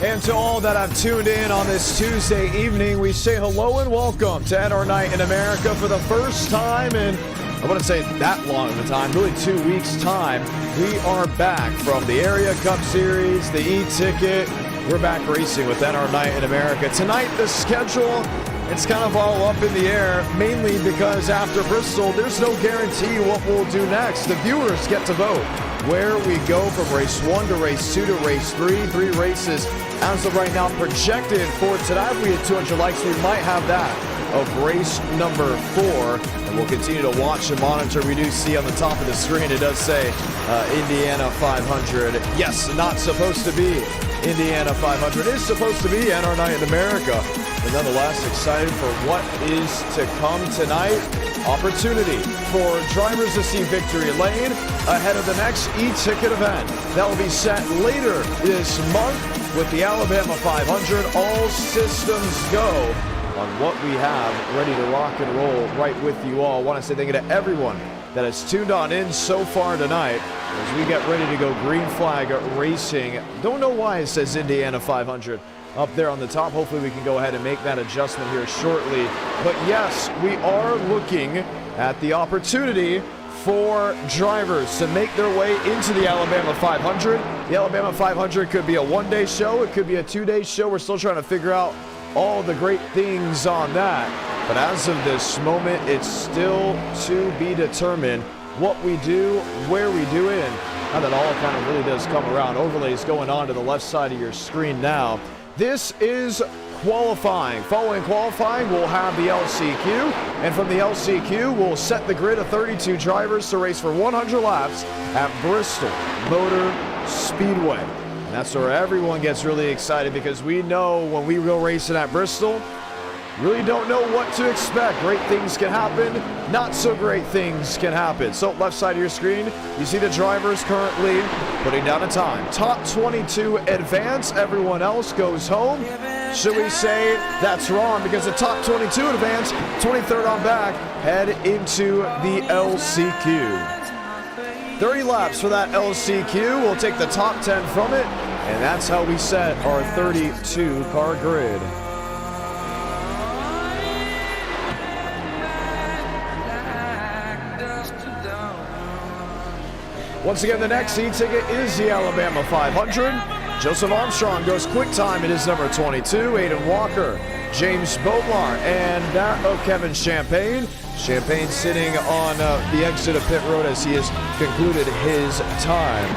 And to all that have tuned in on this Tuesday evening, we say hello and welcome to NR Night in America for the first time in, I wouldn't say that long of a time, really 2 weeks' time. We are back from the Area Cup Series, the e-ticket. We're back racing with NR Night in America. Tonight, the schedule, it's kind of all up in the air, mainly because after Bristol, there's no guarantee what we'll do next. The viewers get to vote where we go from race 1 to race 2 to race 3. 3 races as of right now projected for tonight. If we had 200 likes, we might have that of race number 4. And we'll continue to watch and monitor. We do see on the top of the screen, it does say Indiana 500. Yes, not supposed to be Indiana 500. It's supposed to be NR Night in America. But nonetheless, excited for what is to come tonight. Opportunity for drivers to see victory lane ahead of the next e-ticket event. That will be set later this month with the Alabama 500. All systems go on what we have ready to rock and roll right with you all. I want to say thank you to everyone that has tuned on in so far tonight as we get ready to go green flag racing. Don't know why it says Indiana 500 up there on the top. Hopefully we can go ahead and make that adjustment here shortly. But yes, we are looking at the opportunity for drivers to make their way into the Alabama 500. The Alabama 500 could be a one-day show. It could be a two-day show. We're still trying to figure out all the great things on that. But as of this moment, it's still to be determined what we do, where we do it, and how that all kind of really does come around. Overlays going on to the left side of your screen now. This is qualifying. Following qualifying, we'll have the LCQ, and from the LCQ, we'll set the grid of 32 drivers to race for 100 laps at Bristol Motor Speedway. And that's where everyone gets really excited, because we know when we go racing at Bristol, really don't know what to expect. Great things can happen, not so great things can happen. So left side of your screen, you see the drivers currently putting down a time. Top 22 advance, everyone else goes home. Should we say that's wrong, because the top 22 advance, 23rd on back, head into the LCQ. 30 laps for that LCQ. We'll take the top 10 from it, and that's how we set our 32 car grid. Once again, the next e-ticket is the Alabama 500. Joseph Armstrong goes quick time. It is number 22. Aiden Walker, James Bomar, and that of Kevin Champagne. Champagne sitting on the exit of pit road as he has concluded his time.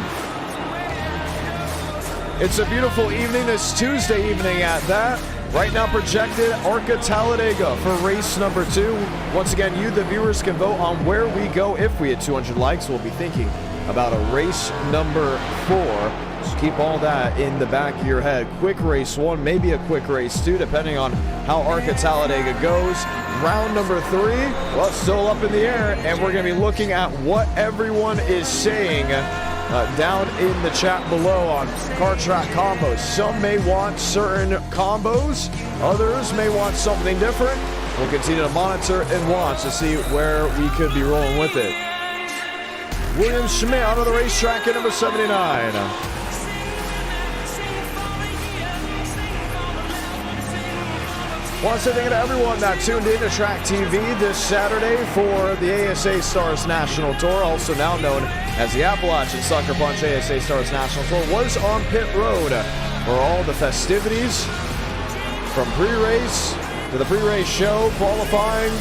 It's a beautiful evening, this Tuesday evening at that. Right now projected ARCA Talladega for race number 2. Once again, you, the viewers, can vote on where we go. If we hit 200 likes, we'll be thinking about a race number 4. Just keep all that in the back of your head. Quick race 1, maybe a quick race 2, depending on how ARCA Talladega goes. Round number 3, well, it's still up in the air, and we're going to be looking at what everyone is saying down in the chat below on car track combos. Some may want certain combos, others may want something different. We'll continue to monitor and watch to see where we could be rolling with it. William Schmidt out of the racetrack at number 79. Want to say thank you to everyone that tuned in to Track TV this Saturday for the ASA Stars National Tour, also now known as the Appalachian Sucker Punch ASA Stars National Tour, was on pit road for all the festivities from pre-race to the pre-race show, qualifying,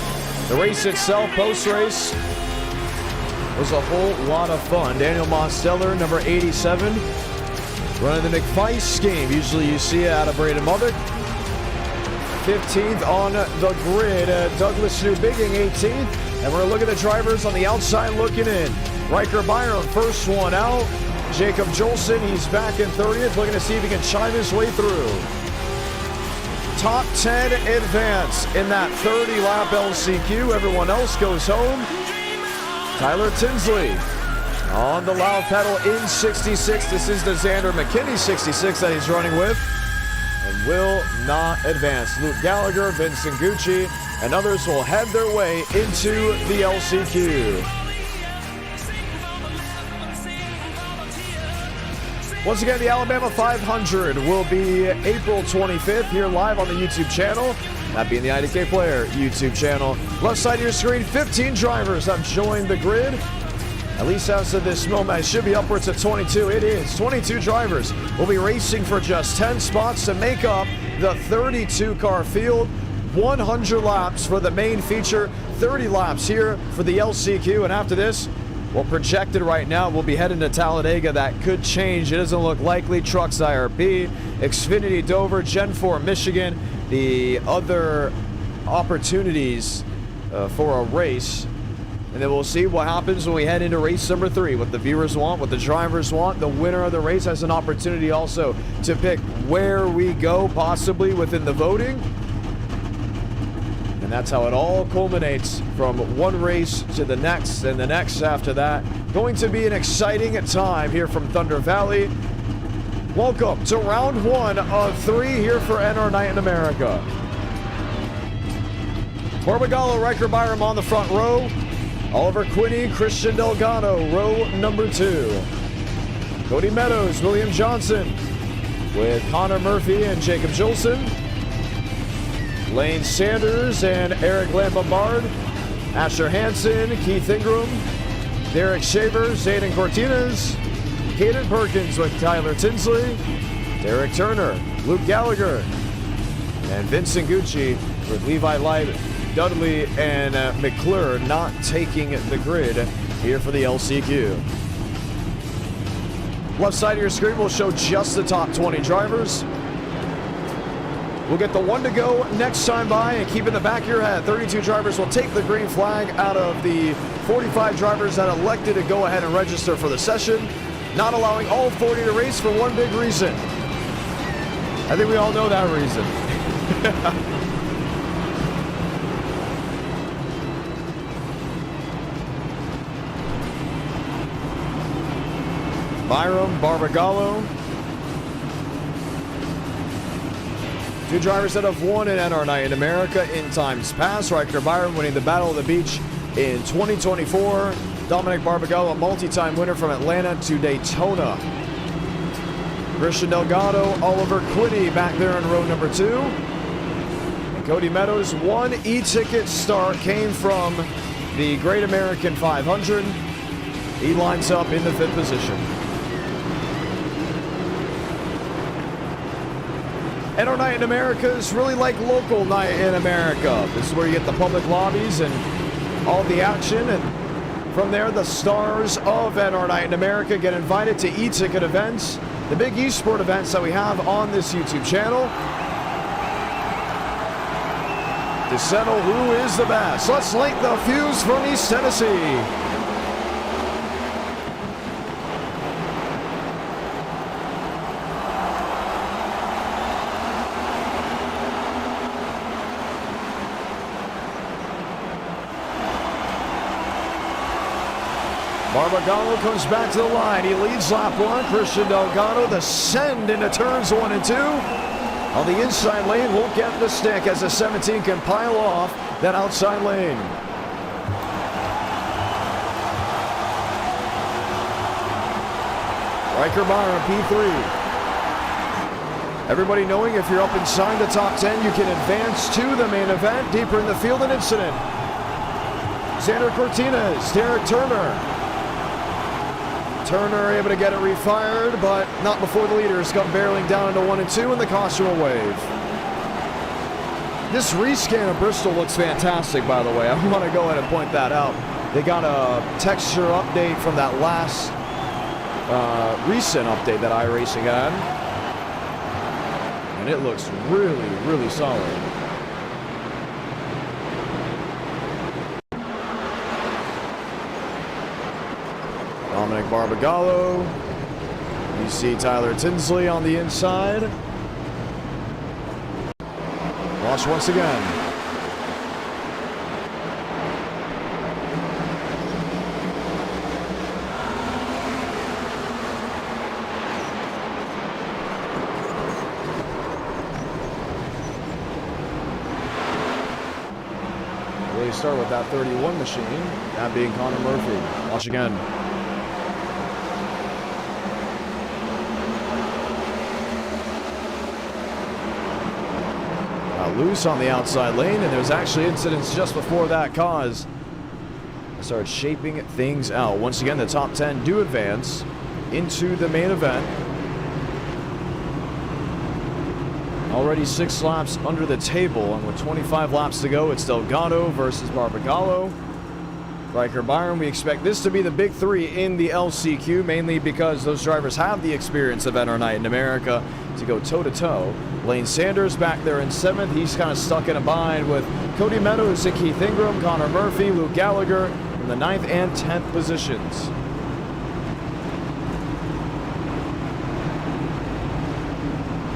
the race itself, post-race. It was a whole lot of fun. Daniel Mosteller, number 87, running the McFice scheme. Usually you see it out of Braden Mother. 15th on the grid, Douglas Newbigging 18th. And we're going to look at the drivers on the outside looking in. Riker Byron, first one out. Jacob Jolson, he's back in 30th, looking to see if he can chime his way through. Top 10 advance in that 30-lap LCQ. Everyone else goes home. Tyler Tinsley on the loud pedal in 66. This is the Xander McKinney 66 that he's running with, and will not advance. Luke Gallagher, Vincent Gucci, and others will head their way into the LCQ. Once again, the Alabama 500 will be April 25th here live on the YouTube channel. That being the Idk Player YouTube channel. Left side of your screen, 15 drivers have joined the grid. At least as of this moment, it should be upwards of 22. It is 22 drivers will be racing for just 10 spots to make up the 32-car field. 100 laps for the main feature, 30 laps here for the LCQ, and after this, well, projected right now, we'll be heading to Talladega. That could change. It doesn't look likely. Trucks IRP, Xfinity Dover, Gen 4 Michigan, the other opportunities for a race. And then we'll see what happens when we head into race number 3. What the viewers want, what the drivers want. The winner of the race has an opportunity also to pick where we go, possibly within the voting. And that's how it all culminates from one race to the next and the next after that. Going to be an exciting time here from Thunder Valley. Welcome to round 1 of 3 here for NR Night in America. Barbagallo, Riker Byram on the front row. Oliver Quinney, Christian Delgado, row number 2. Cody Meadows, William Johnson with Connor Murphy and Jacob Jolson. Lane Sanders and Eric Lambombard, Asher Hansen, Keith Ingram, Derek Shaver, Zayden Cortines, Caden Perkins with Tyler Tinsley, Derek Turner, Luke Gallagher, and Vincent Gucci with Levi Light, Dudley, and McClure not taking the grid here for the LCQ. Left side of your screen will show just the top 20 drivers. We'll get the 1 to go next time by, and keep in the back of your head, 32 drivers will take the green flag out of the 45 drivers that elected to go ahead and register for the session, not allowing all 40 to race for one big reason. I think we all know that reason. Byram, Barbagallo. 2 drivers that have won an NR Night in America in times past. Riker Byram winning the Battle of the Beach in 2024. Dominic Barbagallo, a multi-time winner from Atlanta to Daytona. Christian Delgado, Oliver Quinney back there in row number 2. And Cody Meadows, 1 e-ticket start came from the Great American 500. He lines up in the 5th position. NR Night in America is really like local night in America. This is where you get the public lobbies and all the action, and from there the stars of NR Night in America get invited to e-ticket events, the big e-sport events that we have on this YouTube channel, to settle who is the best. Let's link the fuse from East Tennessee. Barbagallo comes back to the line. He leads lap 1. Christian Delgado, the send into turns 1 and 2. On the inside lane, won't get the stick as the 17 can pile off that outside lane. Riker Byram, P3. Everybody knowing if you're up inside the top 10, you can advance to the main event. Deeper in the field, an incident. Xander Cortines, Derek Turner. Turner able to get it refired, but not before the leaders come barreling down into 1 and 2, and the caution will wave. This rescan of Bristol looks fantastic, by the way. I want to go ahead and point that out. They got a texture update from that last recent update that iRacing had, and it looks really, really solid. Dominic Barbagallo. You see Tyler Tinsley on the inside. Watch once again. Really start with that 31 machine, that being Connor Murphy. Watch again. got loose on the outside lane, and there's actually incidents just before that cause. Started shaping things out. Once again, the top 10 do advance into the main event. Already 6 laps under the table, and with 25 laps to go, it's Delgado versus Barbagallo. Riker Byron, we expect this to be the big 3 in the LCQ, mainly because those drivers have the experience of our night in America to go toe-to-toe. Lane Sanders back there in 7th. He's kind of stuck in a bind with Cody Meadows and Keith Ingram, Connor Murphy, Luke Gallagher in the 9th and 10th positions.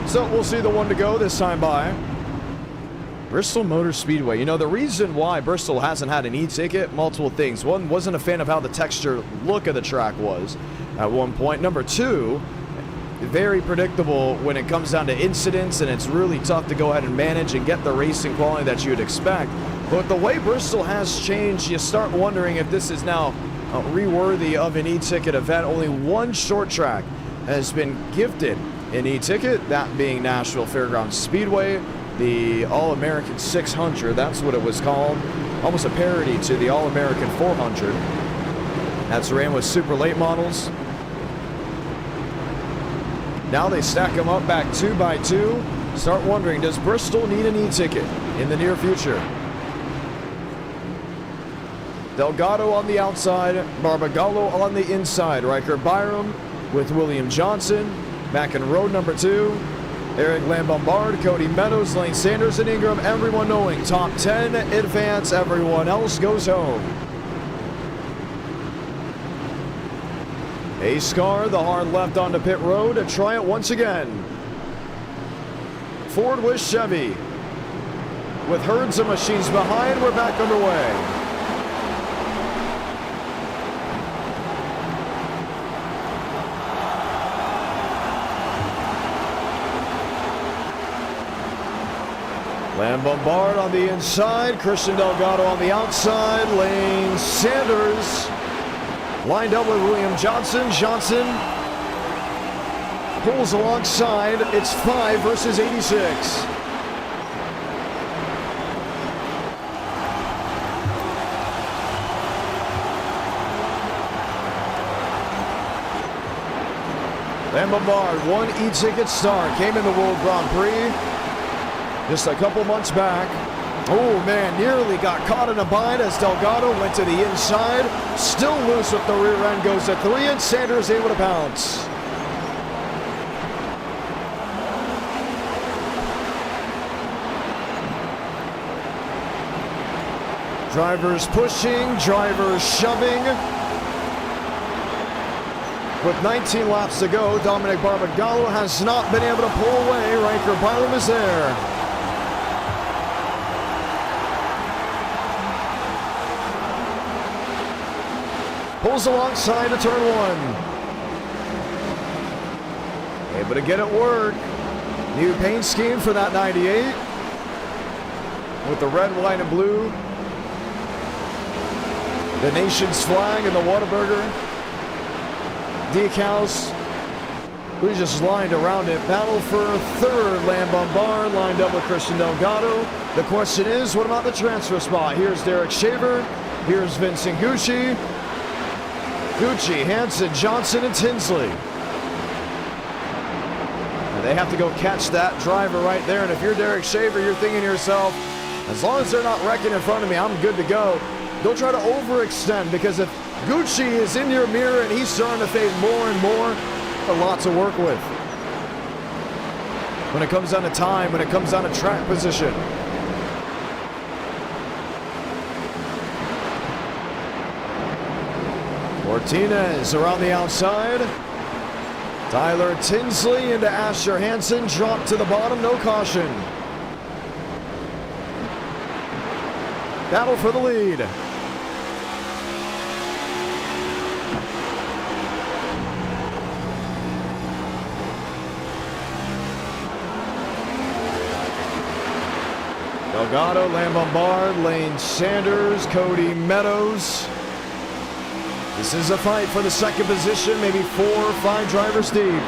So we'll see the one to go this time by Bristol Motor Speedway. You know, the reason why Bristol hasn't had an e-ticket, multiple things. One, wasn't a fan of how the texture look of the track was at one point. Number 2, very predictable when it comes down to incidents, and it's really tough to go ahead and manage and get the racing quality that you'd expect. But the way Bristol has changed, you start wondering if this is now re-worthy of an e-ticket event. Only one short track has been gifted an e-ticket, that being Nashville Fairgrounds Speedway, the All-American 600, that's what it was called. Almost a parody to the All-American 400. That's ran with super late models. Now they stack them up back 2 by 2. Start wondering, does Bristol need an e-ticket in the near future? Delgado on the outside, Barbagallo on the inside. Riker Byram with William Johnson. Back in road number 2, Eric Lambombard, Cody Meadows, Lane Sanders, and Ingram. Everyone knowing top 10 advance, everyone else goes home. Ace car, the hard left onto pit road to try it once again. Ford with Chevy. With herds of machines behind, we're back underway. Lambombard on the inside, Christian Delgado on the outside, Lane Sanders lined up with William Johnson. Johnson pulls alongside. It's 5 versus 86. Lambombard, one e-ticket star, came in the World Grand Prix just a couple months back. Oh man, nearly got caught in a bind as Delgado went to the inside. Still loose with the rear end, goes to 3, and Sanders able to pounce. Drivers pushing, drivers shoving. With 19 laps to go, Dominic Barbagallo has not been able to pull away. Riker Byram is there. Pulls alongside to turn 1. Able to get it work. New paint scheme for that 98. With the red, white, and blue. The nation's flag and the Whataburger decals. We just lined around it. Battle for 3rd. Lambombard lined up with Christian Delgado. The question is, what about the transfer spot? Here's Derek Shaver. Here's Vincent Gucci. Gucci, Hansen, Johnson, and Tinsley. And they have to go catch that driver right there. And if you're Derek Shaver, you're thinking to yourself, as long as they're not wrecking in front of me, I'm good to go. Don't try to overextend, because if Gucci is in your mirror and he's starting to fade more and more, a lot to work with. When it comes down to time, when it comes down to track position. Martinez around the outside. Tyler Tinsley into Asher Hansen. Drop to the bottom, no caution. Battle for the lead. Delgado, Lambombard, Lane Sanders, Cody Meadows. This is a fight for the second position, maybe 4 or 5 drivers deep.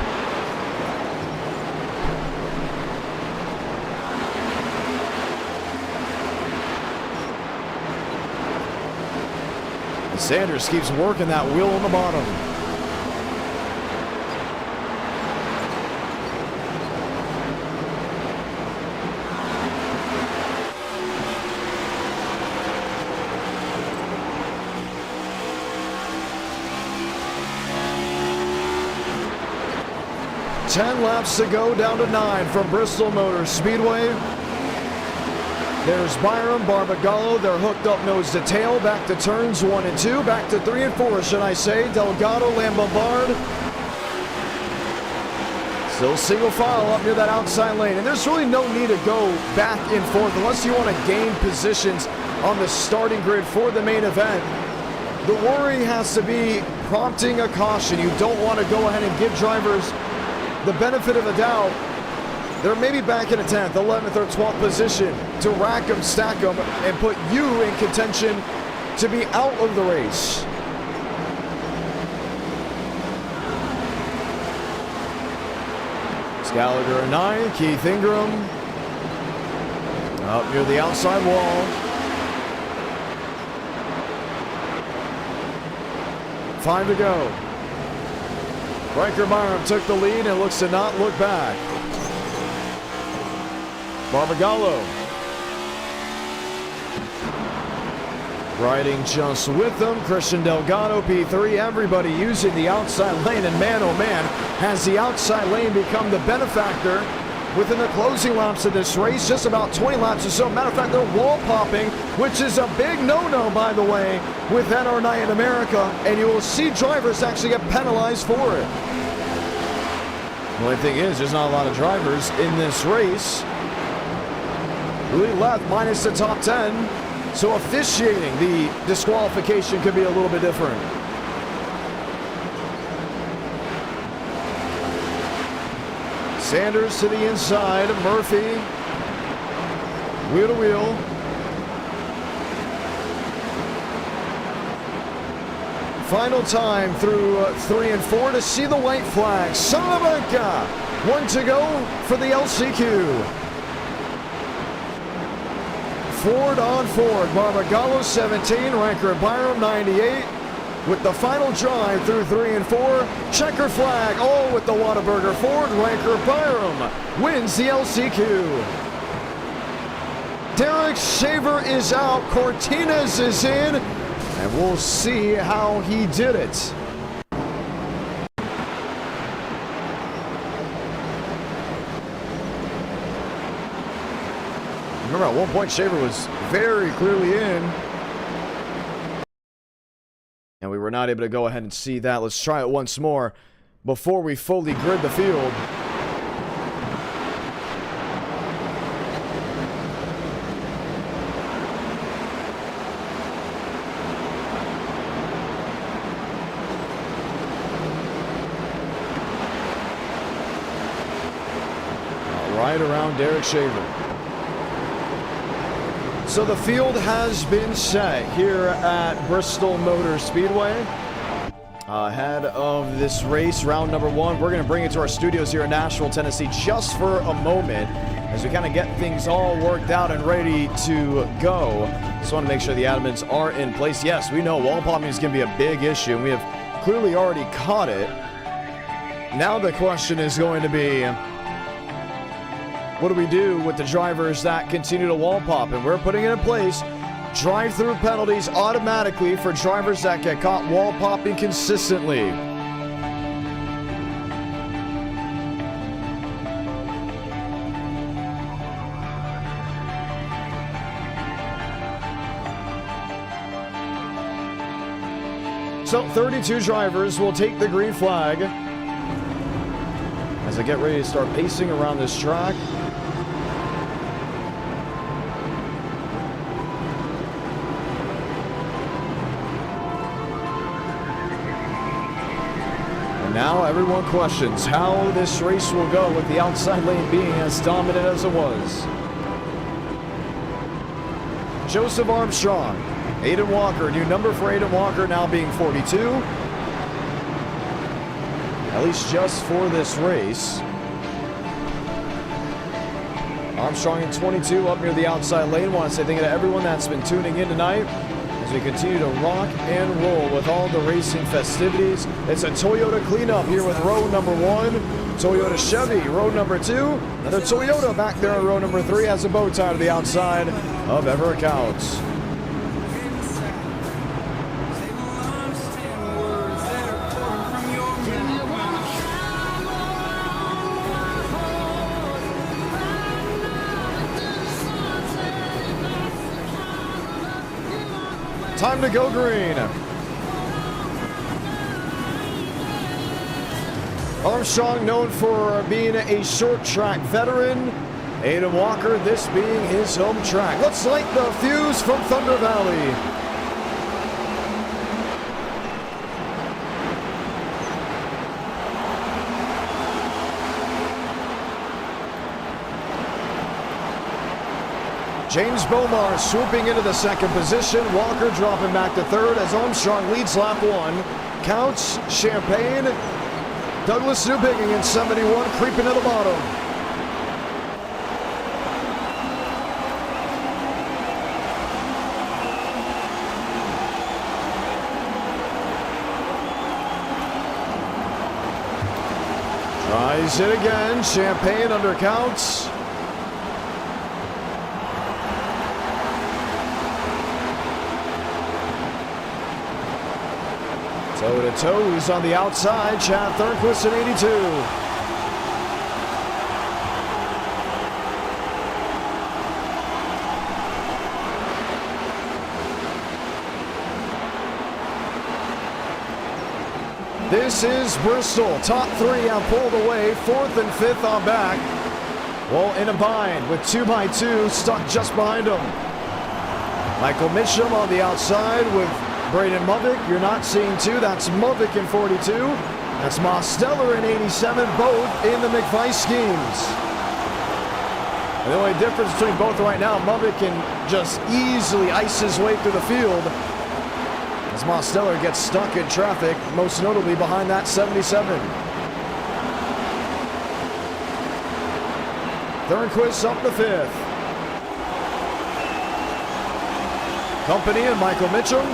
Sanders keeps working that wheel on the bottom. Ten laps to go, down to 9 from Bristol Motor Speedway. There's Byram, Barbagallo. They're hooked up nose to tail. Back to turns 1 and 2. Back to 3 and 4, should I say. Delgado, Lambombard. Still single file up near that outside lane. And there's really no need to go back and forth unless you want to gain positions on the starting grid for the main event. The worry has to be prompting a caution. You don't want to go ahead and give drivers the benefit of a doubt. They're maybe back in a 10th, 11th, or 12th position to rack them, stack them, and put you in contention to be out of the race. Gallagher at 9, Keith Ingram up near the outside wall. 5 to go. Riker Byram took the lead and looks to not look back. Barbagallo riding just with them. Christian Delgado, P3. Everybody using the outside lane, and man, oh man, has the outside lane become the benefactor within the closing laps of this race. Just about 20 laps or so. Matter of fact, they're wall popping, which is a big no-no, by the way, with NR Night in America, and you will see drivers actually get penalized for it. The only thing is, there's not a lot of drivers in this race. Really left, minus the top 10. So officiating the disqualification could be a little bit different. Sanders to the inside, Murphy, wheel to wheel. Final time through 3 and 4 to see the white flag. Salamanca, 1 to go for the LCQ. Ford on Ford, Barbagallo 17, Ranker Byram 98. With the final drive through 3 and 4, checker flag, all with the Whataburger Ford. Ranker Byram wins the LCQ. Derek Shaver is out, Cortinez is in, and we'll see how he did it. Remember, at one point, Shaver was very clearly in. And we were not able to go ahead and see that. Let's try it once more before we fully grid the field. Right around Derek Shaver. So the field has been set here at Bristol Motor Speedway. Ahead of this race, round number 1, we're going to bring it to our studios here in Nashville, Tennessee, just for a moment as we kind of get things all worked out and ready to go. Just want to make sure the admins are in place. Yes, we know wall popping is going to be a big issue, and we have clearly already caught it. Now the question is going to be, what do we do with the drivers that continue to wall pop? And we're putting it in place. Drive-through penalties automatically for drivers that get caught wall popping consistently. So 32 drivers will take the green flag as I get ready to start pacing around this track. Now everyone questions how this race will go with the outside lane being as dominant as it was. Joseph Armstrong, Aiden Walker, new number for Aiden Walker now being 42. At least just for this race. Armstrong in 22 up near the outside lane. Want to say thank you to everyone that's been tuning in tonight as as we continue to rock and roll with all the racing festivities. It's a Toyota cleanup here with row number 1. Toyota Chevy, row number 2. Another Toyota back there in row number 3 has a bow tie to the outside of Ever Counts. Time to go green. Armstrong, known for being a short track veteran. Adam Walker, this being his home track. Let's light the fuse from Thunder Valley. James Bomar swooping into the second position. Walker dropping back to third as Armstrong leads lap 1. Counts, Champagne, Douglas Newbigging in 71 creeping to the bottom. Tries it again. Champagne under Counts. Toe-to-toe, he's on the outside. Chad Thornquist in 82. This is Bristol. Top 3 have pulled away. 4th and 5th on back. Well, in a bind with 2x2 stuck just behind him. Michael Mitchum on the outside with Braden Movick. You're not seeing 2. That's Movick in 42. That's Mosteller in 87. Both in the McVice schemes. And the only difference between both right now, Movick can just easily ice his way through the field as Mosteller gets stuck in traffic, most notably behind that 77. Thornquist up to 5th. Company and Michael Mitchum,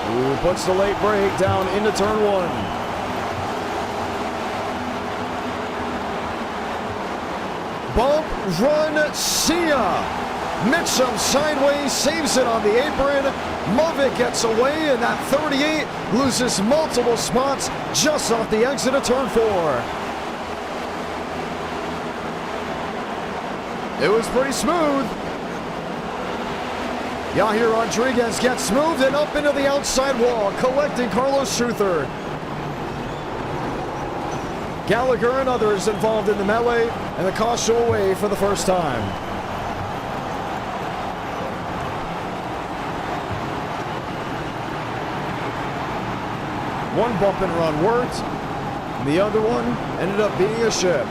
who puts the late brake down into turn 1. Bump, run, see ya. Mitchum sideways, saves it on the apron. Movick gets away, and that 38 loses multiple spots just off the exit of turn 4. It was pretty smooth. Yahir Rodriguez gets moved and up into the outside wall, collecting Carlos Truther. Gallagher and others involved in the melee, and the caution away for the first time. One bump and run worked, and the other one ended up being a ship.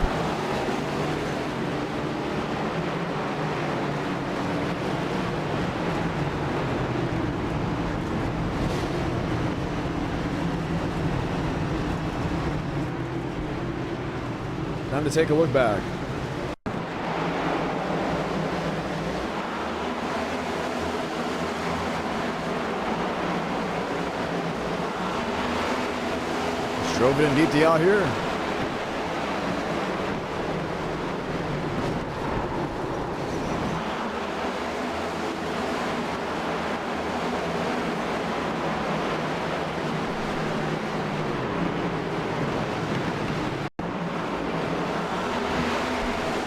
Time to take a look back. Drove it in deep out here.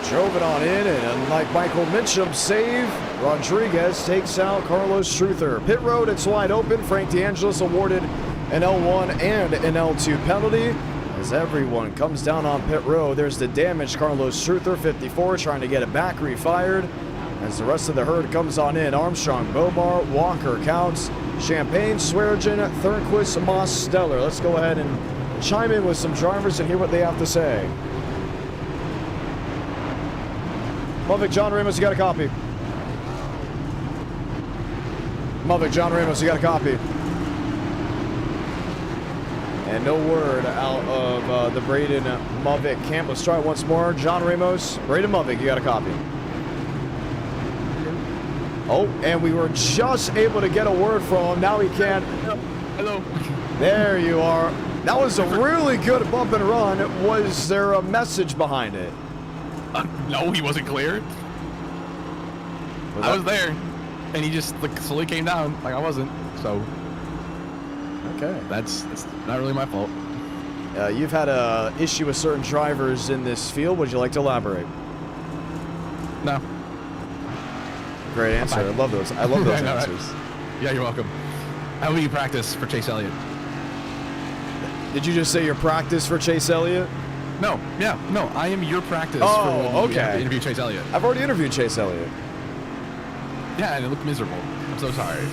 Drove it on in, and unlike Michael Mitchum's save, Rodriguez takes out Carlos Truther. Pit road, it's wide open. Frank DeAngelis awarded an L1 and an L2 penalty as everyone comes down on pit road. There's the damaged Carlos Truther, 54, trying to get it back, refired. As the rest of the herd comes on in, Armstrong, Bomar, Walker, Counts, Champagne, Swearigan, Thornquist, Mosteller. Let's go ahead and chime in with some drivers and hear what they have to say. Movick, John Ramos, you got a copy. Movick, John Ramos, you got a copy. And no word out of the Braden Movick camp. Let's try it once more. John Ramos, Braden Movick, you got a copy. Oh, and we were just able to get a word from him. Now we can't. Hello. There you are. That was a really good bump and run. Was there a message behind it? No, he wasn't clear. I was there, and he just like slowly came down like I wasn't. So, okay, that's not really my fault. You've had a issue with certain drivers in this field. Would you like to elaborate? No. Great answer. I love those. I love those answers. Right? Yeah, you're welcome. How will you practice for Chase Elliott? Did you just say your practice for Chase Elliott? No. Yeah. No. I am your practice. Oh, for when okay. you have to interview Chase Elliott. I've already interviewed Chase Elliott. Yeah, and it looked miserable. I'm so sorry.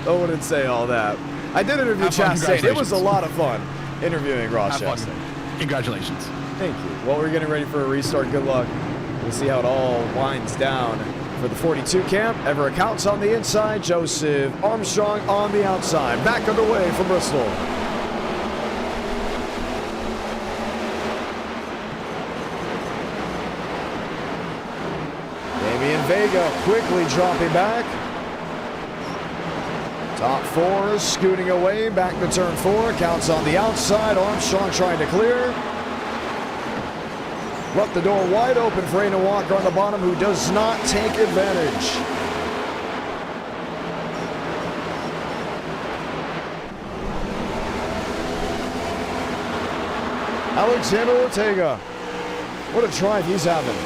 I wouldn't say all that. I did interview Chastain. It was a lot of fun interviewing Ross Chastain. Congratulations. Thank you. Well, we're getting ready for a restart. Good luck. We'll see how it all winds down for the 42 camp. Everett Counts on the inside. Joseph Armstrong on the outside. Back underway from Bristol. Vega quickly dropping back. Top four scooting away. Back to turn 4. Counts on the outside. Armstrong trying to clear. Left the door wide open for Aiden Walker on the bottom, who does not take advantage. Alexander Ortega. What a drive he's having.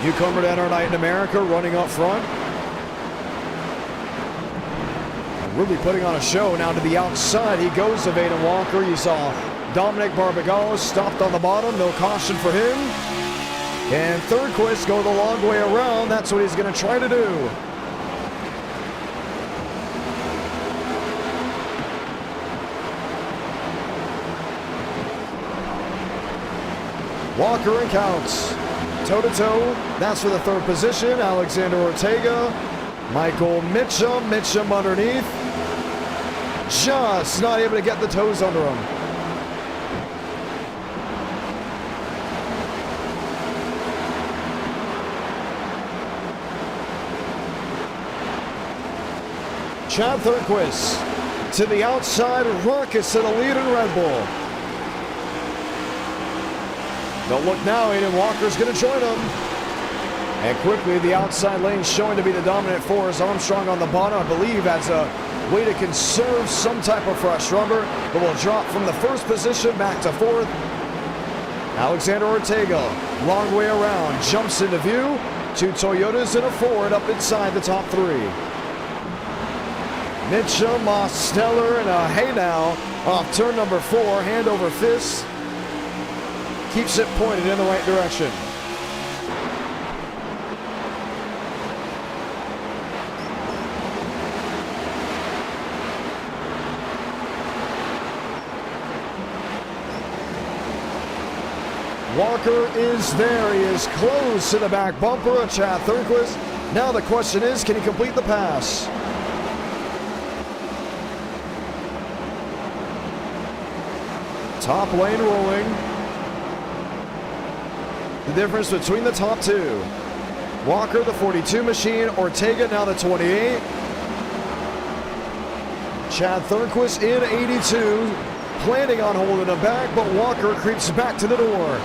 Newcomer to NR Night in America, running up front. Really putting on a show. Now to the outside, he goes of Aiden Walker. You saw Dominic Barbagallo stopped on the bottom. No caution for him. And Thurquist go the long way around. That's what he's going to try to do. Walker and Counts. Toe-to-toe, that's for the 3rd position. Alexander Ortega, Michael Mitchum underneath. Just not able to get the toes under him. Chad Thurquist to the outside, Ruckus to the lead in Red Bull. Don't look now, Aiden Walker's going to join him. And quickly, the outside lane showing to be the dominant force. Armstrong on the bottom, I believe, as a way to conserve some type of fresh rubber, but will drop from the 1st position back to 4th. Alexander Ortega, long way around, jumps into view. 2 Toyotas and a Ford up inside the top 3. Mitchum, Mosteller, and a hey now off turn number 4, hand over fist. Keeps it pointed in the right direction. Walker is there. He is close to the back bumper of Chad Thurquist. Now the question is, can he complete the pass? Top lane rolling. The difference between the top 2. Walker, the 42 machine. Ortega, now the 28. Chad Thurquist in 82. Planning on holding him back, but Walker creeps back to the door.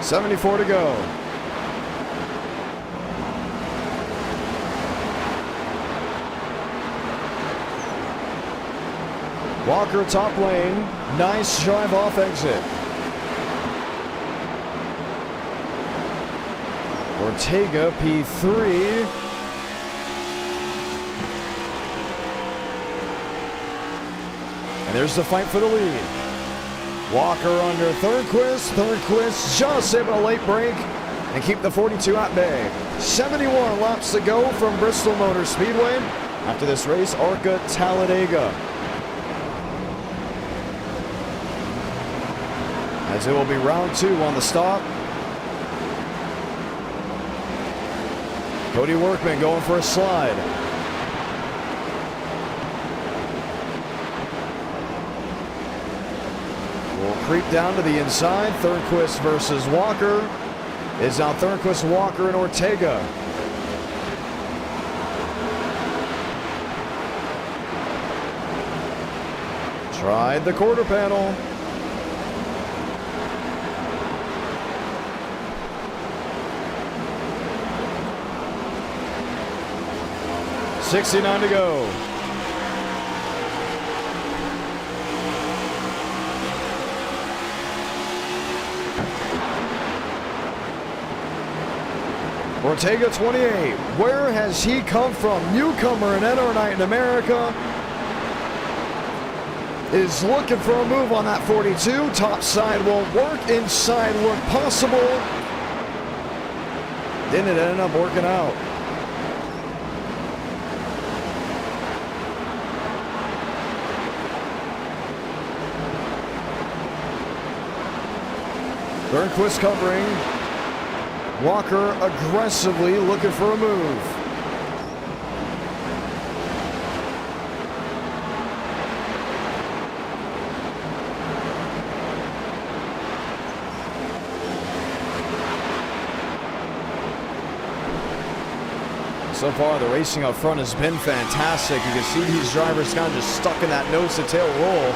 .74 to go. Walker top lane. Nice drive off exit. Ortega P3. And there's the fight for the lead. Walker under Thurquist. Thurquist just able to late break and keep the 42 at bay. 71 laps to go from Bristol Motor Speedway. After this race, ARCA Talladega. as it will be round 2 on the stop. Cody Workman going for a slide. Will creep down to the inside. Thornquist versus Walker. It's now Thornquist, Walker, and Ortega. Tried the quarter panel. .69 to go. Ortega 28. Where has he come from? Newcomer in NR Night in America. Is looking for a move on that 42. Top side won't work. Inside look possible. Then it ended up working out. Burnquist covering. Walker aggressively looking for a move. So far, the racing up front has been fantastic. You can see these drivers kind of just stuck in that nose-to-tail roll.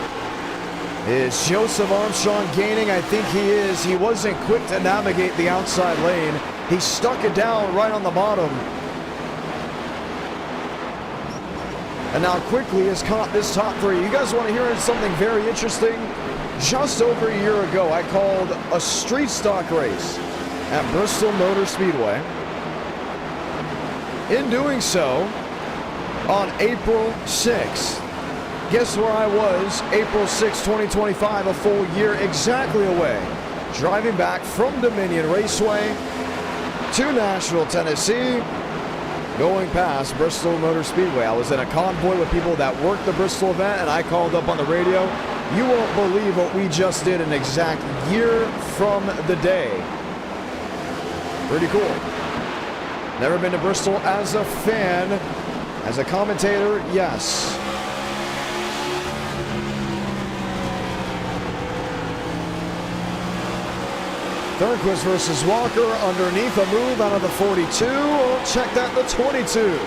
Is Joseph Armstrong gaining? I think he is. He wasn't quick to navigate the outside lane. He stuck it down right on the bottom. And now quickly has caught this top 3. You guys want to hear something very interesting? Just over a year ago, I called a street stock race at Bristol Motor Speedway. In doing so, on April 6th, guess where I was April 6, 2025, a full year exactly away. Driving back from Dominion Raceway to Nashville, Tennessee, going past Bristol Motor Speedway. I was in a convoy with people that worked the Bristol event, and I called up on the radio. You won't believe what we just did an exact year from the day. Pretty cool. Never been to Bristol as a fan. As a commentator, yes. Thornquist versus Walker underneath a move out of the 42. Oh, check that, the 22.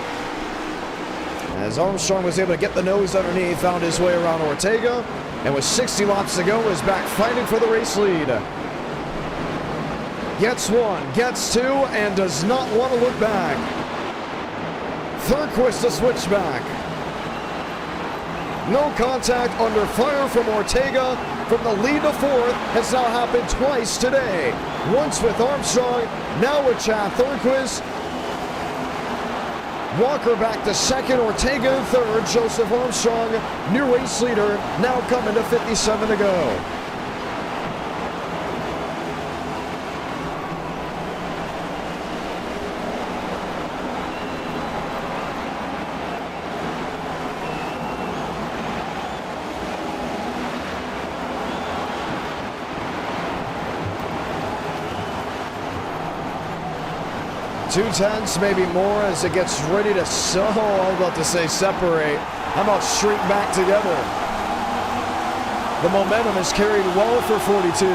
As Armstrong was able to get the nose underneath, found his way around Ortega, and with 60 laps to go, is back fighting for the race lead. Gets 1, gets 2, and does not want to look back. Thornquist to switch back. No contact, under fire from Ortega. From the lead to 4th has now happened twice today. Once with Armstrong, now with Chad Thornquist. Walker back to 2nd, Ortega in 3rd. Joseph Armstrong, new race leader, now coming to 57 to go. Two tenths, maybe more, as it gets ready to I'm about to say separate. How about shrink back together? The momentum is carried well for 42.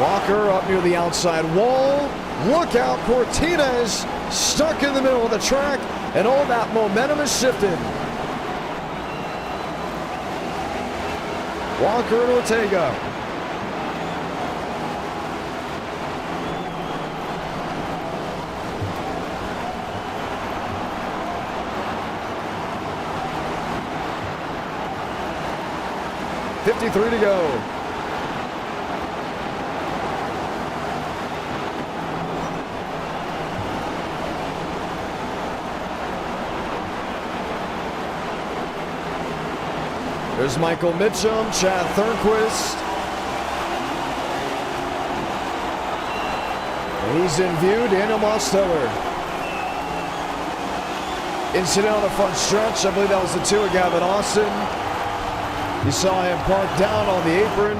Walker up near the outside wall. Look out, Cortinez stuck in the middle of the track, and all that momentum is shifted. Walker and Ortega. .53 to go. There's Michael Mitchum, Chad Thornquist. And he's in view, Daniel Mosteller. Incident on the front stretch, I believe that was the 2 of Gavin Austin. You saw him parked down on the apron.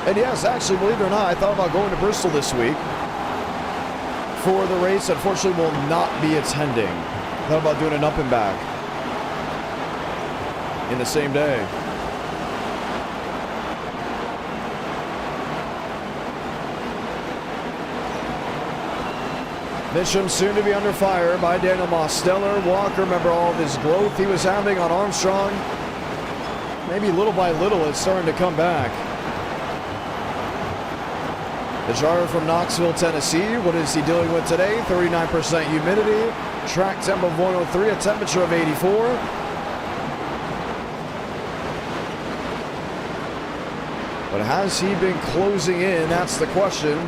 And yes, actually, believe it or not, I thought about going to Bristol this week for the race. Unfortunately, will not be attending. Thought about doing an up and back in the same day. Mitchum soon to be under fire by Daniel Mosteller. Walker, remember all of his growth he was having on Armstrong. Maybe little by little it's starting to come back. The driver from Knoxville, Tennessee. What is he dealing with today? 39% humidity. Track temp of 103, a temperature of 84. But has he been closing in? That's the question.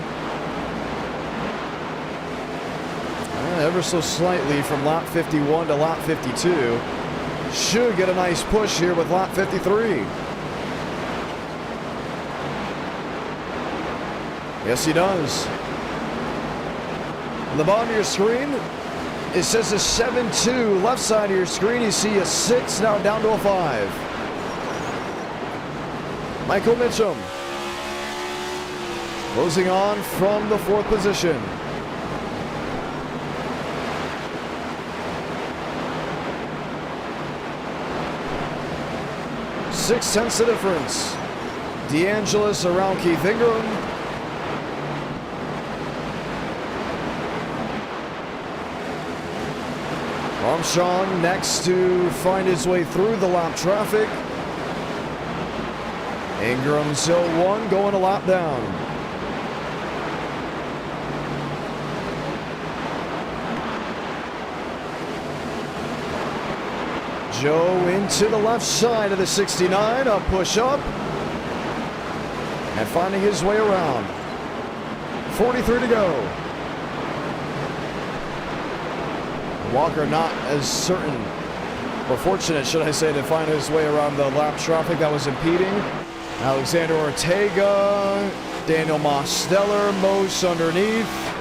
Ever so slightly from lap 51 to lap 52. Should get a nice push here with lap 53. Yes, he does. On the bottom of your screen, it says a 7-2. Left side of your screen, you see a 6, now down to a 5. Michael Mitchum closing on from the 4th position. 6/10 the difference. DeAngelis around Keith Ingram. Armstrong next to find his way through the lap traffic. Ingram's still 1, going a lap down. Joe into the left side of the 69, a push up, and finding his way around. 43 to go. Walker not as certain, or fortunate, should I say, to find his way around the lap traffic that was impeding. Alexander Ortega, Daniel Mosteller, Mose underneath.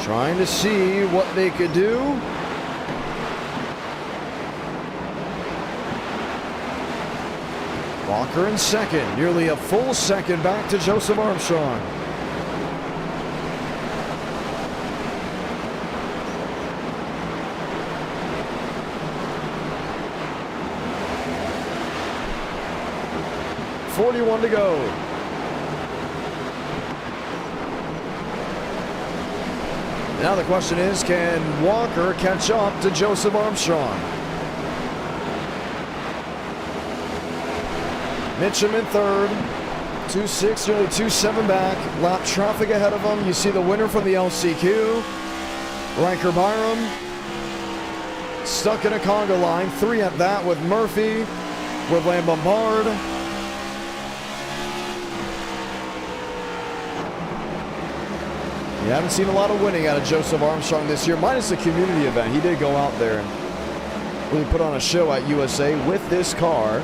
Trying to see what they could do. Walker in second, nearly a full second back to Joseph Armstrong. .41 to go. Now the question is, can Walker catch up to Joseph Armstrong? Mitchum in third, 2.6, nearly 2.7 back. Lap traffic ahead of him. You see the winner from the LCQ, Riker Byram, stuck in a conga line. 3 at that with Murphy, with Lambombard. You haven't seen a lot of winning out of Joseph Armstrong this year, minus the community event. He did go out there and really put on a show at USA with this car.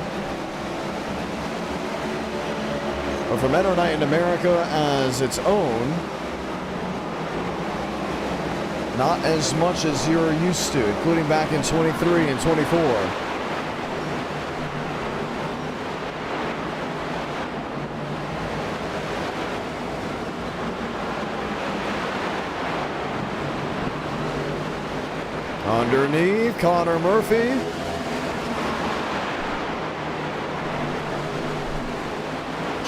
But for Mentor Night in America as its own, not as much as you're used to, including back in 23 and 24. Underneath, Connor Murphy.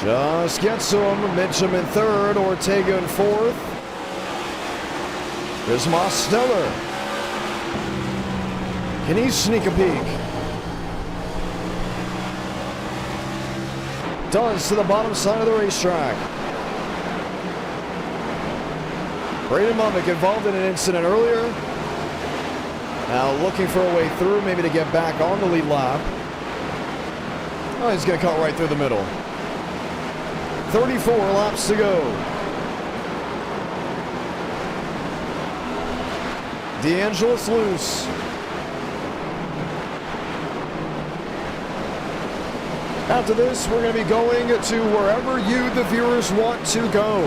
Just gets to him. Mitchum in third, Ortega in fourth. There's Mosteller. Can he sneak a peek? Does to the bottom side of the racetrack. Braden Mummick involved in an incident earlier. Now looking for a way through, maybe to get back on the lead lap. Oh, he's going to cut right through the middle. 34 laps to go. DeAngelis loose. After this, we're going to be going to wherever you, the viewers, want to go.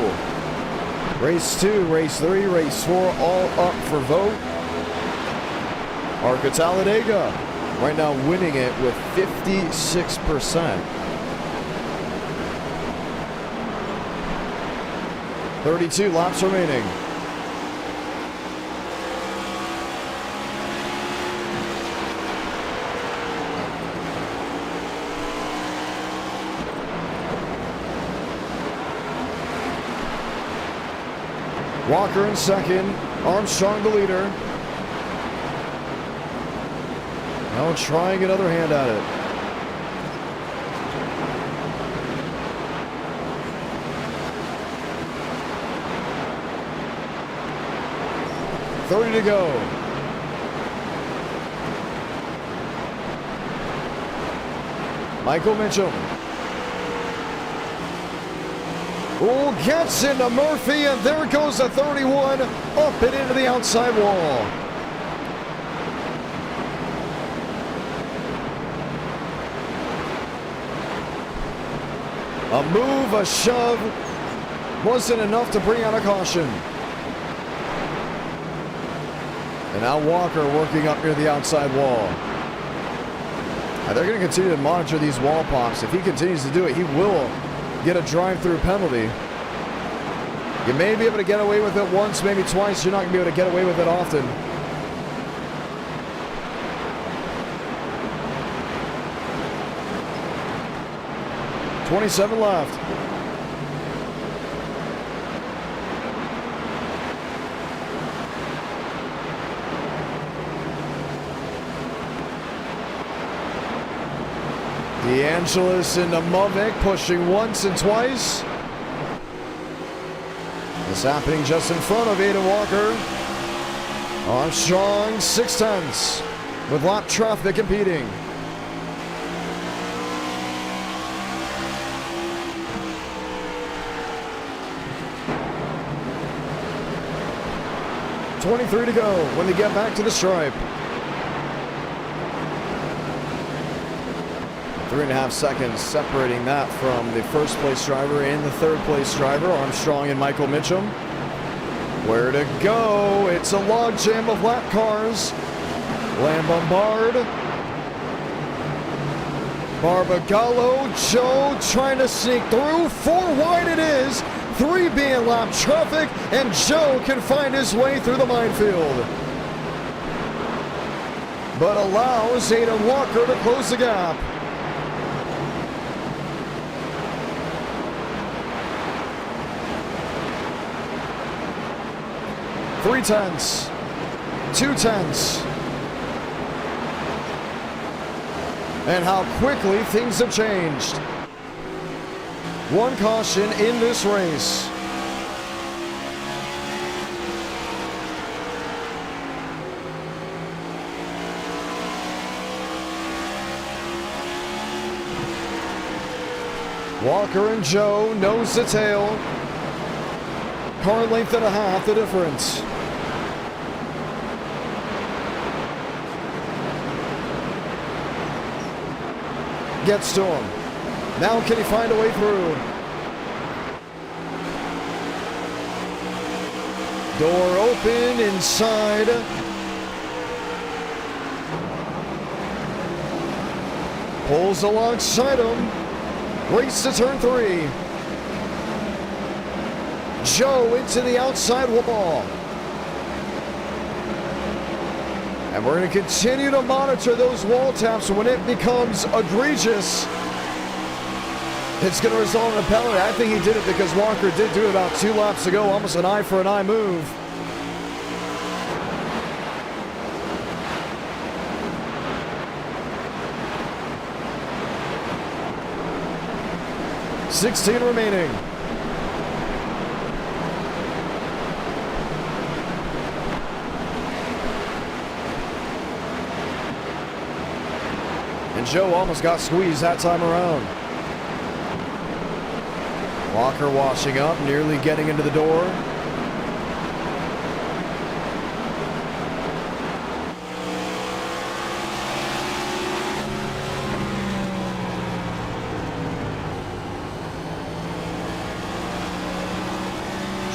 Race 2, race 3, race 4, all up for vote. ARCA Talladega right now winning it with 56%. 32 laps remaining. Walker in second, Armstrong the leader. Now trying another hand at it. .30 to go. Michael Mitchell. Oh, gets into Murphy, and there goes the 31 up and into the outside wall. A move, a shove, wasn't enough to bring out a caution. And now Walker working up near the outside wall. Now they're going to continue to monitor these wall pops. If he continues to do it, he will get a drive-through penalty. You may be able to get away with it once, maybe twice. You're not going to be able to get away with it often. .27 left. DeAngelis into Mavic, pushing once and twice. This happening just in front of Aiden Walker. Armstrong, 6/10 with lap traffic competing. .23 to go when they get back to the stripe. 3.5 seconds separating that from the first place driver and the third place driver, Armstrong and Michael Mitchum. Where to go? It's a logjam of lap cars. Lambombard. Barbagallo, Joe trying to sneak through. 4 wide it is. 3 being lap traffic, and Joe can find his way through the minefield. But allows Aiden Walker to close the gap. Three tenths, 2 tenths. And how quickly things have changed. One caution in this race. Walker and Joe nose to tail. Car length and a half the difference. Gets to him. Now can he find a way through? Door open inside. Pulls alongside him. Race to turn 3. Joe into the outside wall. And we're going to continue to monitor those wall taps. When it becomes egregious, it's going to result in a penalty. I think he did it because Walker did do it about 2 laps ago. Almost an eye for an eye move. .16 remaining. And Joe almost got squeezed that time around. Walker washing up, nearly getting into the door.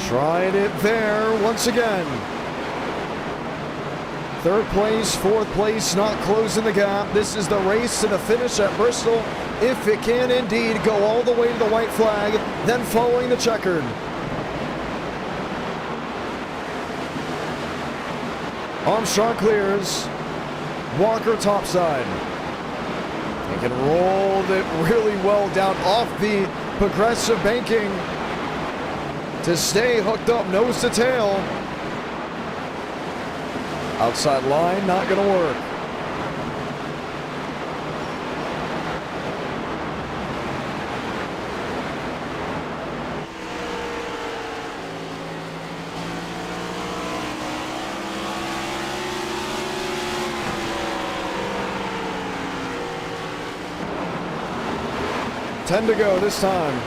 Tried it there once again. Third place, fourth place, not closing the gap. This is the race to the finish at Bristol. If it can indeed go all the way to the white flag, then following the checkered. Armstrong clears. Walker topside. He can roll it really well down off the progressive banking to stay hooked up nose to tail. Outside line, not going to work. Ten to go this time.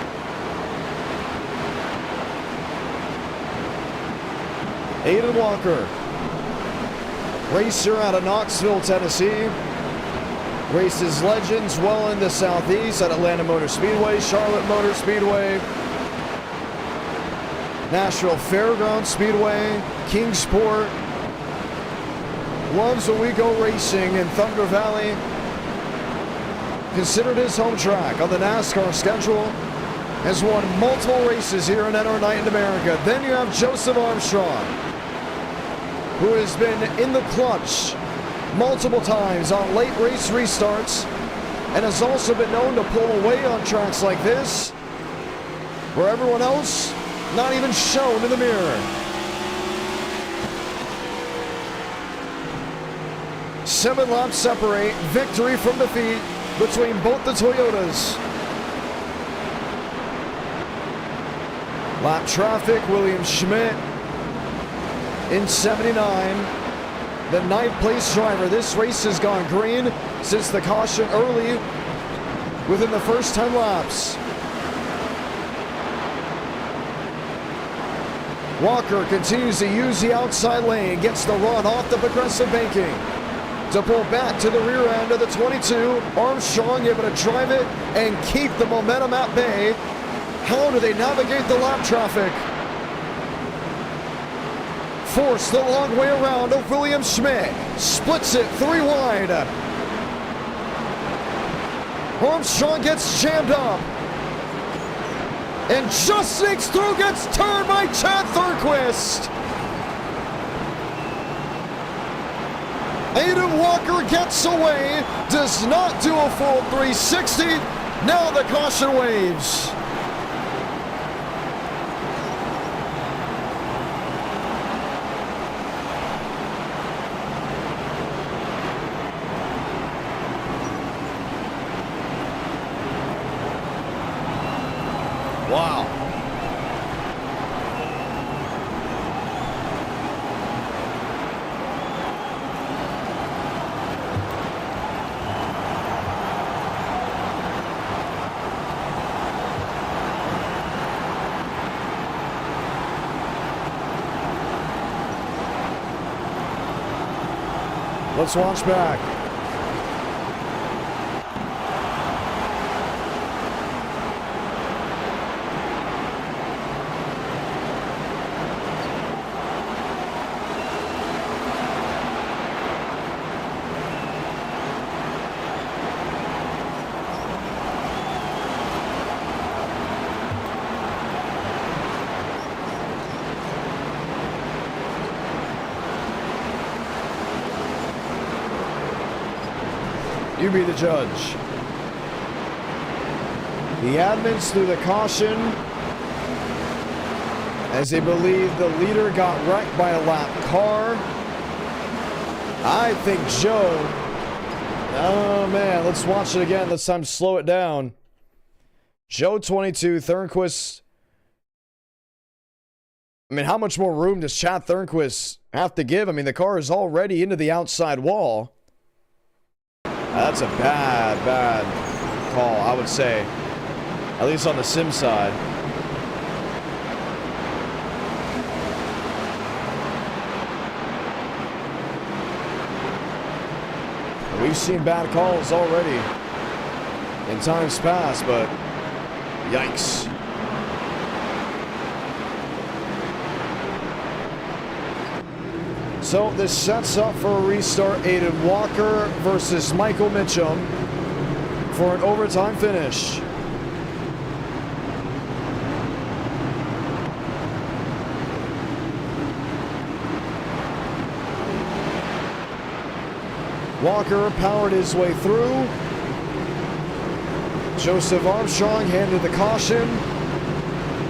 Aiden Walker. Racer out of Knoxville, Tennessee. Races legends well in the Southeast at Atlanta Motor Speedway, Charlotte Motor Speedway, Nashville Fairgrounds Speedway, Kingsport. Loves Owego Racing in Thunder Valley. Considered his home track on the NASCAR schedule. Has won multiple races here in NR Night in America. Then you have Joseph Armstrong, who has been in the clutch multiple times on late race restarts and has also been known to pull away on tracks like this, where everyone else not even shown in the mirror. 7 laps separate victory from defeat between both the Toyotas. Lap traffic, William Schmidt in 79, the 9th place driver. This race has gone green since the caution early within the first 10 laps. Walker continues to use the outside lane, gets the run off the progressive banking to pull back to the rear end of the 22. Armstrong able to drive it and keep the momentum at bay. How do they navigate the lap traffic? Force the long way around of William Schmidt. Splits it 3 wide. Armstrong gets jammed up. And just sneaks through, gets turned by Chad Thornquist. Aiden Walker gets away, does not do a full 360. Now the caution waves. Wow. Let's watch back. You be the judge. The admins threw the caution as they believe the leader got wrecked by a lap car. I think Joe... Oh man, let's watch it again. Let's time slow it down. Joe 22, Thornquist. I mean, how much more room does Chad Thornquist have to give? I mean, the car is already into the outside wall. That's a bad call, I would say. At least on the sim side. We've seen bad calls already in times past, but yikes. So this sets up for a restart. Aiden Walker versus Michael Mitchum for an overtime finish. Walker powered his way through. Joseph Armstrong handed the caution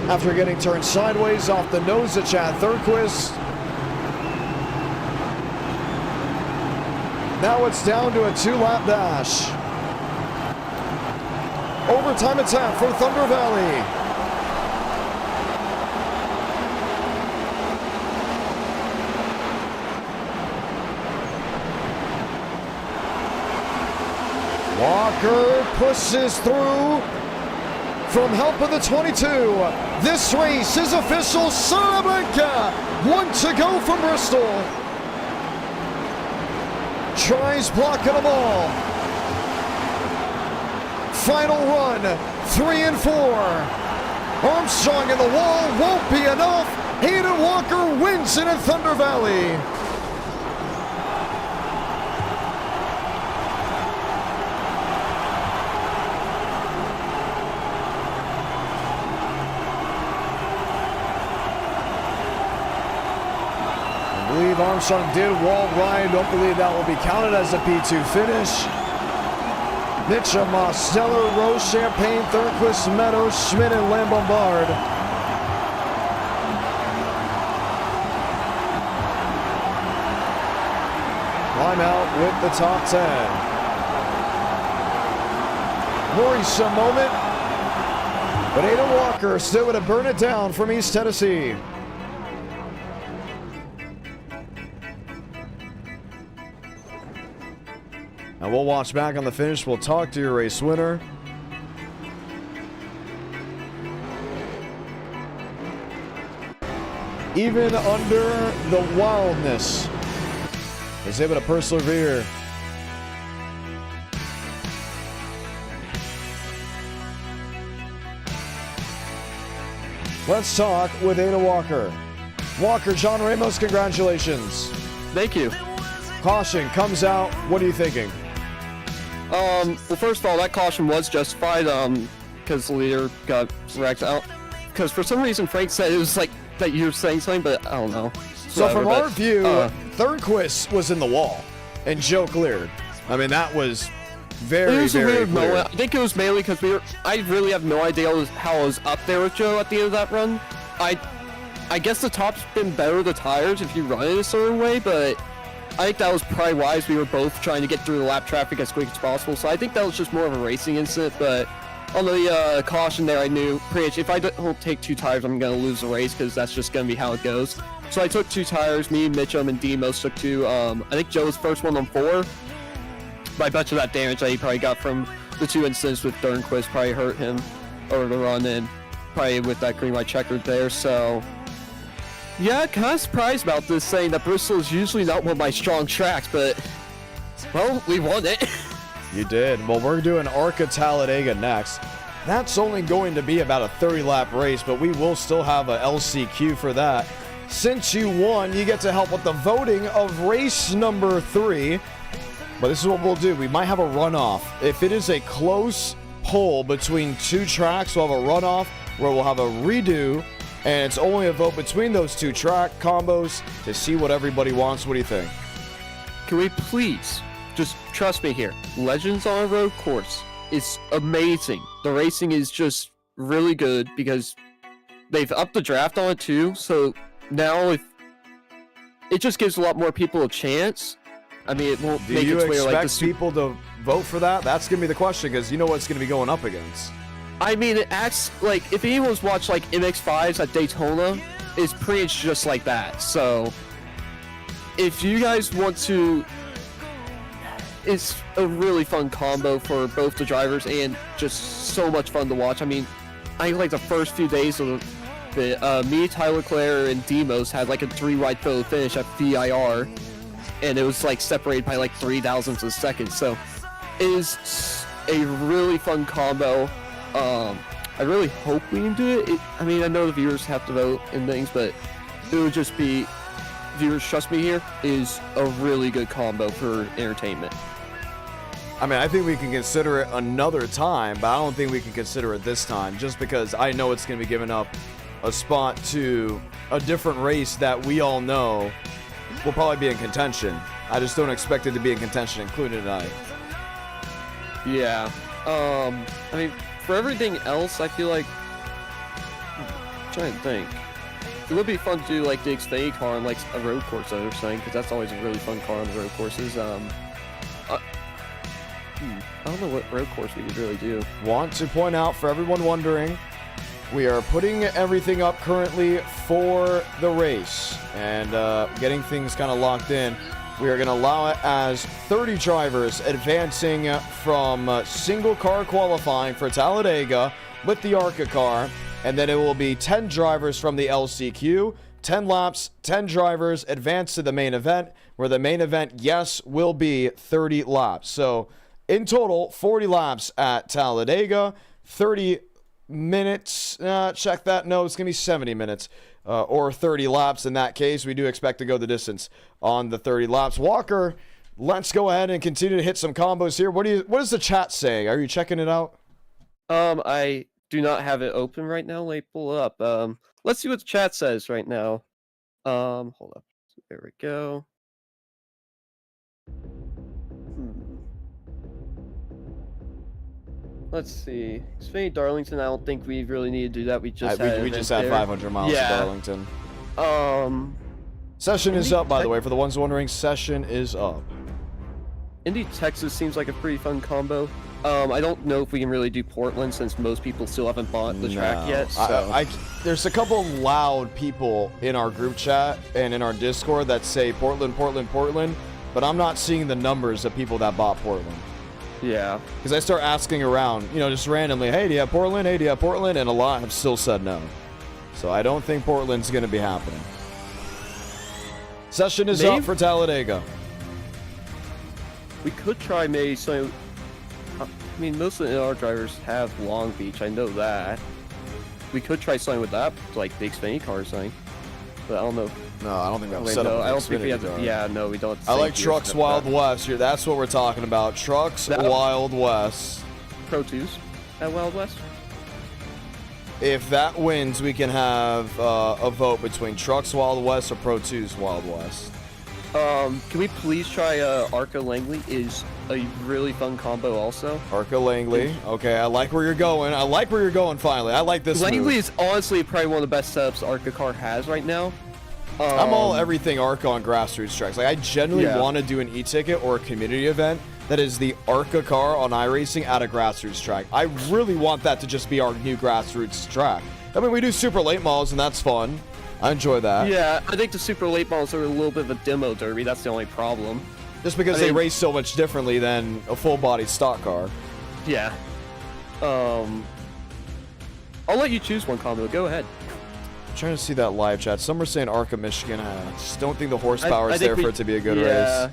after getting turned sideways off the nose of Chad Thurquist. Now it's down to a 2-lap dash. Overtime attempt for Thunder Valley. Walker pushes through from help of the 22. This race is official. Salamanca, 1 to go from Bristol. Tries blocking the ball. Final run, 3 and 4. Armstrong in the wall won't be enough. Hayden Walker wins it in Thunder Valley. I believe Armstrong did wall ride. Don't believe that will be counted as a P2 finish. Mitchum, Stellar, Rose, Champagne, Thurquist, Meadows, Schmidt, and Lambombard. Climb out with the top 10. Worrisome moment, but Aiden Walker still going to burn it down from East Tennessee. And we'll watch back on the finish. We'll talk to your race winner. Even under the wildness, is able to persevere. Let's talk with Ada Walker. Walker, John Ramos, congratulations. Thank you. Caution comes out. What are you thinking? Well, first of all, that caution was justified, because the leader got wrecked out. Because for some reason, Frank said it was like that you were saying something, but I don't know. So from our view, Thurquist was in the wall, and Joe cleared. I mean, that was very, very clear. I think it was mainly because I really have no idea how I was up there with Joe at the end of that run. I guess the top's been better with the tires if you run it a certain way, but I think that was probably wise. We were both trying to get through the lap traffic as quick as possible, so I think that was just more of a racing incident. But on the caution there, I knew pretty much if I don't take 2 tires, I'm going to lose the race because that's just going to be how it goes. So I took 2 tires. Me, Mitchum, and Demos took 2. I think Joe was first one on 4. But I bet you that damage that he probably got from the 2 incidents with Dernquist probably hurt him over the run, and probably with that green-white checkered there. So yeah, kind of surprised about this, saying that Bristol is usually not one of my strong tracks, but, well, we won it. You did. Well, we're doing ARCA Talladega next. That's only going to be about a 30-lap race, but we will still have a LCQ for that. Since you won, you get to help with the voting of race number 3. But this is what we'll do. We might have a runoff. If it is a close poll between 2 tracks, we'll have a runoff where we'll have a redo, and it's only a vote between those 2 track combos to see what everybody wants. What do you think? Can we please just trust me here? Legends on a road course is amazing. The racing is just really good because they've upped the draft on it too. So now it just gives a lot more people a chance. I mean, it won't make its way like this. Do you expect people to vote for that? That's going to be the question, because you know what it's going to be going up against. I mean, it acts like, if anyone's watched like MX-5s at Daytona, it's pretty much just like that. So if you guys want to, it's a really fun combo for both the drivers and just so much fun to watch. I mean, I think like the first few days of me, Tyler Clare, and Demos had like a 3-wide photo finish at VIR, and it was like separated by like 3 thousandths of a second. So it is a really fun combo. I really hope we can do it. I mean, I know the viewers have to vote and things, but it would just be viewers trust me here, is a really good combo for entertainment. I mean, I think we can consider it another time, but I don't think we can consider it this time, just because I know it's going to be giving up a spot to a different race that we all know will probably be in contention. I just don't expect it to be in contention, including tonight. Yeah. I mean, for everything else, I feel like... I'm trying to think. It would be fun to do, like, the Xfinity car on, like, a road course, I was saying, because that's always a really fun car on the road courses. I don't know what road course we could really do. Want to point out, for everyone wondering, we are putting everything up currently for the race and getting things kind of locked in. We are going to allow it as 30 drivers advancing from single car qualifying for Talladega with the ARCA car, and then it will be 10 drivers from the LCQ, 10 laps, 10 drivers advance to the main event, where the main event, yes, will be 30 laps. So in total, 40 laps at Talladega, 30 minutes. Check that. No, it's going to be 70 minutes or 30 laps in that case. We do expect to go the distance on the 30 laps. Walker, let's go ahead and continue to hit some combos here. What is the chat saying? Are you checking it out? I do not have it open right now. Let me pull it up. Let's see what the chat says right now. Hold up. There we go. Let's see. Xfinity Darlington, I don't think we really need to do that. We just we just had 500 miles to Darlington. Session is up, by the way. For the ones wondering, session is up. Indy, Texas seems like a pretty fun combo. I don't know if we can really do Portland since most people still haven't bought the track yet. So. There's a couple loud people in our group chat and in our Discord that say Portland, Portland, Portland, but I'm not seeing the numbers of people that bought Portland. Yeah. Because I start asking around, just randomly, hey, do you have Portland? Hey, do you have Portland? And a lot have still said no. So I don't think Portland's going to be happening. Session is up for Talladega. We could try maybe some... I mean, most of our drivers have Long Beach. I know that. We could try something with that, like the Xfinity car or something. But I don't know. No, I don't think we have set up. I don't think we have. Yeah, no, we don't. I like Trucks Wild West here. That's what we're talking about. Trucks Wild West. Pro 2s at Wild West. If that wins, we can have a vote between Trucks Wild West or Pro 2's Wild West. Can we please try Arca Langley? Is a really fun combo also. Arca Langley. Okay, I like where you're going. I like where you're going finally. I like this Langley move. is honestly probably one of the best setups Arca car has right now. I'm all everything Arca on grassroots tracks. Like, I genuinely want to do an e-ticket or a community event that is the Arca car on iRacing at a grassroots track. I really want that to just be our new grassroots track. I mean, we do super late models, and that's fun. I enjoy that. Yeah, I think the super late models are a little bit of a demo derby. That's the only problem. Just because they race so much differently than a full-body stock car. Yeah. I'll let you choose one combo. Go ahead. I'm trying to see that live chat. Some are saying Arca, Michigan. I just don't think the horsepower is there for it to be a good race.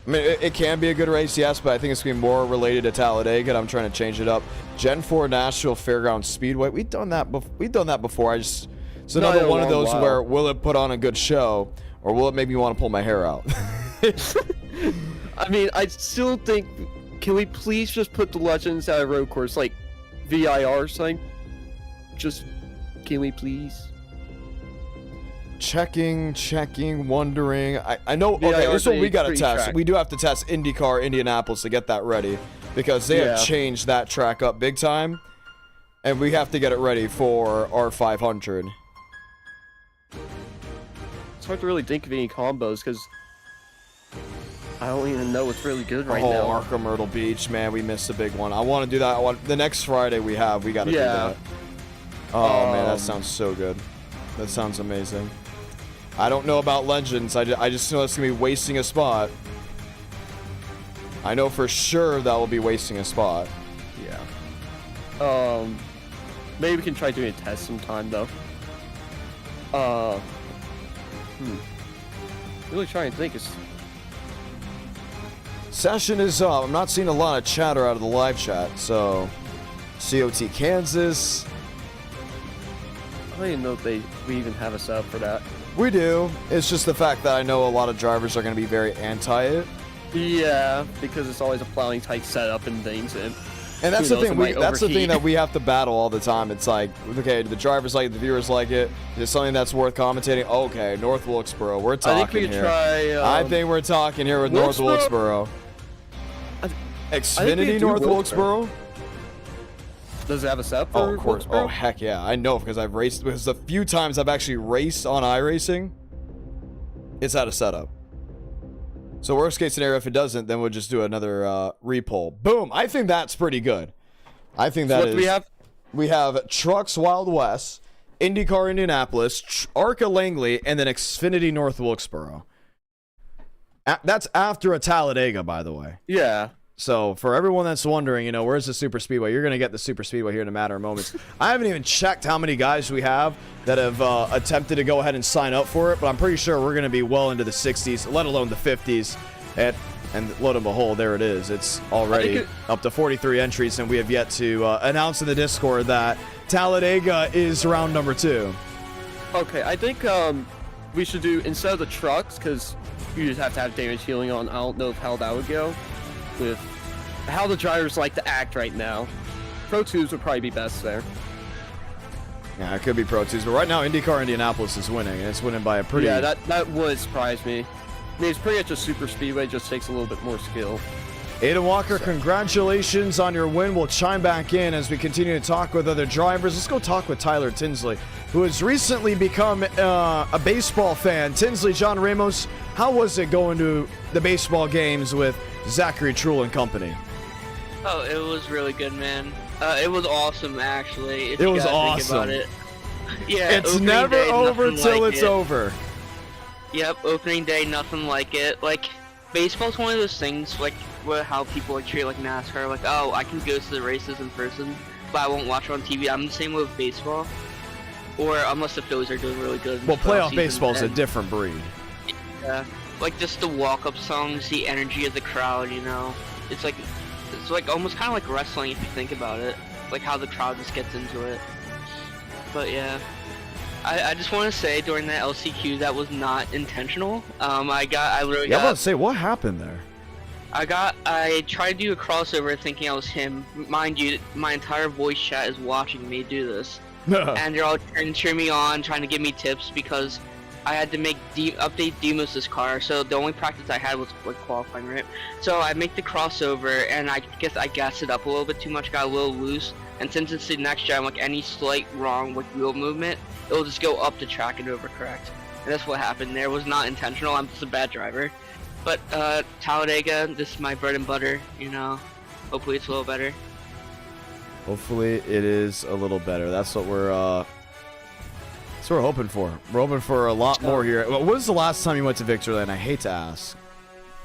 I mean, it can be a good race, yes, but I think it's going to be more related to Talladega, and I'm trying to change it up. Gen 4 Nashville Fairground Speedway. We've done that before. It's another one of those where will it put on a good show, or will it make me want to pull my hair out? I mean, I still think, can we please just put the Legends at a road course, like VIR something? Just, can we please? Checking, wondering. I know, okay, this is what we got to test. Track. We do have to test IndyCar Indianapolis to get that ready, because they have changed that track up big time, and we have to get it ready for our 500. It's hard to really think of any combos, because I don't even know what's really good right now. Oh, Arca Myrtle Beach, man, we missed a big one. I want to do that. The next Friday we got to do that. Oh, man, that sounds so good. That sounds amazing. I don't know about Legends. I just know it's going to be wasting a spot. I know for sure that will be wasting a spot. Yeah. Maybe we can try doing a test sometime, though. Really trying to think. Session is up. I'm not seeing a lot of chatter out of the live chat, so... COT Kansas. I don't even know if we even have a setup for that. We do. It's just the fact that I know a lot of drivers are going to be very anti it. Yeah, because it's always a plowing type setup and things. And that's the thing. That's the thing that we have to battle all the time. It's like, okay, the drivers like it, the viewers like it. Is it something that's worth commentating? Okay, North Wilkesboro. We're talking I think we could here. try. I think we're talking here with North Wilkesboro. Xfinity North Wilkesboro. Does it have a setup for Oh, of course. Wilkesboro? Oh, heck yeah. I know because I've raced. Because the few times I've actually raced on iRacing, it's had a setup. So worst case scenario, if it doesn't, then we'll just do another repoll. Boom. I think that's pretty good. I think that so what do we have? We have Trucks Wild West, IndyCar Indianapolis, ARCA Langley, and then Xfinity North Wilkesboro. That's after a Talladega, by the way. Yeah. So for everyone that's wondering, you know, where's the super speedway? You're going to get the super speedway here in a matter of moments. I haven't even checked how many guys we have that have attempted to go ahead and sign up for it, but I'm pretty sure we're going to be well into the 60s, let alone the 50s. And lo and behold, there it is. It's already up to 43 entries, and we have yet to announce in the Discord that Talladega is round number 2. Okay, I think we should do, instead of the trucks, because you just have to have damage healing on, I don't know how that would go. With how the drivers like to act right now, Pro 2s would probably be best there. Yeah, it could be Pro 2s, but right now IndyCar Indianapolis is winning, and it's winning by a pretty... Yeah, that would surprise me. I mean, it's pretty much a super speedway, just takes a little bit more skill. Aiden Walker, congratulations on your win. We'll chime back in as we continue to talk with other drivers. Let's go talk with Tyler Tinsley, who has recently become a baseball fan. Tinsley, John Ramos, how was it going to the baseball games with Zachary Truhl and company? Oh, it was really good, man. It was awesome, actually. It was awesome. Think about it. Yeah, it's never over till it's over. Yep, opening day, nothing like it. Like, baseball's one of those things, like, how people like treat like NASCAR. Like, oh, I can go to the races in person, but I won't watch it on TV. I'm the same way with baseball. Or unless the Phillies are doing really good. Well, playoff baseball is a different breed. Yeah, like just the walk-up songs, the energy of the crowd. You know, it's like almost kind of like wrestling if you think about it. Like how the crowd just gets into it. But yeah, I just want to say during that LCQ that was not intentional. I literally got. I was about to say, what happened there? I tried to do a crossover thinking I was him. Mind you, my entire voice chat is watching me do this. And they're all trying to cheer me on, trying to give me tips because I had to update Demos' car. So the only practice I had was like qualifying, right? So I make the crossover and I guess I gassed it up a little bit too much, got a little loose. And since it's the next gen, like any slight wrong like wheel movement, it'll just go up the track and overcorrect. And that's what happened there. It was not intentional. I'm just a bad driver. But Talladega, this is my bread and butter, you know. Hopefully it's a little better. Hopefully it is a little better. That's what we're hoping for. We're hoping for a lot more here. When was the last time you went to Victorland? I hate to ask.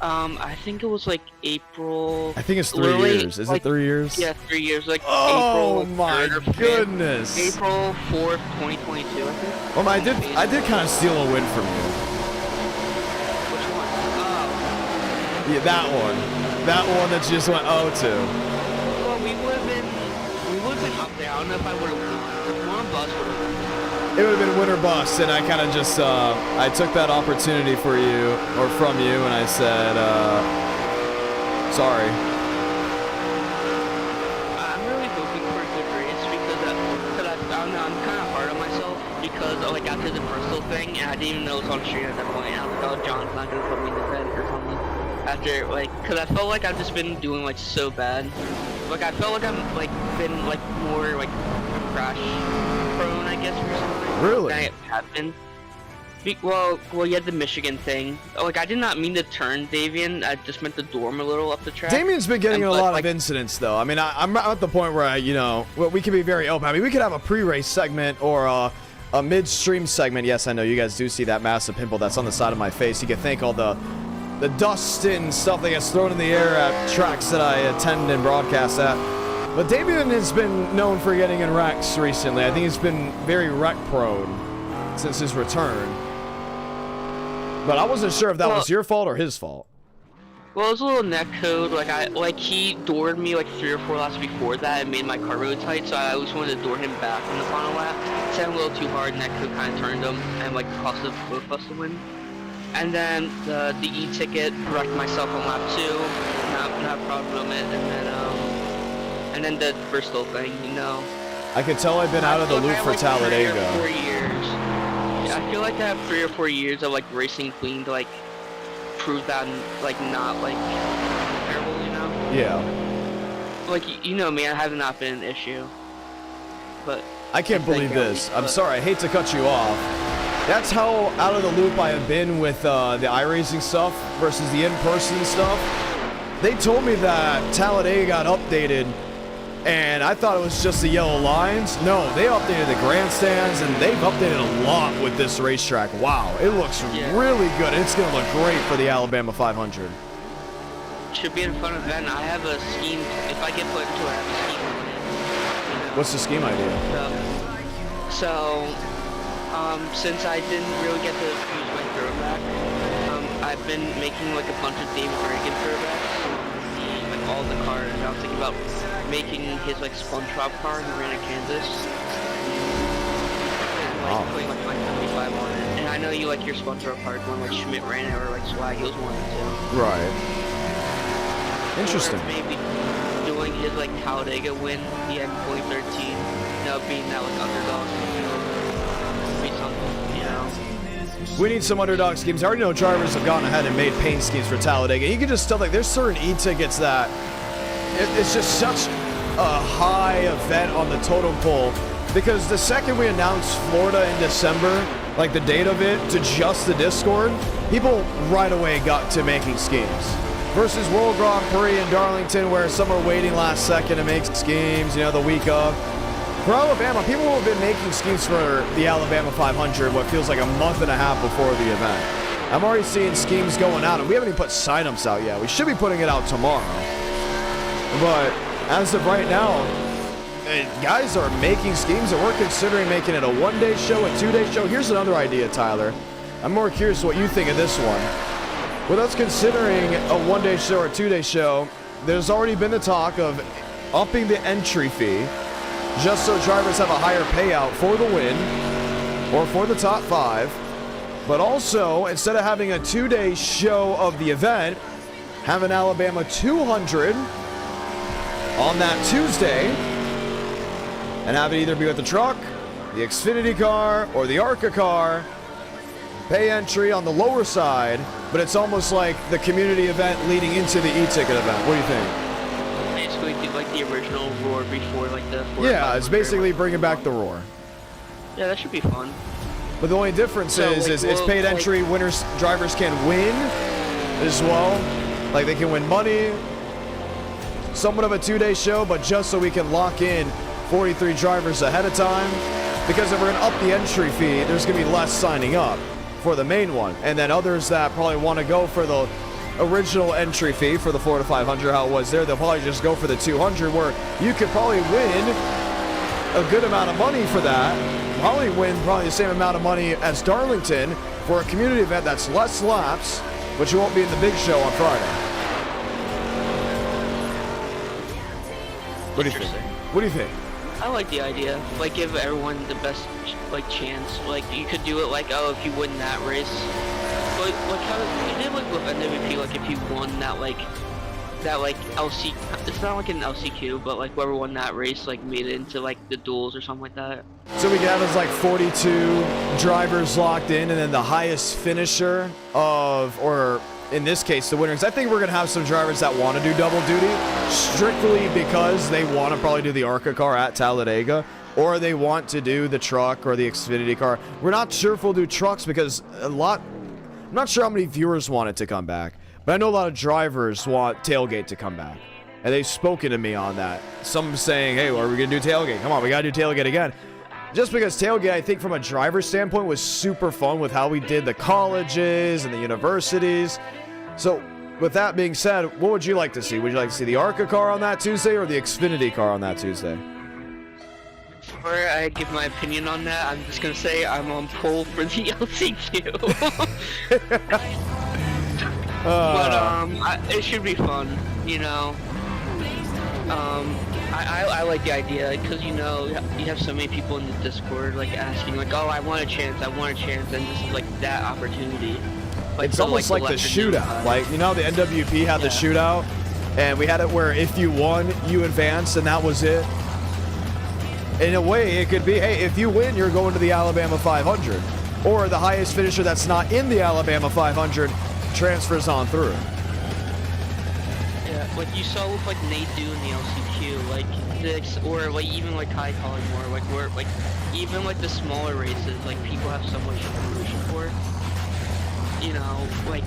I think it was like April. I think it's 3 years. Is it 3 years? Yeah, 3 years. Like oh April my 3rd or 5th. goodness. April 4th, 2022, I think. Well, I did kind of steal a win from you. Which one? Oh. Yeah, that one. That one that you just went 0-2. Well, we would have been up there. I don't know if I would have won. Bus would have. It would have been win or bust, and I kind of just I took that opportunity for you or from you, and I said sorry. I'm really hoping for a good race because I don't know, I'm kind of hard on myself because like after the Bristol thing, and I didn't even know it was on stream at that point. I was like, oh, John's not gonna put me in the bed or something. After like, cause I felt like I've just been doing like so bad. Like I felt like I'm like been like more like crash prone, I guess, or something. Really? I have been. Well, you had the Michigan thing. Like, I did not mean to turn Davian. I just meant to dorm a little up the track. Damien's been getting in a lot of incidents, though. I mean, I'm at the point where, we can be very open. I mean, we could have a pre-race segment or a mid-stream segment. Yes, I know you guys do see that massive pimple that's on the side of my face. You can thank all the dust and stuff that gets thrown in the air at tracks that I attend and broadcast at. But Damien has been known for getting in wrecks recently. I think he's been very wreck-prone since his return. But I wasn't sure if that was your fault or his fault. Well, it was a little net code. Like he doored me like 3 or 4 laps before that and made my car really tight. So I always wanted to door him back on the final lap. Set him a little too hard. Net code kind of turned him and like cost both of us the win. And then the e-ticket wrecked myself on lap 2. Not proud of it. And then the Bristol thing, you know. I can tell I've been out of the loop for Talladega. 4 years. Yeah, I feel like I have 3 or 4 years of like racing clean to like prove that I'm like not like terrible, you know? Yeah. Like you know me, I have not been an issue. But I can't believe this. I'm sorry, I hate to cut you off. That's how out of the loop I have been with the iRacing stuff versus the in-person stuff. They told me that Talladega got updated, and I thought it was just the yellow lines. No, they updated the grandstands, and they've updated a lot with this racetrack. Wow, it looks really good. It's going to look great for the Alabama 500. Should be a fun event. I have a scheme. If I get put into it, I have a scheme on it. You know? What's the scheme idea? So, since I didn't really get to use my throwback, I've been making like a bunch of David Reagan throwbacks. Like all the cars. I was thinking about making his like SpongeBob car he ran at Kansas. And like putting like my 75 on it. And I know you like your SpongeBob car when like Schmidt ran it or like Swag Heels wanted to. Right. Interesting. Or maybe doing his like Talladega win, the end 2013. You know, being that like underdog. Be something, you know. We need some underdog schemes. I already know drivers have gone ahead and made paint schemes for Talladega. You can just tell, like, there's certain e-tickets that it's just such a high event on the totem pole, because the second we announced Florida in December, like the date of it, to just the Discord, people right away got to making schemes. Versus World Grand Prix in Darlington, where some are waiting last second to make schemes, you know, the week of. For Alabama, people have been making schemes for the Alabama 500 what feels like a month and a half before the event. I'm already seeing schemes going out, and we haven't even put signups out yet. We should be putting it out tomorrow. But as of right now, guys are making schemes, and we're considering making it a one-day show, a 2-day show. Here's another idea, Tyler. I'm more curious what you think of this one. With us considering a one-day show or a 2-day show, there's already been the talk of upping the entry fee just so drivers have a higher payout for the win or for the top 5. But also, instead of having a 2-day show of the event, have an Alabama 200 on that Tuesday and have it either be with the truck, the Xfinity car, or the ARCA car. Pay entry on the lower side, but it's almost like the community event leading into the e-ticket event. What do you think? Basically, do like the original Roar before like the. Yeah, it's basically bringing back the Roar. Yeah, that should be fun. But the only difference is paid entry. Winners, drivers can win as well. Like they can win money. Somewhat of a 2-day show, but just so we can lock in 43 drivers ahead of time. Because if we're gonna up the entry fee, there's gonna be less signing up for the main one, and then others that probably want to go for the original entry fee for the Florida 500, how it was there, they'll probably just go for the 200, where you could probably win a good amount of money for that. Probably win the same amount of money as Darlington for a community event that's less laps, but you won't be in the big show on Friday. What do you think? What do you think? I like the idea. Like, give everyone the best, like, chance. Like, you could do it like, oh, if you win that race. But, like, how you did, like, with NWP, like, if you won that, like, LC, it's not like an LCQ, but, like, whoever won that race, like, made it into, like, the duels or something like that. So we can have us, like, 42 drivers locked in, and then the highest finisher of, or in this case, the winners. I think we're going to have some drivers that want to do double duty strictly because they want to probably do the ARCA car at Talladega, or they want to do the truck or the Xfinity car. We're not sure if we'll do trucks because I'm not sure how many viewers want it to come back, but I know a lot of drivers want tailgate to come back, and they've spoken to me on that. Some saying, hey, well, are we going to do tailgate? Come on, we got to do tailgate again. Just because tailgate, I think from a driver's standpoint, was super fun with how we did the colleges and the universities. So, with that being said, what would you like to see? Would you like to see the ARCA car on that Tuesday or the Xfinity car on that Tuesday? Before I give my opinion on that, I'm just going to say I'm on pole for the LCQ. It should be fun, you know. I like the idea because you know you have so many people in the Discord like asking like, oh, I want a chance, and this is like that opportunity. Like, it's almost like the shootout. Like, you know, the NWP had the shootout, and we had it where if you won, you advanced, and that was it. In a way, it could be, hey, if you win, you're going to the Alabama 500, or the highest finisher that's not in the Alabama 500 transfers on through. Yeah, like you saw with like Nate do in the LCQ, like this, or like even like Kai Collingmore, like where like even like the smaller races, like people have so much information for, you know, like,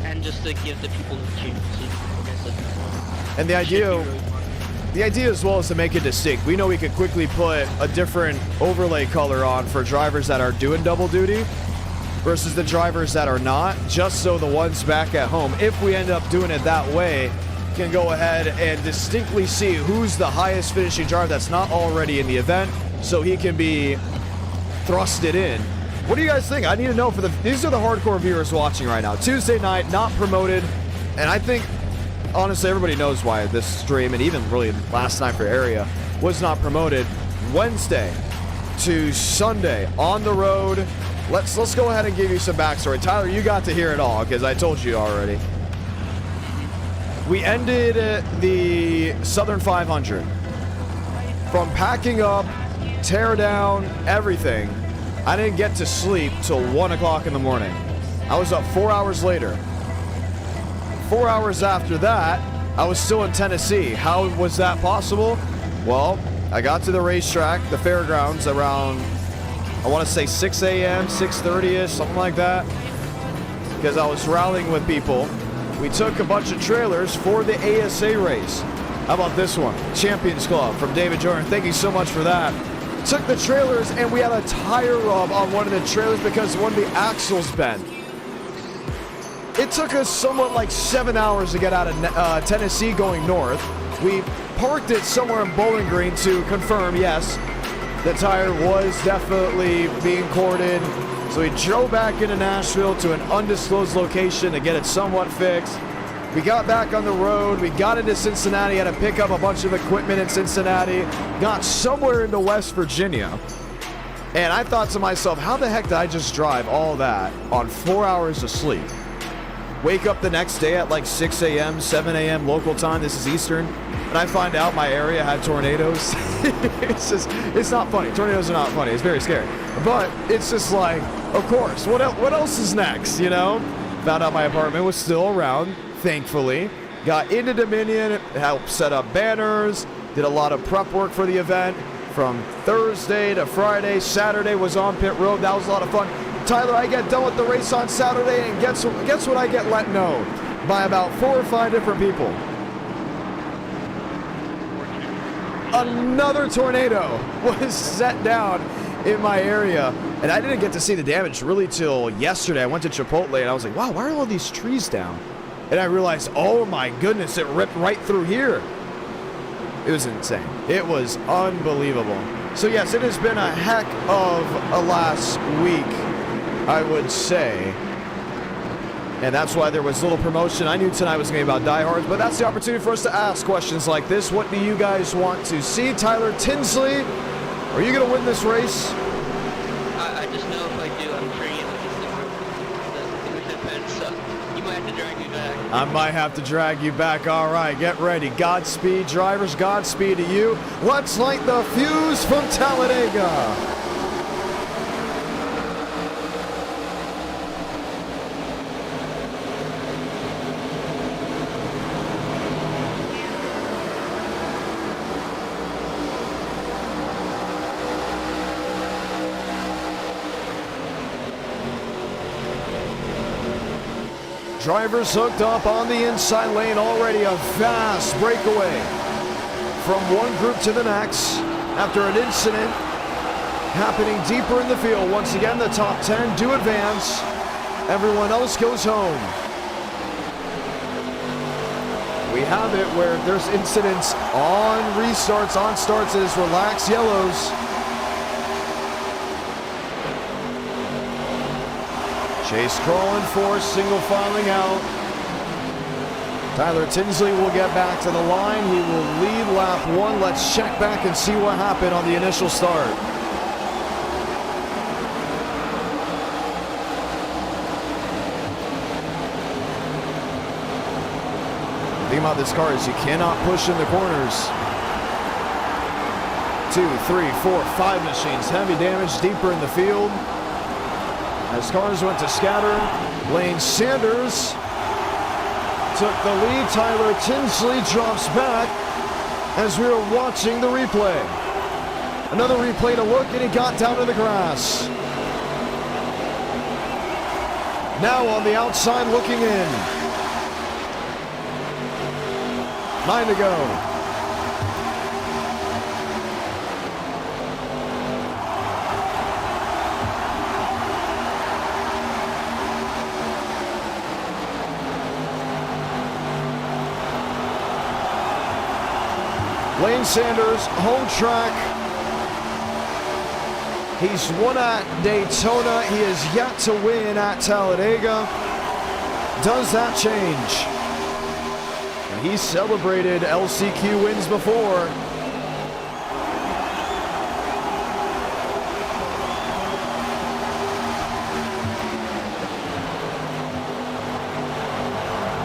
and just to give the people the chance to, like I said, and the idea as well is to make it distinct. We know we could quickly put a different overlay color on for drivers that are doing double duty versus the drivers that are not, just so the ones back at home, if we end up doing it that way, can go ahead and distinctly see who's the highest finishing driver that's not already in the event, so he can be thrusted in. What do you guys think? I need to know for these are the hardcore viewers watching right now. Tuesday night, not promoted, and I think honestly everybody knows why this stream, and even really last night for area, was not promoted. Wednesday to Sunday on the road. Let's go ahead and give you some backstory. Tyler, you got to hear it all because I told you already. We ended the Southern 500. From packing up, tear down, everything, I didn't get to sleep till 1 o'clock in the morning. I was up 4 hours later. 4 hours after that, I was still in Tennessee. How was that possible? Well, I got to the racetrack, the fairgrounds, around, I want to say 6 a.m., 6:30ish, something like that, because I was rallying with people. We took a bunch of trailers for the ASA race. How about this one? Champions Club from David Jordan. Thank you so much for that. Took the trailers, and we had a tire rub on one of the trailers because one of the axles bent. It took us somewhat like 7 hours to get out of Tennessee going north. We parked it somewhere in Bowling Green to confirm, yes, the tire was definitely being corded. So we drove back into Nashville to an undisclosed location to get it somewhat fixed. We got back on the road. We got into Cincinnati, had to pick up a bunch of equipment in Cincinnati. Got somewhere into West Virginia. And I thought to myself, how the heck did I just drive all that on 4 hours of sleep? Wake up the next day at like 6 a.m., 7 a.m. local time. This is Eastern. And I find out my area had tornadoes. It's not funny. Tornadoes are not funny. It's very scary. But it's just like, of course, what else is next, you know? Found out my apartment was still around, thankfully. Got into Dominion, helped set up banners, did a lot of prep work for the event. From Thursday to Friday, Saturday was on pit road. That was a lot of fun. Tyler, I get done with the race on Saturday, and guess what I get let know? By about 4 or 5 different people. Another tornado was set down in my area, and I didn't get to see the damage really till yesterday. I went to Chipotle, and I was like, wow, why are all these trees down? And I realized, oh my goodness, it ripped right through here. It was insane. It was unbelievable. So yes, it has been a heck of a last week, I would say. And that's why there was little promotion. I knew tonight was going to be about diehards, but that's the opportunity for us to ask questions like this. What do you guys want to see? Tyler Tinsley, are you going to win this race? I just know if I do, I'm sure you have the fence, so you might have to drag me back. I might have to drag you back. All right, get ready. Godspeed, drivers. Godspeed to you. Let's light the fuse from Talladega. Drivers hooked up on the inside lane already. A fast breakaway from one group to the next after an incident happening deeper in the field. Once again, the top 10 do advance. Everyone else goes home. We have it where there's incidents on restarts, on starts. It is relaxed yellows. Chase crawling for, single filing out. Tyler Tinsley will get back to the line. He will lead lap 1. Let's check back and see what happened on the initial start. The thing about this car is you cannot push in the corners. 2, 3, 4, 5 machines. Heavy damage deeper in the field. As cars went to scatter, Lane Sanders took the lead. Tyler Tinsley drops back as we were watching the replay. Another replay to look, and he got down to the grass. Now on the outside looking in. 9 to go. Lane Sanders, home track. He's won at Daytona. He has yet to win at Talladega. Does that change? And he celebrated LCQ wins before.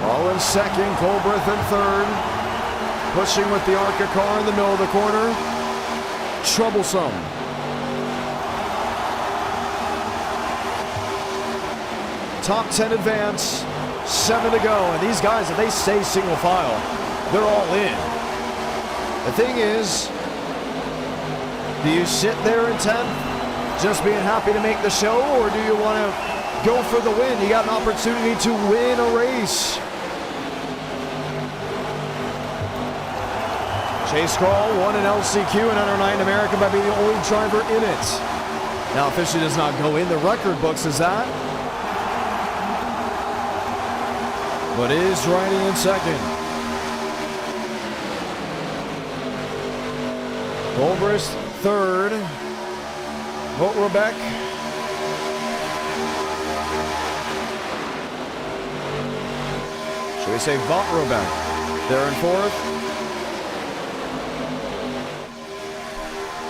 All in second, Colbreth in third. Pushing with the ARCA car in the middle of the corner. Troublesome. Top 10 advance. 7 to go. And these guys, if they stay single file, they're all in. The thing is, do you sit there in 10th, just being happy to make the show, or do you want to go for the win? You got an opportunity to win a race. Chase Crawl won an LCQ and under 9 in America by being the only driver in it. Now officially does not go in the record books as that, but is riding in second. Colbreth third. Vogt Rebec. Should we say Vogt Rebec? There in fourth.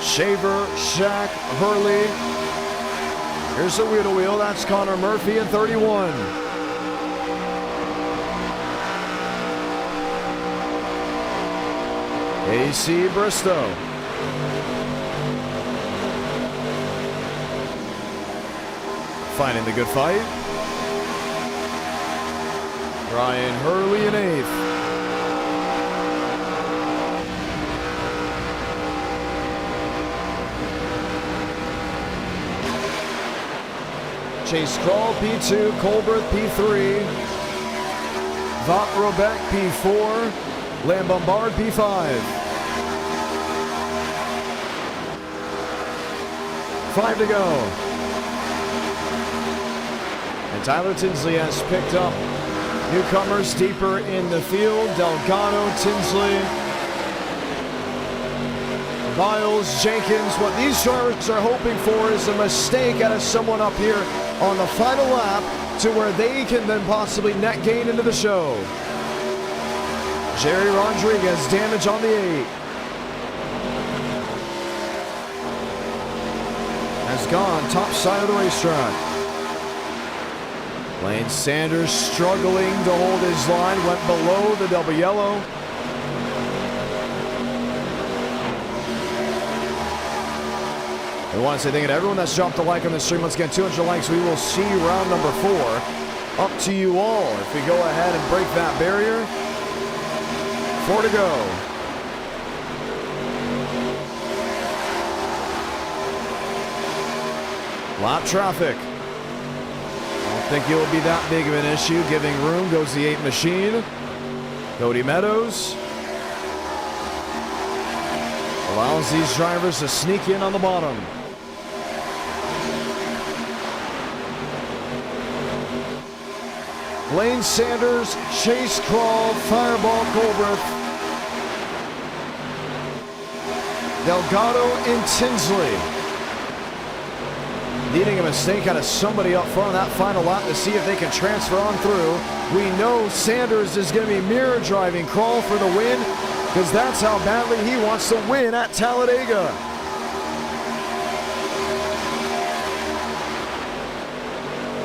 Shaver, Shack, Hurley. Here's the wheel to wheel. That's Connor Murphy in 31. AC Bristow. Finding the good fight. Ryan Hurley in 8th. Chase Crawl P2, Colbreth P3, Vogt Rebec P4, Lambombard P5. 5 to go. And Tyler Tinsley has picked up newcomers deeper in the field. Delgado, Tinsley, Biles, Jenkins. What these drivers are hoping for is a mistake out of someone up here on the final lap to where they can then possibly net gain into the show. Jerry Rodriguez, damage on the 8. Has gone top side of the racetrack. Lane Sanders struggling to hold his line, went below the double yellow. I want to say thank you to everyone that's dropped a like on the stream. Let's get 200 likes. We will see round number 4. Up to you all. If we go ahead and break that barrier. 4 to go. Lap traffic. I don't think it will be that big of an issue. Giving room goes the 8 machine. Cody Meadows allows these drivers to sneak in on the bottom. Lane Sanders, Chase Crawl, Fireball Colbreth, Delgado and Tinsley. needing a mistake out of somebody up front on that final lap to see if they can transfer on through. We know Sanders is going to be mirror driving Crawl for the win, because that's how badly he wants to win at Talladega.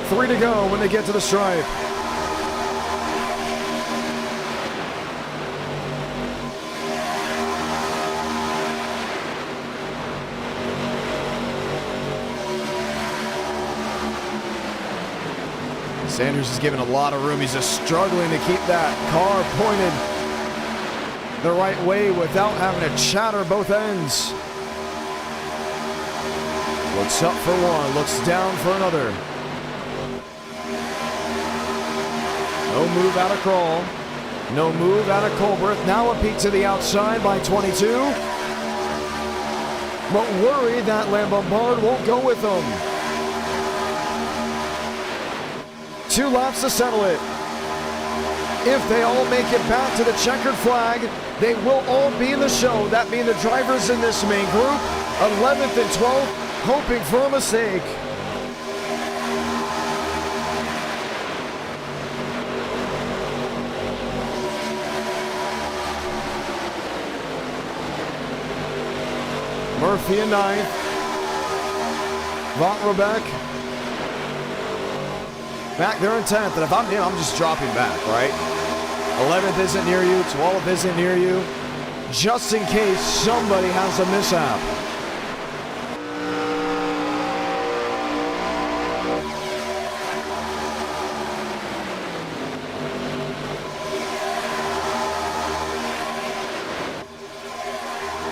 Three to go when they get to the stripe. Sanders is given a lot of room. He's just struggling to keep that car pointed the right way without having to chatter both ends. Looks up for one, looks down for another. No move out of Crawl. No move out of Colbert. Now a peek to the outside by 22. But worried that Lambombard won't go with them. 2 laps to settle it. If they all make it back to the checkered flag, they will all be in the show. That being the drivers in this main group, 11th and 12th, hoping for a mistake. Murphy in 9th. Van Robeck back there in 10th, and if I'm him, I'm just dropping back, right? 11th isn't near you, 12th isn't near you, just in case somebody has a mishap.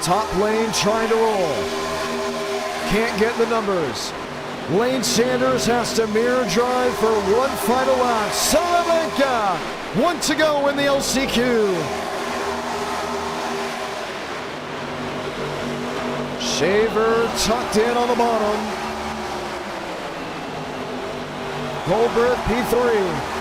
Top lane trying to roll. Can't get the numbers. Lane Sanders has to mirror drive for one final lap. Salamanca, 1 to go in the LCQ. Shaver tucked in on the bottom. Goldberg P3.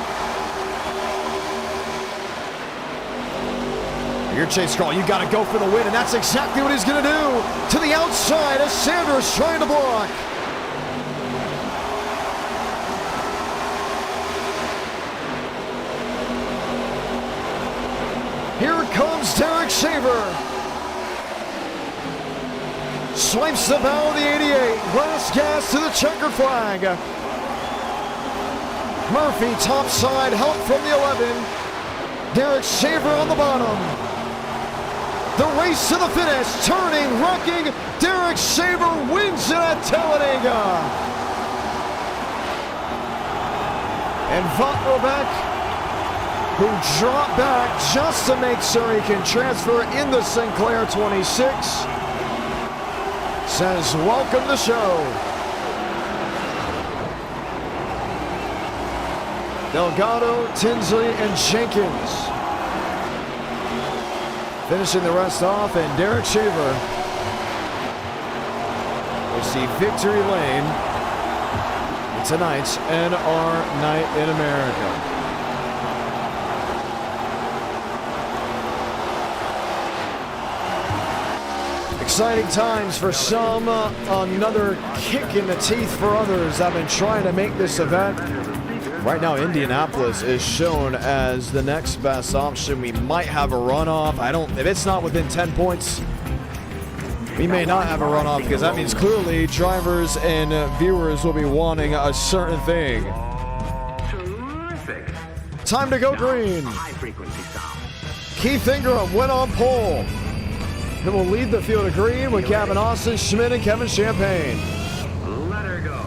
Your chase call, you got to go for the win, and that's exactly what he's going to do. To the outside as Sanders trying to block. Here comes Derek Shaver. Swipes the bow of the 88. Last gas to the checker flag. Murphy topside, help from the 11. Derek Shaver on the bottom. The race to the finish, turning, wrecking. Derek Shaver wins it at Talladega. And Van Robeck, who dropped back just to make sure he can transfer in the Sinclair 26, says, welcome to the show. Delgado, Tinsley, and Jenkins finishing the rest off, and Derek Shaver will see victory lane in tonight's NR Night in America. Exciting times for some, another kick in the teeth for others that have been trying to make this event. Right now, Indianapolis is shown as the next best option. We might have a runoff. If it's not within 10 points, we may not have a runoff, because that means clearly drivers and viewers will be wanting a certain thing. Time to go green. Keith Ingram went on pole. He will lead the field of green with Gavin Austin, Schmidt, and Kevin Champagne. Let her go.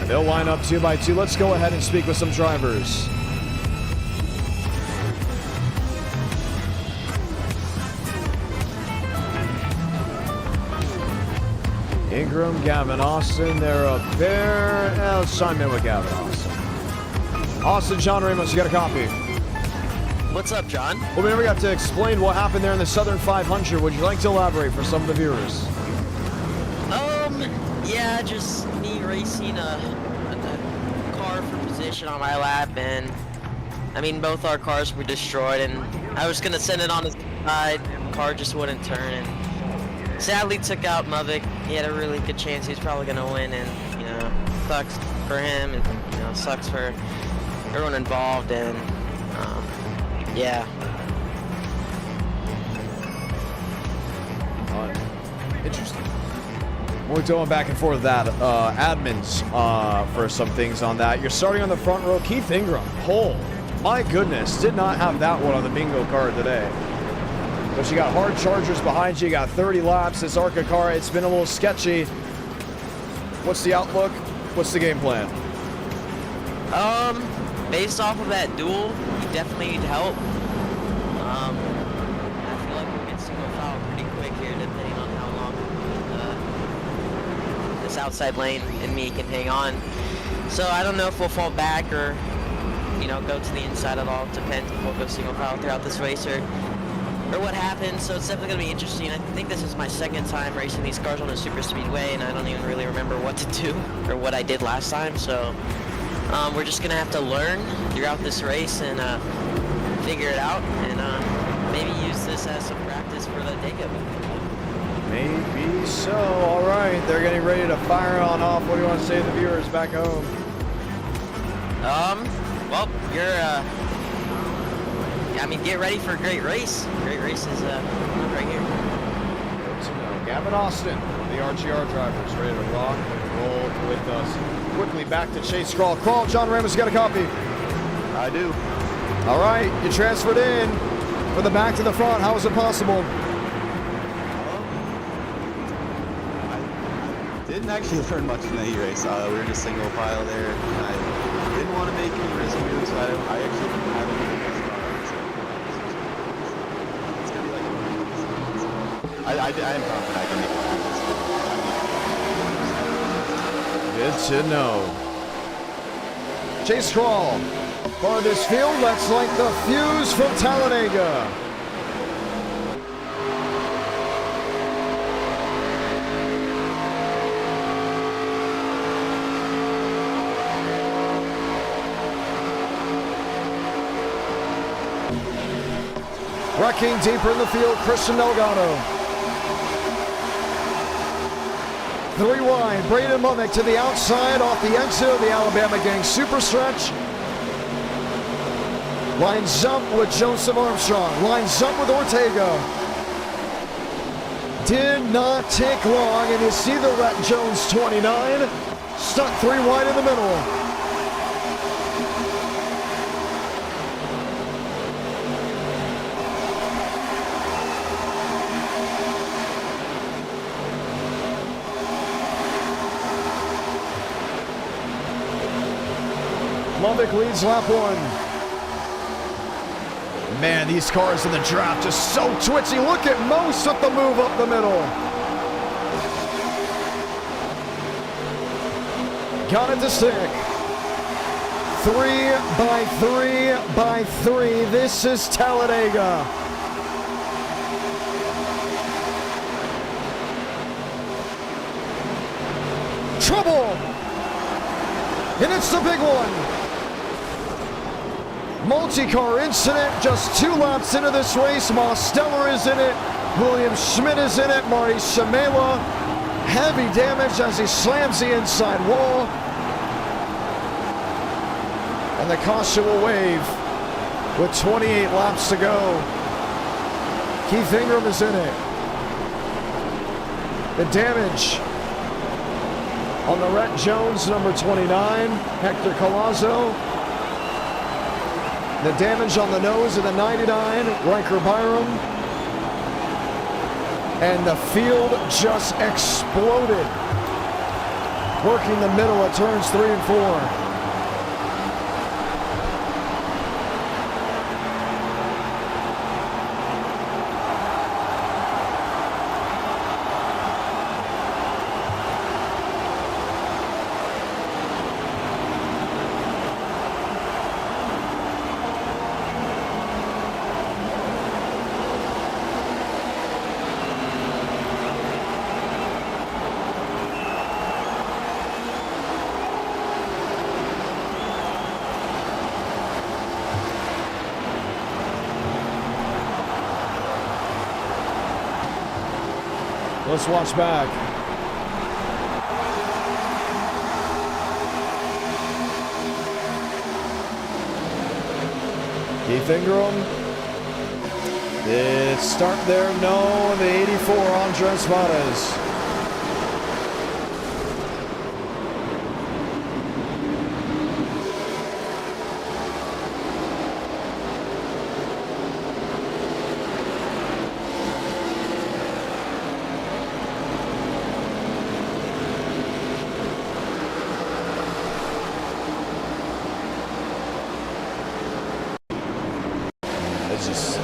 They'll line up 2 by 2. Let's go ahead and speak with some drivers. Ingram, Gavin Austin, they're up there. Let's chime in with Gavin Austin. Austin, John Ramos, you got a copy? What's up, John? Well, we never got to explain what happened there in the Southern 500. Would you like to elaborate for some of the viewers? Yeah, just me racing a car for position on my lap, and I mean, both our cars were destroyed, and I was gonna send it on the side, the car just wouldn't turn, and sadly took out Mavic. He had a really good chance he was probably gonna win, and you know, sucks for him, and you know, sucks for everyone involved, and yeah. Interesting. We're going back and forth with that. Admins for some things on that. You're starting on the front row. Keith Ingram, pole. My goodness, did not have that one on the bingo card today. But you got hard chargers behind you. You got 30 laps. This ARCA car, it's been a little sketchy. What's the outlook? What's the game plan? Based off of that duel, you definitely need help. I feel like we'll get single foul pretty quick here, depending on how long this outside lane and me can hang on. So I don't know if we'll fall back or, you know, go to the inside at all. It depends if we'll go single foul throughout this race or what happens. So it's definitely going to be interesting. I think this is my second time racing these cars on a super speedway, and I don't even really remember what to do or what I did last time. So we're just going to have to learn throughout this race and figure it out, and maybe use this as some practice for the Talladega. Maybe so. All right, they're getting ready to fire on off. What do you want to say to the viewers back home? Well, I mean, get ready for a great race. Great race is right here. Gavin Austin, the RGR drivers, ready to rock and roll with us. Quickly back to Chase Crawl. Crawl, John Ramos, you got a copy? I do. All right, you transferred in from the back to the front. How was it possible? I didn't actually learn much in the heat race. We were just single file there, and I didn't want to make any risky moves, so I actually didn't have any it's gonna be like I am confident I can make it. Good to know. Chase Crawl, part of this field. Let's light the fuse from Talladega. Wrecking deeper in the field, Christian Delgado. 3 wide, Braden Mavic to the outside off the exit of the Alabama Gang super stretch. Lines up with Joseph Armstrong, lines up with Ortega. Did not take long, and you see the Rhett Jones 29, stuck 3 wide in the middle. Mavic leads lap 1. Man, these cars in the draft just so twitchy. Look at Most with the move up the middle. Got it to stick. 3 by 3 by 3. This is Talladega. Trouble. And it's the big one. Multi-car incident, just 2 laps into this race. Mosteller is in it, William Schmidt is in it, Marty Shamela. Heavy damage as he slams the inside wall. And the caution will wave with 28 laps to go. Keith Ingram is in it. The damage on the Rhett Jones, number 29, Hector Collazo. The damage on the nose of the 99, Riker Byram. And the field just exploded. Working the middle of turns 3 and 4. Let's watch back. Keith Ingram. It's start there, no. The 84, Andres Vargas. It's just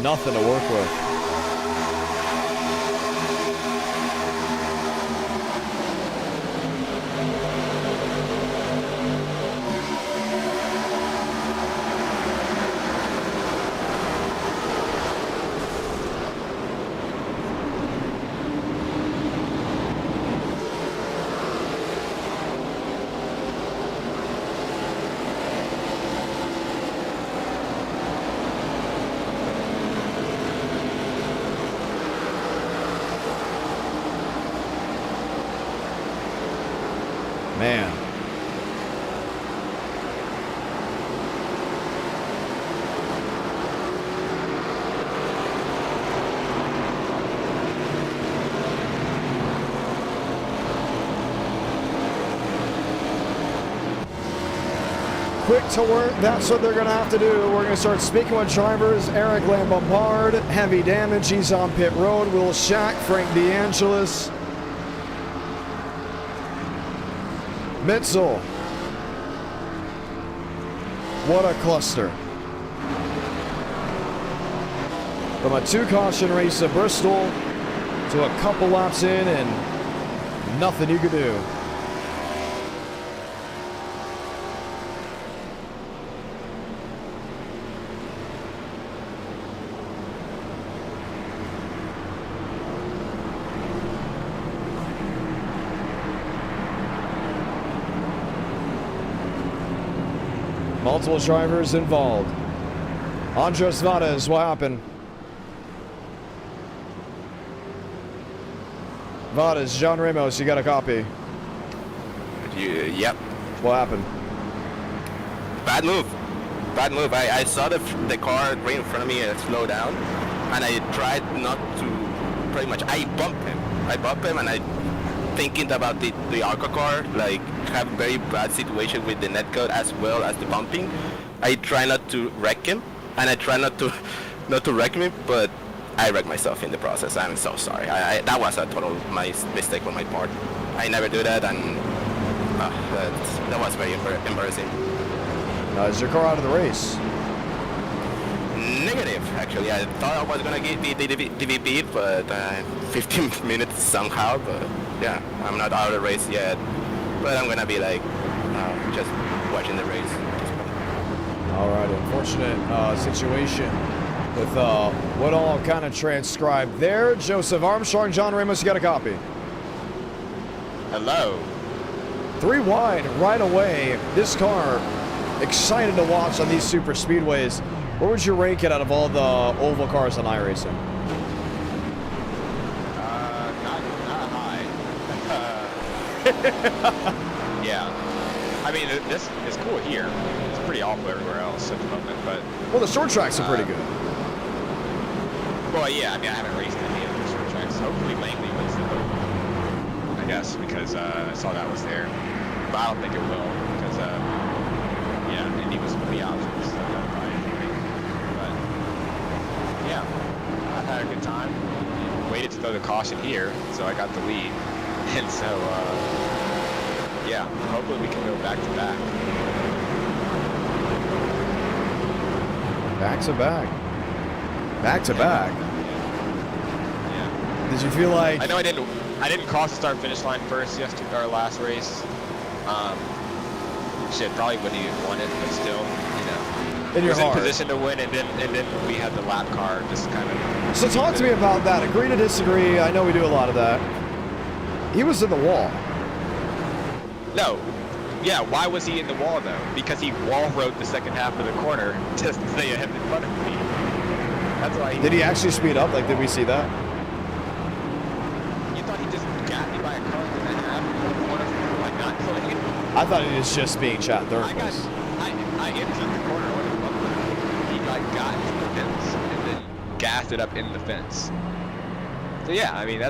nothing to work with. Man. Quick to work, that's what they're going to have to do. We're going to start speaking with drivers. Eric Lambombard, heavy damage, he's on pit road. Will Shack, Frank DeAngelis. Mitzel. What a cluster. From a 2-caution race at Bristol to a couple laps in and nothing you could do. Multiple drivers involved. Andres Vargas, what happened? Vargas, John Ramos, you got a copy? Yep. What happened? Bad move. Bad move. I saw the car right in front of me slow down, and I tried not to. Pretty much, I bumped him, and I thinking about the ARCA car, like have a very bad situation with the netcode as well as the bumping. I try not to wreck him, and I try not to wreck me, but I wrecked myself in the process. I'm so sorry. That was a total mistake on my part. I never do that, and that was very embarrassing. Is your car out of the race? Negative, actually. I thought I was gonna get the DVP, but 15 minutes somehow. But yeah, I'm not out of the race yet. But I'm gonna be like just watching the race. All right, unfortunate situation with what all kind of transcribed there. Joseph Armstrong, John Ramos, you got a copy? Hello. 3 wide right away. This car, excited to watch on these super speedways. Where would you rank it out of all the oval cars on iRacing? Not high. Yeah. I mean, this is cool here. It's pretty awful everywhere else at the moment, but... Well, the short tracks are pretty good. Well, yeah, I mean, I haven't raced any of the short tracks. Hopefully Langley wins the vote, I guess, because I saw that was there. But I don't think it will, because, yeah, Indy was one of the options. But, yeah, I had a good time. Waited to throw the caution here, so I got the lead. And so, yeah, hopefully we can go back to back. Back to back. Back to back. Yeah. Did you feel like... I know I didn't cross the start-finish line first yesterday, our last race. Shit, probably wouldn't even won it, but still, you know. In your was heart. in position to win, and then we had the lap car just kind of... So talk to me about that. Agree to disagree. I know we do a lot of that. He was in the wall. No. Yeah, why was he in the wall, though? Because he wall rode the second half of the corner just to stay ahead in front of me. That's why Did he actually speed up? Like, did we see that? by a car in the half, like not clicking. I thought he was just being shot third I place. entered the corner when he like got into the fence and then gassed it up in the fence. So yeah, I mean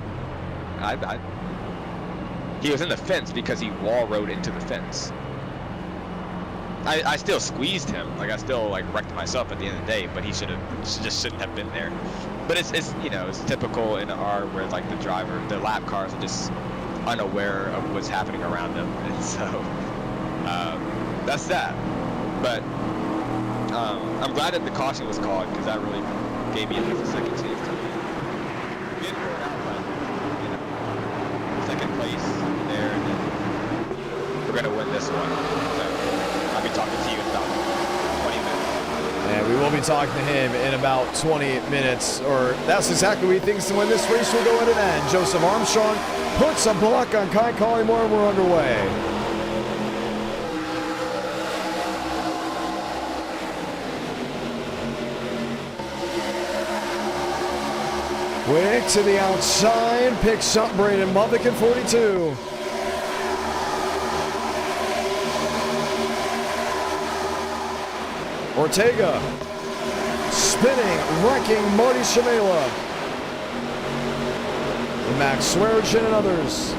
he was in the fence because he wall rode into the fence. I still squeezed him, like I still like wrecked myself at the end of the day, but he shouldn't have been there. But it's you know, it's typical in R where like the lap cars are just unaware of what's happening around them, and so that's that. But I'm glad that the caution was called because that really gave me at least a second chance to win. Didn't pull it out, but you know, second place there, and then we're gonna win this one. So I'll be talking to you in about 20 minutes. And we will be talking to him in about 20 minutes, or that's exactly what he thinks to when this race will go at an end. Joseph Armstrong puts a block on Kai Collymore, and we're underway. Quick to the outside, picks up Braden Mubbick in 42. Ortega spinning, wrecking Marty Shamela. Max Swearengin and others.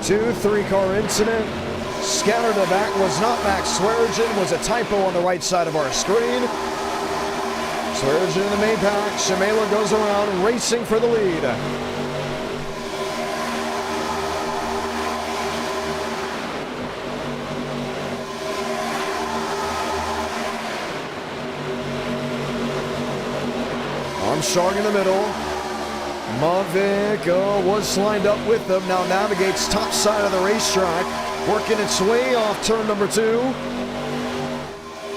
2-3 car incident. Scatter the back was not Max Swearengin, was a typo on the right side of our screen. Swearengin in the main pack. Shamela goes around racing for the lead. Armstrong in the middle. Mavic was lined up with them. Now navigates top side of the racetrack. Working its way off turn number 2.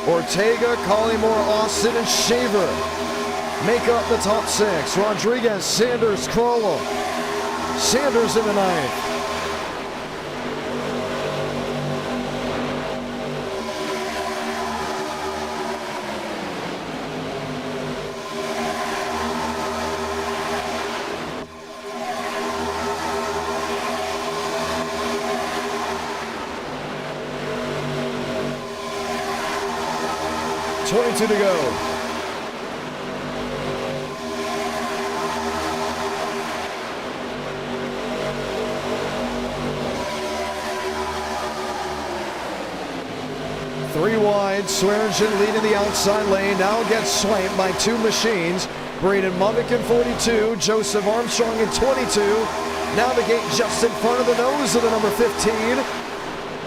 Ortega, Collymore, Austin, and Shaver make up the top 6. Rodriguez, Sanders, Kroll. Sanders in the 9th. To go. Three wide, Swearengin leading the outside lane, now gets swiped by 2 machines. Braden Mubbick in 42, Joseph Armstrong in 22. Navigate just in front of the nose of the number 15.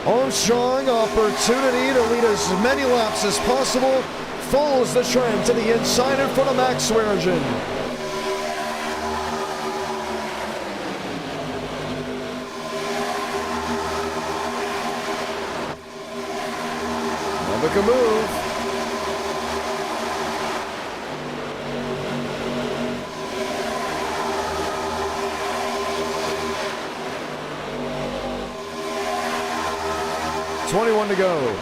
Armstrong, opportunity to lead as many laps as possible. Follows the trend to the inside in front of Max Swearengin. Mubbick a move. .21 to go.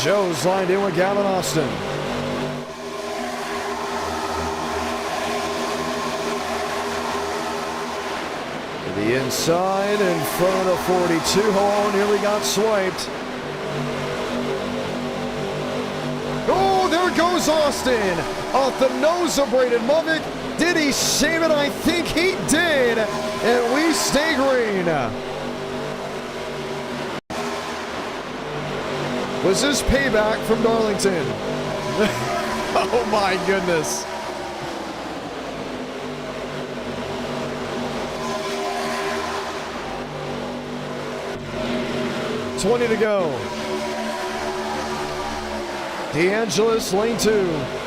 Joe's lined in with Gavin Austin. To the inside in front of the 42. Oh, nearly got swiped. Oh, there goes Austin. Off the nose of Braden Mubbick. Did he save it? I think he did. And we stay green. Was this payback from Darlington? Oh my goodness. .20 to go. DeAngelis, lane 2.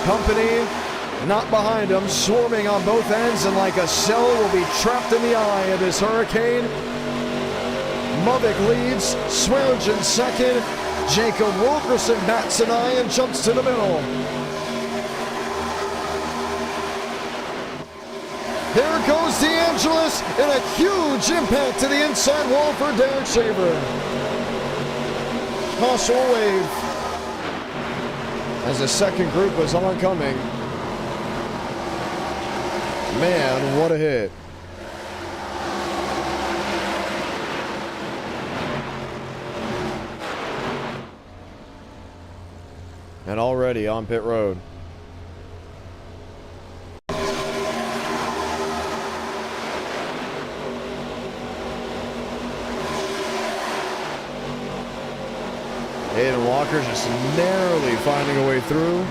Company not behind him, swarming on both ends, and like a cell will be trapped in the eye of this hurricane. Mubbick leads, Swearengin second, Jacob Wilkerson bats an eye and jumps to the middle. Here goes DeAngelis, and a huge impact to the inside wall for Derek Shaver. Caution wave as the second group was oncoming. Man, what a hit. And already on pit road. Aiden Walker just narrowly finding a way through.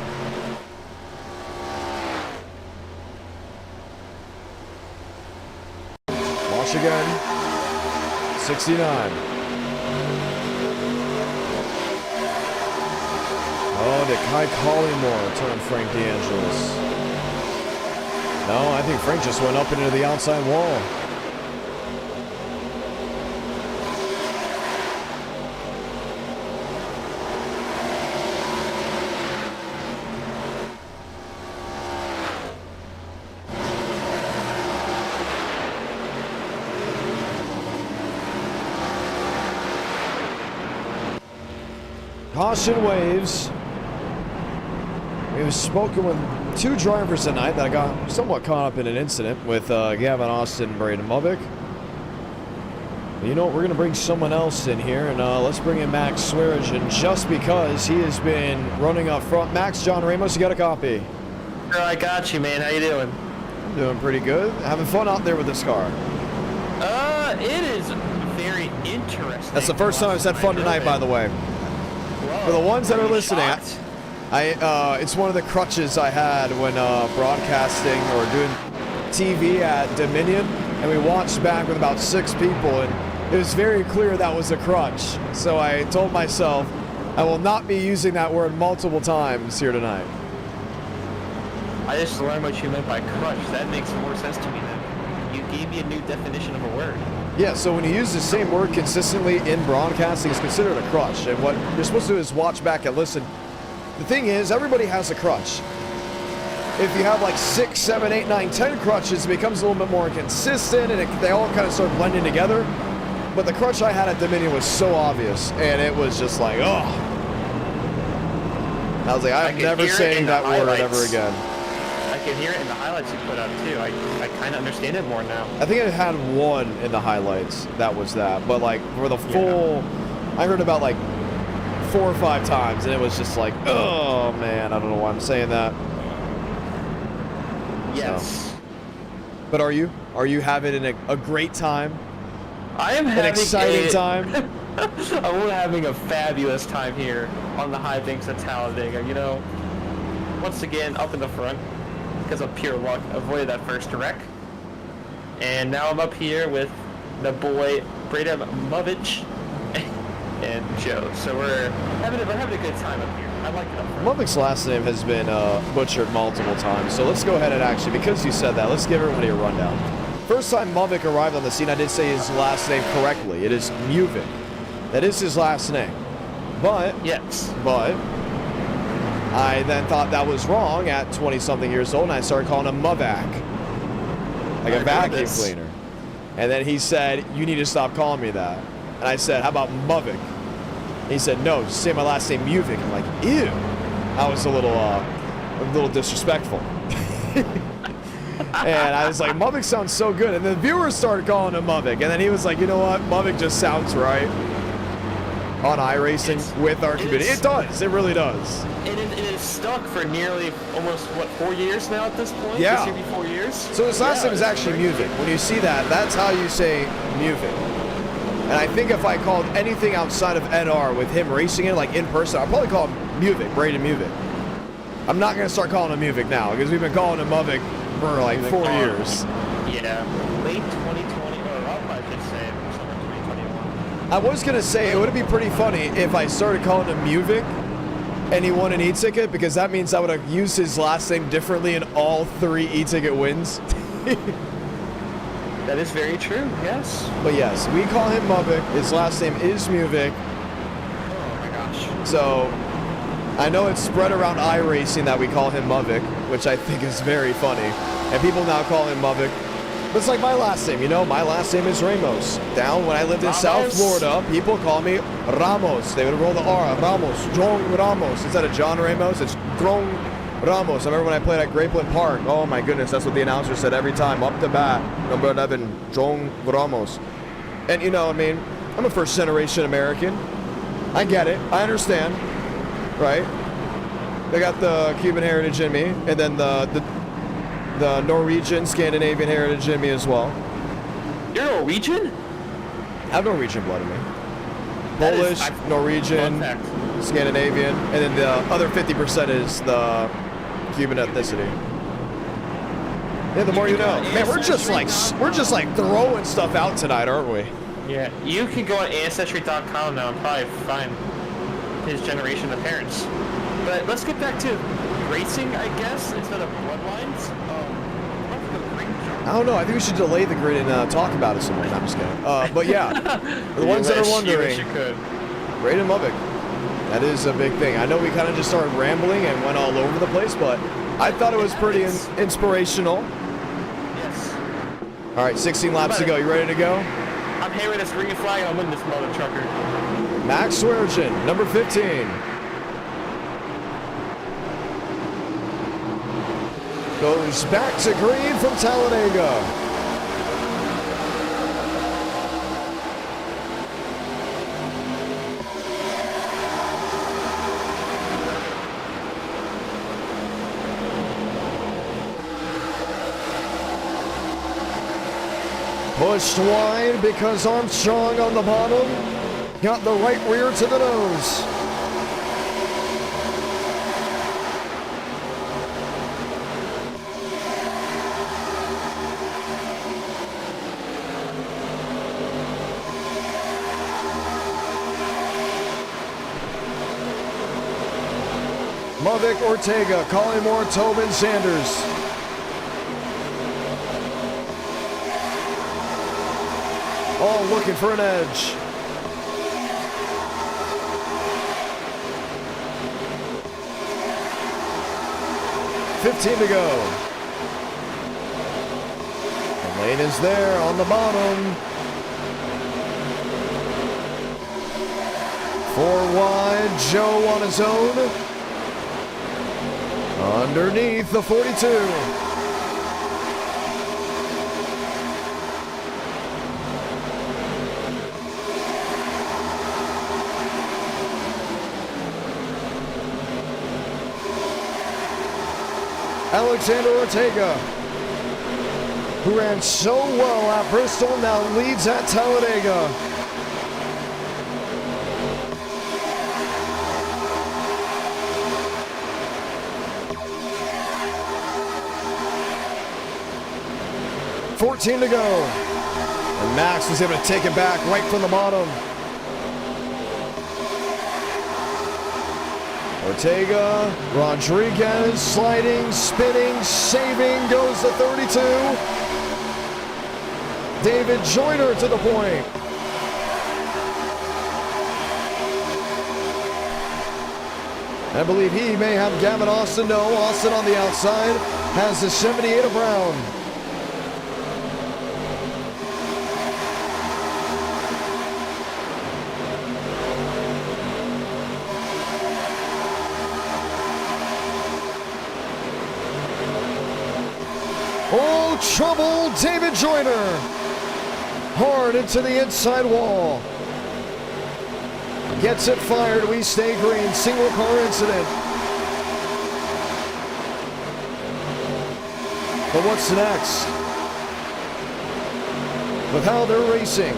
Wash again. 69. Oh, did Kai Collymore turn Frank DeAngelis? No, I think Frank just went up into the outside wall. Caution waves. We've spoken with two drivers tonight that got somewhat caught up in an incident with Gavin Austin and Braden Mubick. You know what? We're going to bring someone else in here, and let's bring in Max Swearigan just because he has been running up front. Max, John Ramos, you got a copy? Sure, I got you, man. How you doing? I'm doing pretty good. Having fun out there with this car. It is very interesting. That's the first time I've had fun tonight, by the way. Whoa, For the ones that are listening, shocked? it's one of the crutches I had when broadcasting or doing TV at Dominion, and we watched back with about 6 people, and it was very clear that was a crutch. So I told myself I will not be using that word multiple times here tonight. I just learned what you meant by crutch. That makes more sense to me then. You gave me a new definition of a word. Yeah, so when you use the same word consistently in broadcasting, it's considered a crutch. And what you're supposed to do is watch back and listen. The thing is, everybody has a crutch. If you have like 6, 7, 8, 9, 10 crutches, it becomes a little bit more consistent, and they all kind of start blending together. But the crutch I had at Dominion was so obvious, and it was just like, oh. I was like, I'm never saying that word ever again. I can hear it in the highlights you put up too. I kind of understand it more now. I think it had one in the highlights. That was that. But like for the full, I heard about like 4 or 5 times, and it was just like, oh man, I don't know why I'm saying that. Yes. So. But are you having a great time? I am having an exciting time. I'm having a fabulous time here on the high banks at Talladega. You know, once again up in the front because of pure luck, avoided that first wreck, and now I'm up here with the boy Braden Mubick and Joe. So we're having a good time up here. I like it up front. Mubick's last name has been butchered multiple times, so let's go ahead and actually, because you said that, let's give everybody a rundown. First time Mubick arrived on the scene, I did say his last name correctly. It is Muvick. That is his last name. But I then thought that was wrong at 20-something years old, and I started calling him Muvac, like a vacuum cleaner. And then he said, you need to stop calling me that. And I said, how about Muvick? He said, no, just say my last name, Muvick. I'm like, ew. I was a little disrespectful. And I was like, Muvick sounds so good. And the viewers started calling him Muvick. And then he was like, you know what? Muvick just sounds right on iRacing with our community. It does. It really does. It is stuck for nearly almost, 4 years now at this point? Yeah. This year be 4 years? So his last name is actually Muvick. When you see that, that's how you say Muvick. And I think if I called anything outside of NR with him racing it, like in person, I'll probably call him Muvick, Braden Muvick. I'm not going to start calling him Muvick now, because we've been calling him Muvick for like 4 years. Yeah, late 2020, or I should say summer 2021. I was going to say, it would be pretty funny if I started calling him Muvick and he won an e-ticket, because that means I would have used his last name differently in all 3 e-ticket wins. That is very true, yes. But yes, we call him Muvick. His last name is Muvick. Oh my gosh. So I know it's spread around iRacing that we call him Muvik, which I think is very funny. And people now call him Muvik. But it's like my last name, you know? My last name is Ramos. Down when I lived in South Florida, people call me Ramos. They would roll the R, Ramos, John Ramos. Instead of John Ramos, it's John Ramos. I remember when I played at Grapeland Park. Oh my goodness, that's what the announcer said every time. Up the bat, number 11, John Ramos. And you know, I mean, I'm a first generation American. I get it. I understand. Right? They got the Cuban heritage in me, and then the Norwegian, Scandinavian heritage in me as well. You're Norwegian? I have Norwegian blood in me. Polish, Norwegian, Scandinavian, and then the other 50% is the Cuban ethnicity. Yeah, the more you know. Man, we're just like throwing stuff out tonight, aren't we? Yeah, you can go on Ancestry.com now and probably find his generation of parents. But let's get back to racing, I guess, instead of bloodlines. I don't know. I think we should delay the grid and talk about it some more. No, I'm just kidding. But yeah, the ones that are wondering, Braden Lubbock, that is a big thing. I know we kind of just started rambling and went all over the place, but I thought it was pretty inspirational. Yes. All right, 16 laps to go. You ready to go? I'm here with this green flag. I'm winning this mother trucker. Max Sweargen, number 15. Goes back to green from Talladega. Pushed wide because Armstrong on the bottom got the right rear to the nose. Maverick Ortega, Collymore, Tobin, Sanders. All looking for an edge. $15 to go. The lane is there on the bottom. 4 wide, Joe on his own. Underneath the 42. Alexander Ortega, who ran so well at Bristol, now leads at Talladega. $14 to go. And Max was able to take it back right from the bottom. Ortega, Rodriguez, sliding, spinning, saving, goes to 32. David Joyner to the point. I believe he may have Gavin Austin. No, Austin on the outside has the 78 of Brown. Oh, trouble, David Joyner. Hard into the inside wall. Gets it fired, we stay green. Single car incident. But what's next? With how they're racing,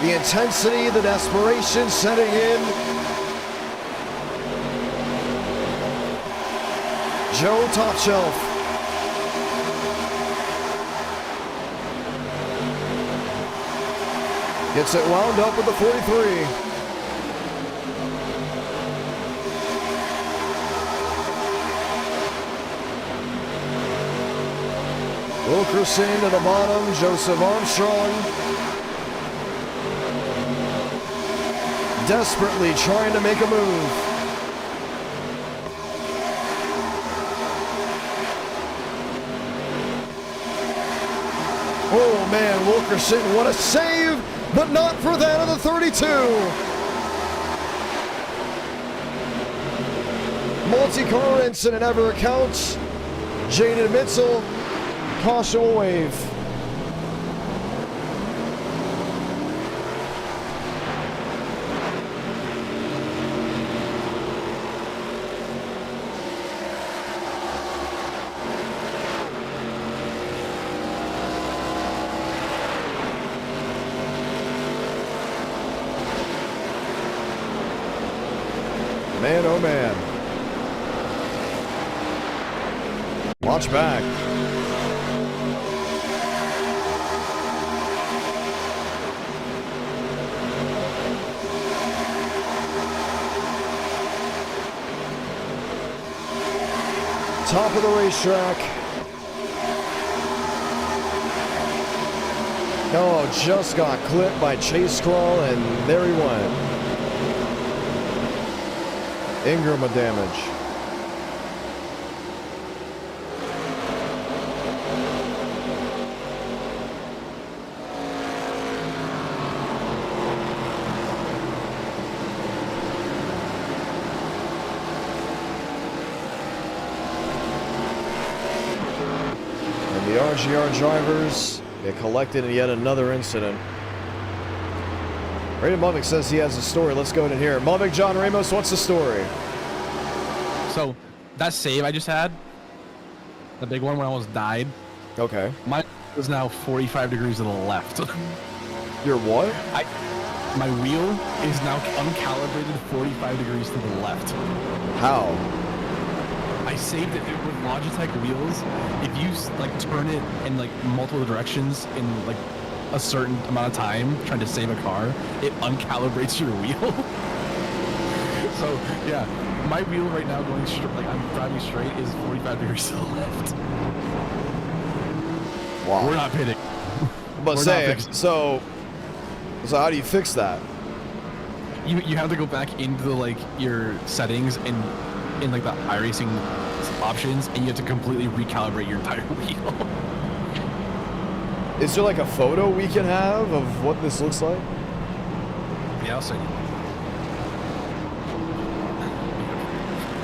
the intensity, the desperation setting in. Joe top shelf. Gets it wound up with the 43. Wilkerson to the bottom, Joseph Armstrong. Desperately trying to make a move. man, Wilkerson, what a save, but not for that of the 32. Multi-car incident ever accounts. Jaden Mitzel, caution will wave. Man, oh man. Watch back. Top of the racetrack. Oh, just got clipped by Chase Crawl, and there he went. Ingram with damage. And the RGR drivers get collected in yet another incident. Raymond Mummick says he has a story. Let's go in and hear it. Mummick, John Ramos, what's the story? So, that save I just had, the big one when I almost died. Okay. Mine was now 45 degrees to the left. Your what? My wheel is now uncalibrated 45 degrees to the left. How? I saved it with Logitech wheels. If you like turn it in like multiple directions in like a certain amount of time trying to save a car, it uncalibrates your wheel. So yeah, my wheel right now going straight, like I'm driving straight, is 45 degrees to the left. Wow. We're not pitting. But say, so how do you fix that? You have to go back into like your settings and in like the iRacing options, and you have to completely recalibrate your entire wheel. Is there like a photo we can have of what this looks like? Yeah, I'll send you.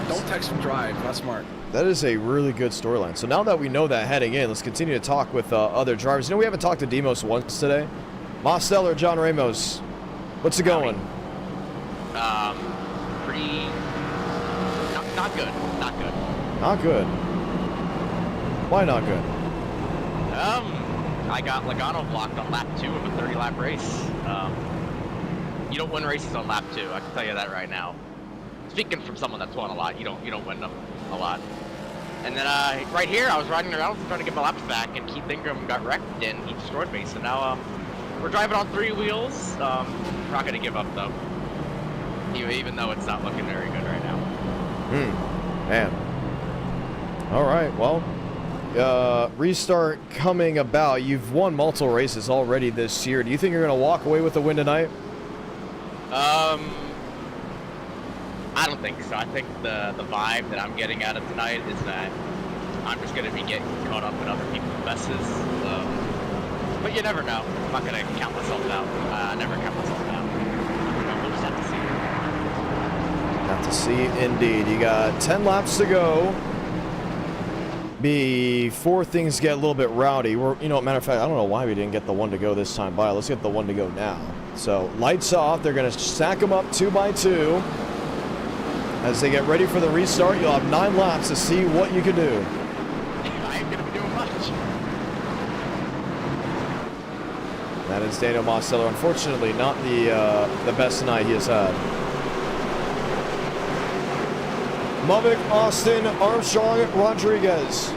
Don't text and drive. That's smart. That is a really good storyline. So now that we know that heading in, let's continue to talk with other drivers. You know, we haven't talked to Demos once today. Mosteller, John Ramos, what's it going? Pretty... Not good. Not good. Not good. Why not good? I got Logano blocked on lap 2 of a 30-lap race. You don't win races on lap 2, I can tell you that right now. Speaking from someone that's won a lot, you don't win them a lot. And then right here, I was riding around trying to get my laps back, and Keith Ingram got wrecked, and he destroyed me. So now we're driving on 3 wheels. We're not gonna give up though, even though it's not looking very good right now. Man. All right. Well, restart coming about. You've won multiple races already this year. Do you think you're gonna walk away with the win tonight? I don't think so. I think the vibe that I'm getting out of tonight is that I'm just going to be getting caught up in other people's messes. But you never know. I'm not going to count myself out. I never count myself out. We'll just have to see. Have to see, indeed. You got 10 laps to go before things get a little bit rowdy. Matter of fact, I don't know why we didn't get the one to go this time by. Let's get the one to go now. So, lights off. They're going to stack them up 2 by 2. As they get ready for the restart, you'll have 9 laps to see what you can do. I ain't going to be doing much. That is Daniel Mosteller. Unfortunately, not the best night he has had. Mummick, Austin, Armstrong, Rodriguez.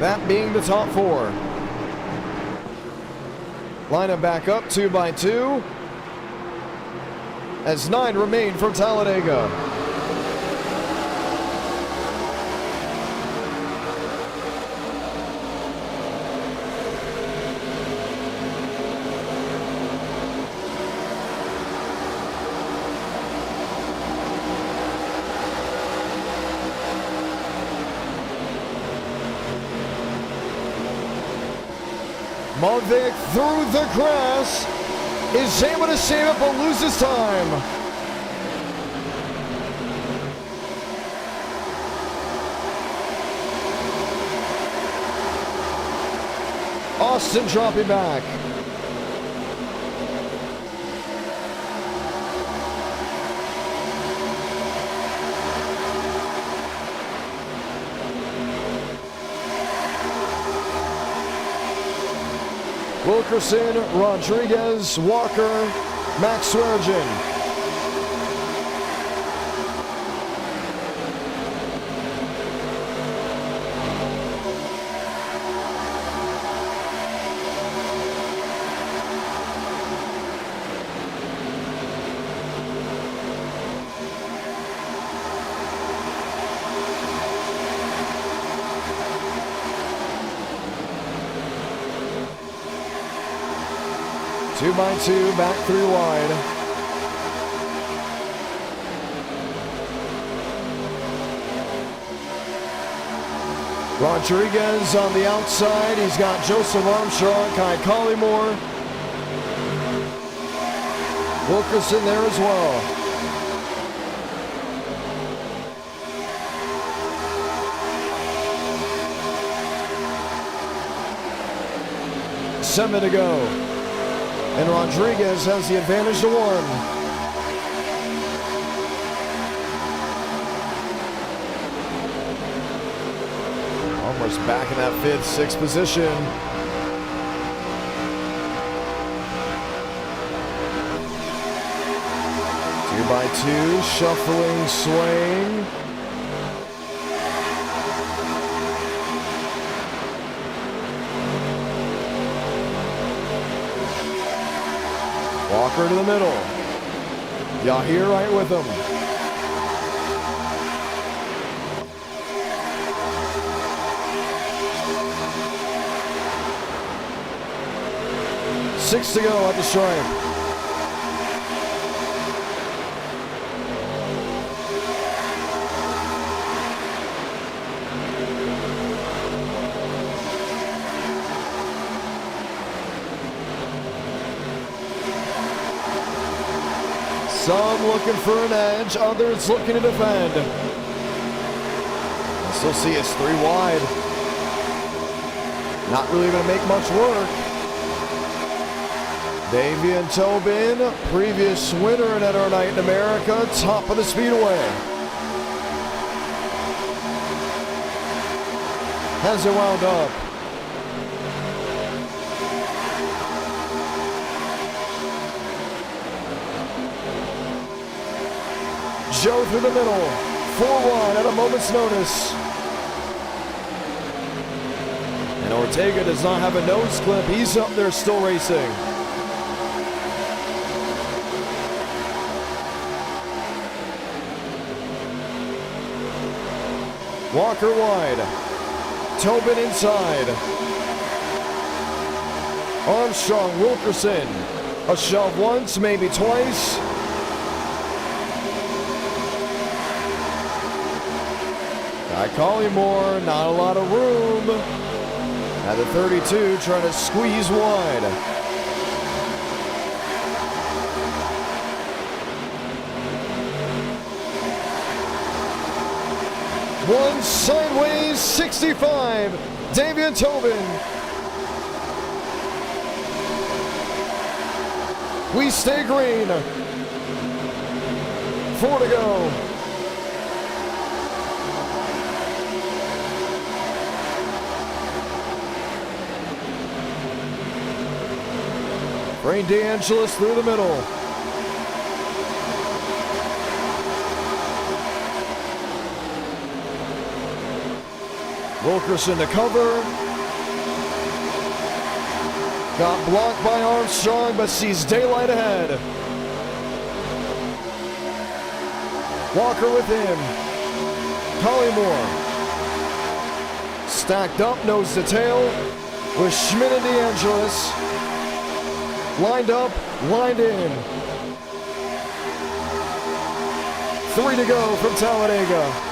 That being the top 4. Line them back up 2 by 2. As 9 remain for Talladega. Movic through the grass is able to save it but loses time. Austin dropping back. Wilkerson, Rodriguez, Walker, Max Swearengin. Two by two, back three wide. Rodriguez on the outside. He's got Joseph Armstrong, Kai Collymore. Wilkerson there as well. Seven to go. And Rodriguez has the advantage to one. Almost back in that fifth, sixth position. Two by two, shuffling, swaying. Walker to the middle. Yahir right with him. Six to go at the stripe. Some looking for an edge, others looking to defend. I still see it's three wide. Not really going to make much work. Davian Tobin, previous winner at our Night in America, top of the speedway. Has it wound up. Joe through the middle, 4-1 at a moment's notice. And Ortega does not have a nose clip. He's up there still racing. Walker wide. Tobin inside. Armstrong, Wilkerson. A shove once, maybe twice. Guy Collymore, not a lot of room. At the 32, trying to squeeze wide. One sideways, 65. Davian Tobin. We stay green. 4 to go. Ray DeAngelis through the middle. Wilkerson to cover. Got blocked by Armstrong, but sees daylight ahead. Walker with him. Collymore. Stacked up, nose to tail, with Schmidt and DeAngelis. Lined up, lined in. 3 to go from Talladega.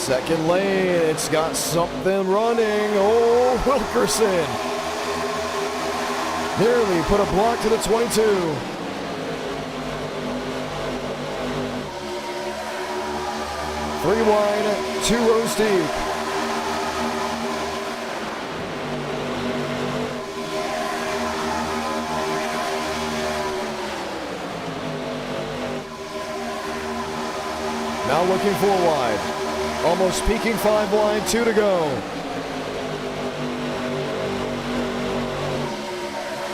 Second lane, it's got something running. Oh, Wilkerson. Nearly put a block to the 22. Three wide, 2 rows deep. Now looking 4 wide. Almost peaking 5 wide, 2 to go.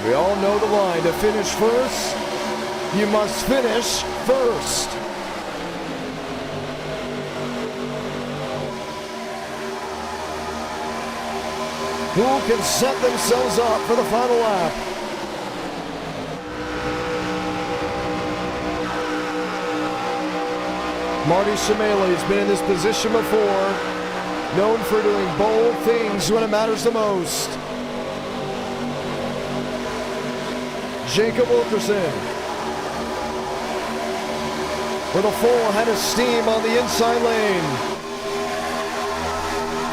We all know the line. To finish first, you must finish first. Who can set themselves up for the final lap? Marty Shimele has been in this position before, known for doing bold things when it matters the most. Jacob Wilkerson with a full head of steam on the inside lane.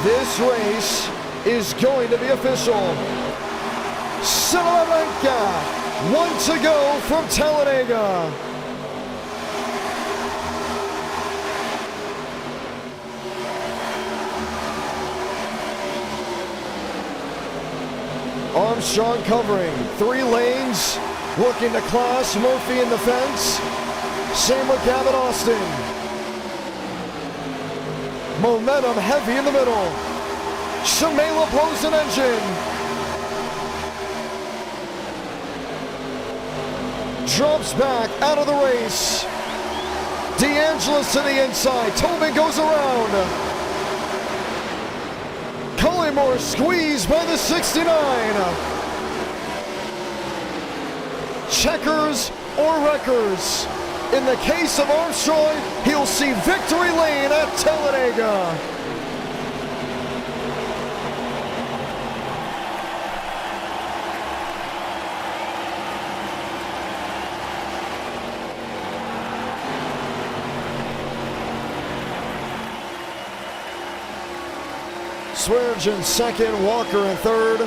This race is going to be official. Salamanca, 1 to go from Talladega. Armstrong covering 3 lanes, working to class. Murphy in the fence. Same with Gavin Austin. Momentum heavy in the middle. Shimele blows an engine. Drops back out of the race. DeAngelis to the inside. Tobin goes around. Collymore squeezed by the 69. Checkers or wreckers. In the case of Armstrong, he'll see victory lane at Talladega. Swearge in second, Walker in third.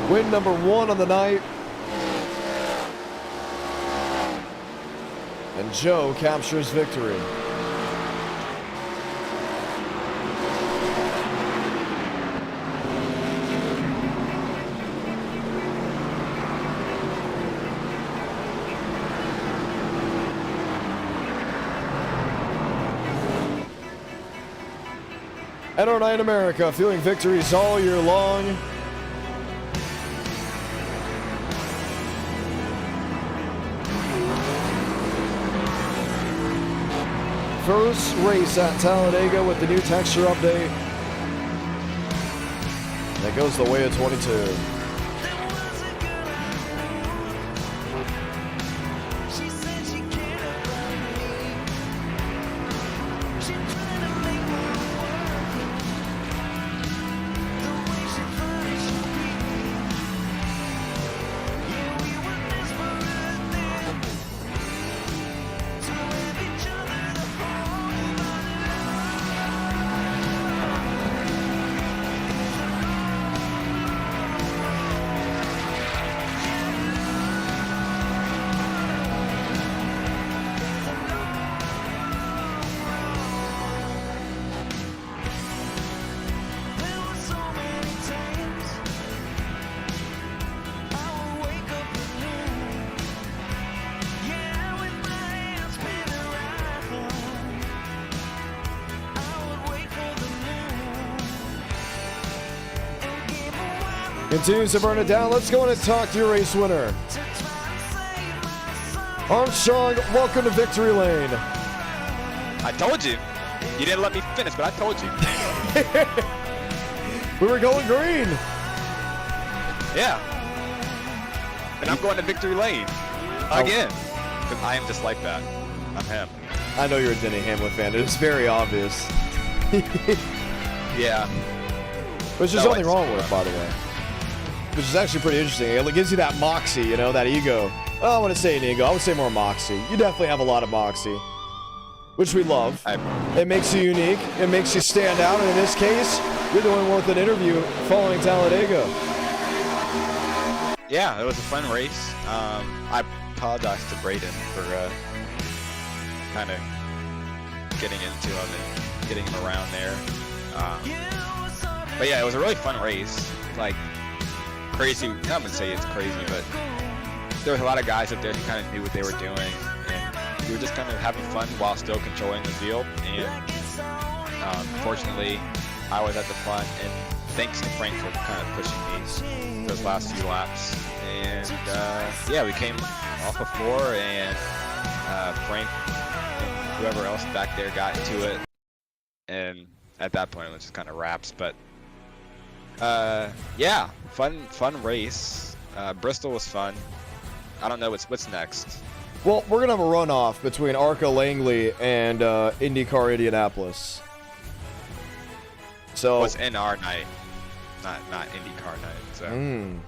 Win number 1 on the night. And Joe captures victory. At our night in America, feeling victories all year long. First race at Talladega with the new texture update. That goes the way of 22. Continues to burn it down. Let's go in and talk to your race winner. Armstrong, welcome to victory lane. I told you. You didn't let me finish, but I told you. We were going green. Yeah. And I'm going to victory lane. Again. Because I am just like that. I'm him. I know you're a Denny Hamlin fan. It's very obvious. Yeah. Which there's nothing wrong with it, by the way. Which is actually pretty interesting. It gives you that moxie, you know, that ego. Oh, I want to say an ego. I would say more moxie. You definitely have a lot of moxie, which we love. It makes you unique. It makes you stand out. And in this case, you're the one with an interview following Talladega. Yeah, it was a fun race. I apologize to Braden for kind of getting into him and getting him around there. But yeah, it was a really fun race. Like, crazy. I'm gonna say it's crazy, but there was a lot of guys up there who kind of knew what they were doing, and we were just kind of having fun while still controlling the field. And fortunately, I was at the front, and thanks to Frank for kind of pushing me those last few laps. And yeah, we came off of 4, and Frank and whoever else back there got into it, and at that point it was just kind of wraps. But yeah, fun race. Bristol was fun. I don't know what's next. Well, we're gonna have a runoff between ARCA Langley and IndyCar Indianapolis. So it's NR night, not IndyCar night. So.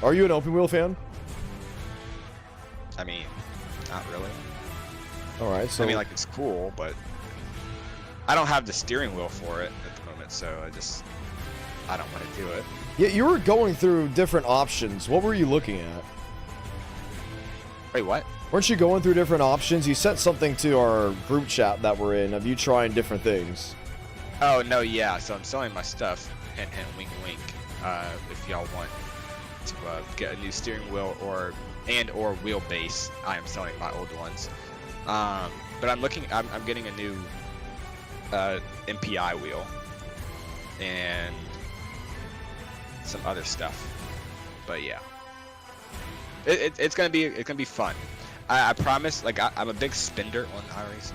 Are you an open wheel fan? I mean, not really. All right, so I mean, like, it's cool, but I don't have the steering wheel for it at the moment, so I don't want to do it. Yeah, you were going through different options. What were you looking at? Wait, what? Weren't you going through different options? You sent something to our group chat that we're in of you trying different things. Oh, no, yeah. So I'm selling my stuff, hint, hint, wink, wink, if y'all want to get a new steering wheel or wheelbase. I am selling my old ones. But I'm getting a new MPI wheel and some other stuff. But yeah, it's gonna be fun. I promise. Like, I'm a big spender on iRacing,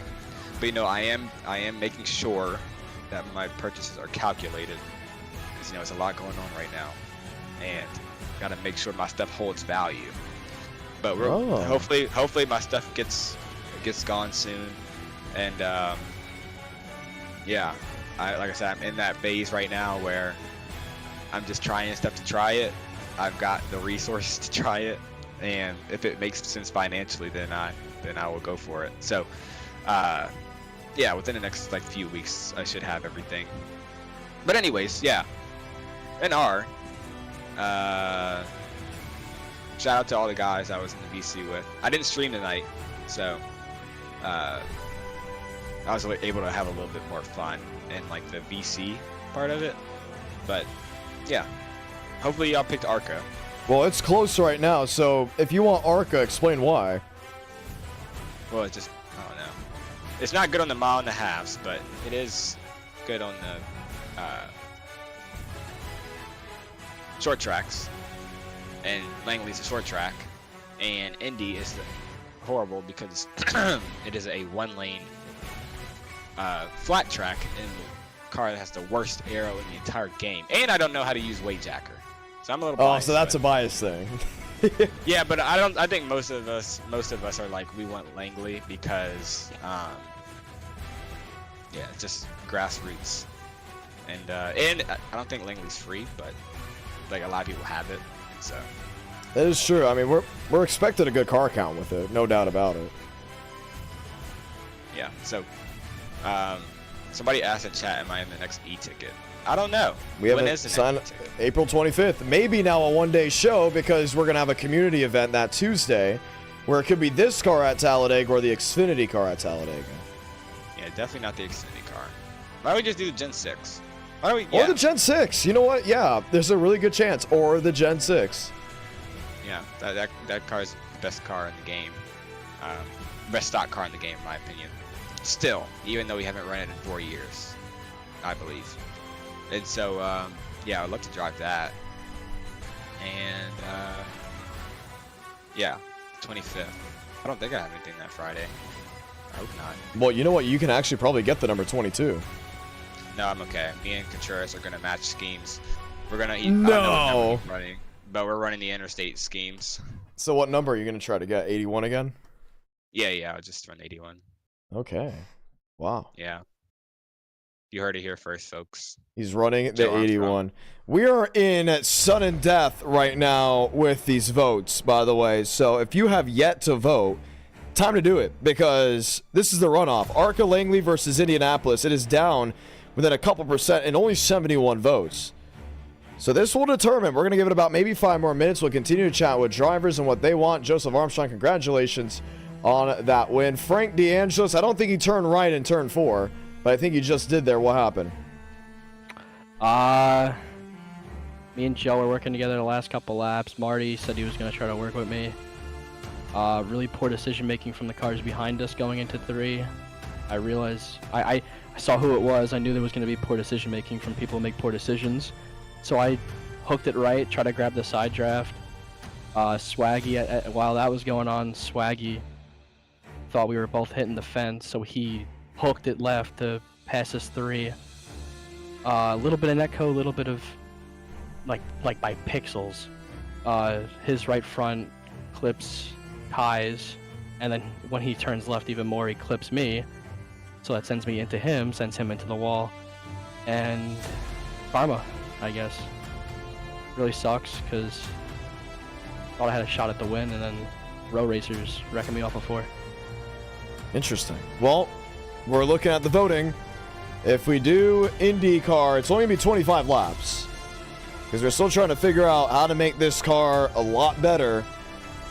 but you know, I am making sure that my purchases are calculated, because you know, there's a lot going on right now, and gotta make sure my stuff holds value. But we're hopefully my stuff gets gone soon, and yeah, like I said, I'm in that phase right now where I'm just trying stuff to try it. I've got the resources to try it, and if it makes sense financially, then I will go for it. So yeah, within the next like few weeks I should have everything. But anyways, yeah, NR, shout out to all the guys I was in the VC with. I didn't stream tonight, so I was able to have a little bit more fun in like the VC part of it. But yeah, hopefully y'all picked ARCA. Well, it's close right now, so if you want ARCA, explain why. Well, it's just, I don't know. It's not good on the 1.5 miles, but it is good on the short tracks. And Langley's a short track, and Indy is horrible because it is a 1-lane flat track in the car that has the worst aero in the entire game. And I don't know how to use weight jacker, so I'm a little biased. Oh, so that's a bias thing. Yeah, but I think most of us are like, we want Langley because yeah, it's just grassroots, and I don't think Langley's free, but like a lot of people have it, so. That is true. I mean, we're expecting a good car count with it, no doubt about it. Yeah. So, somebody asked in chat, "Am I in the next e-ticket?" I don't know. We haven't signed April 25th. Maybe now a one-day show, because we're gonna have a community event that Tuesday, where it could be this car at Talladega or the Xfinity car at Talladega. Yeah, definitely not the Xfinity car. Why don't we just do the Gen 6? Why don't we? Yeah. Or the Gen 6. You know what? Yeah, there's a really good chance. Or the Gen 6. Yeah, that car is the best car in the game. Best stock car in the game, in my opinion. Still, even though we haven't run it in 4 years, I believe. And so, yeah, I'd love to drive that. And, yeah, 25th. I don't think I have anything that Friday. I hope not. Well, you know what? You can actually probably get the number 22. No, I'm okay. Me and Contreras are going to match schemes. We're going to eat. No! Running, but we're running the interstate schemes. So what number are you going to try to get? 81 again? Yeah, I'll just run 81. Okay. Wow. Yeah. You heard it here first, folks. He's running Joe the 81. We are in sudden death right now with these votes, by the way. So if you have yet to vote, time to do it, because this is the runoff. Arca Langley versus Indianapolis. It is down within a couple percent and only 71 votes. So this will determine. We're going to give it about maybe 5 more minutes. We'll continue to chat with drivers and what they want. Joseph Armstrong, congratulations on that win. Frank DeAngelis, I don't think he turned right in turn 4, but I think he just did there. What happened? Me and Joe were working together the last couple laps. Marty said he was going to try to work with me. Really poor decision making from the cars behind us going into 3. I realized I saw who it was. I knew there was going to be poor decision making from people who make poor decisions. So I hooked it right, tried to grab the side draft. Swaggy, while that was going on, Swaggy thought we were both hitting the fence, so he hooked it left to pass us 3. A little bit of netco, a little bit of like by pixels. His right front clips ties, and then when he turns left even more, he clips me. So that sends me into him, sends him into the wall, and karma, I guess. Really sucks because thought I had a shot at the win, and then row racers wrecking me off before. Interesting. Well, we're looking at the voting. If we do IndyCar, it's only going to be 25 laps, because we're still trying to figure out how to make this car a lot better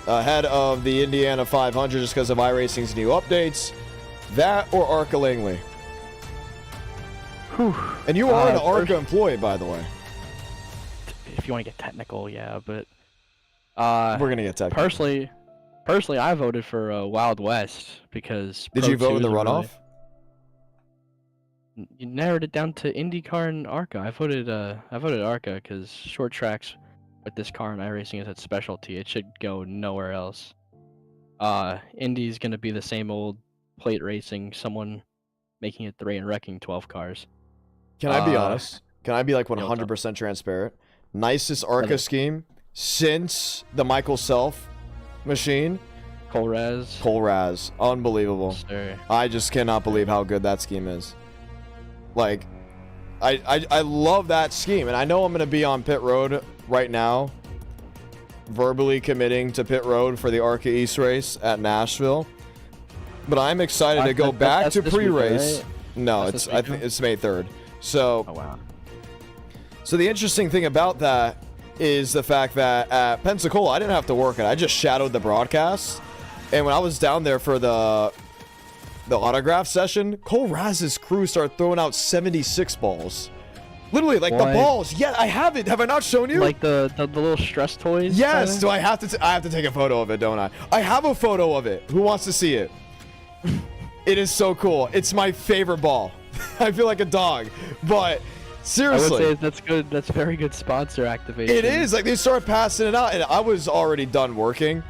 ahead of the Indiana 500 just because of iRacing's new updates. That or Arca Langley. Whew. And you are an Arca employee, by the way. If you want to get technical, yeah, but we're going to get technical. Personally, I voted for Wild West because. Did you vote in the runoff? You narrowed it down to IndyCar and Arca. I voted Arca because short tracks with this car and iRacing is its specialty. It should go nowhere else. Indy's gonna be the same old plate racing, someone making it 3 and wrecking 12 cars. Can I be honest? Can I be like 100% transparent? Nicest Arca scheme since the Michael Self machine. Cole Raz. Cole Raz. Unbelievable. Sir. I just cannot believe how good that scheme is. Like, I love that scheme, and I know I'm going to be on pit road right now, verbally committing to pit road for the Arca East race at Nashville. But I'm excited to go back to pre-race. Right? No, I think it's May 3rd. So, oh, wow. So the interesting thing about that is the fact that at Pensacola, I didn't have to work it. I just shadowed the broadcast, and when I was down there for the autograph session, Cole Raz's crew started throwing out 76 balls. Literally, like the balls. Yeah, I have it. Have I not shown you? Like the little stress toys? Yes. Do I have to? I have to take a photo of it, don't I? I have a photo of it. Who wants to see it? It is so cool. It's my favorite ball. I feel like a dog, but seriously, I would say that's good. That's very good sponsor activation. It is. Like they started passing it out, and I was already done working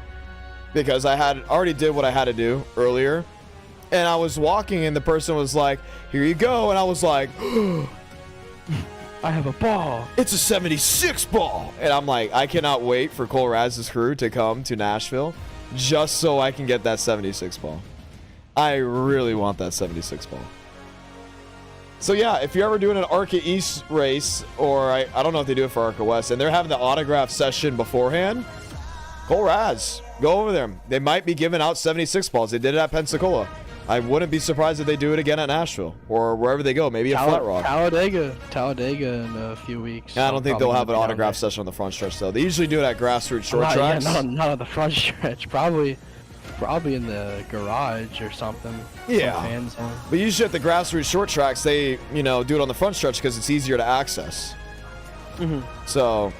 because I had already did what I had to do earlier. And I was walking, and the person was like, "Here you go," and I was like, "I have a ball. It's a 76 ball," and I'm like, I cannot wait for Cole Raz's crew to come to Nashville, just so I can get that 76 ball. I really want that 76 ball. So yeah, if you're ever doing an Arca East race, or I don't know if they do it for Arca West, and they're having the autograph session beforehand, Cole Raz, go over there. They might be giving out 76 balls. They did it at Pensacola. I wouldn't be surprised if they do it again at Nashville or wherever they go. Maybe a Flat Rock. Talladega in a few weeks. I don't think they'll have an autograph session on the front stretch though. They usually do it at grassroots short tracks. Yeah, not on the front stretch. Probably in the garage or something. Yeah. But usually at the grassroots short tracks, they do it on the front stretch because it's easier to access. So,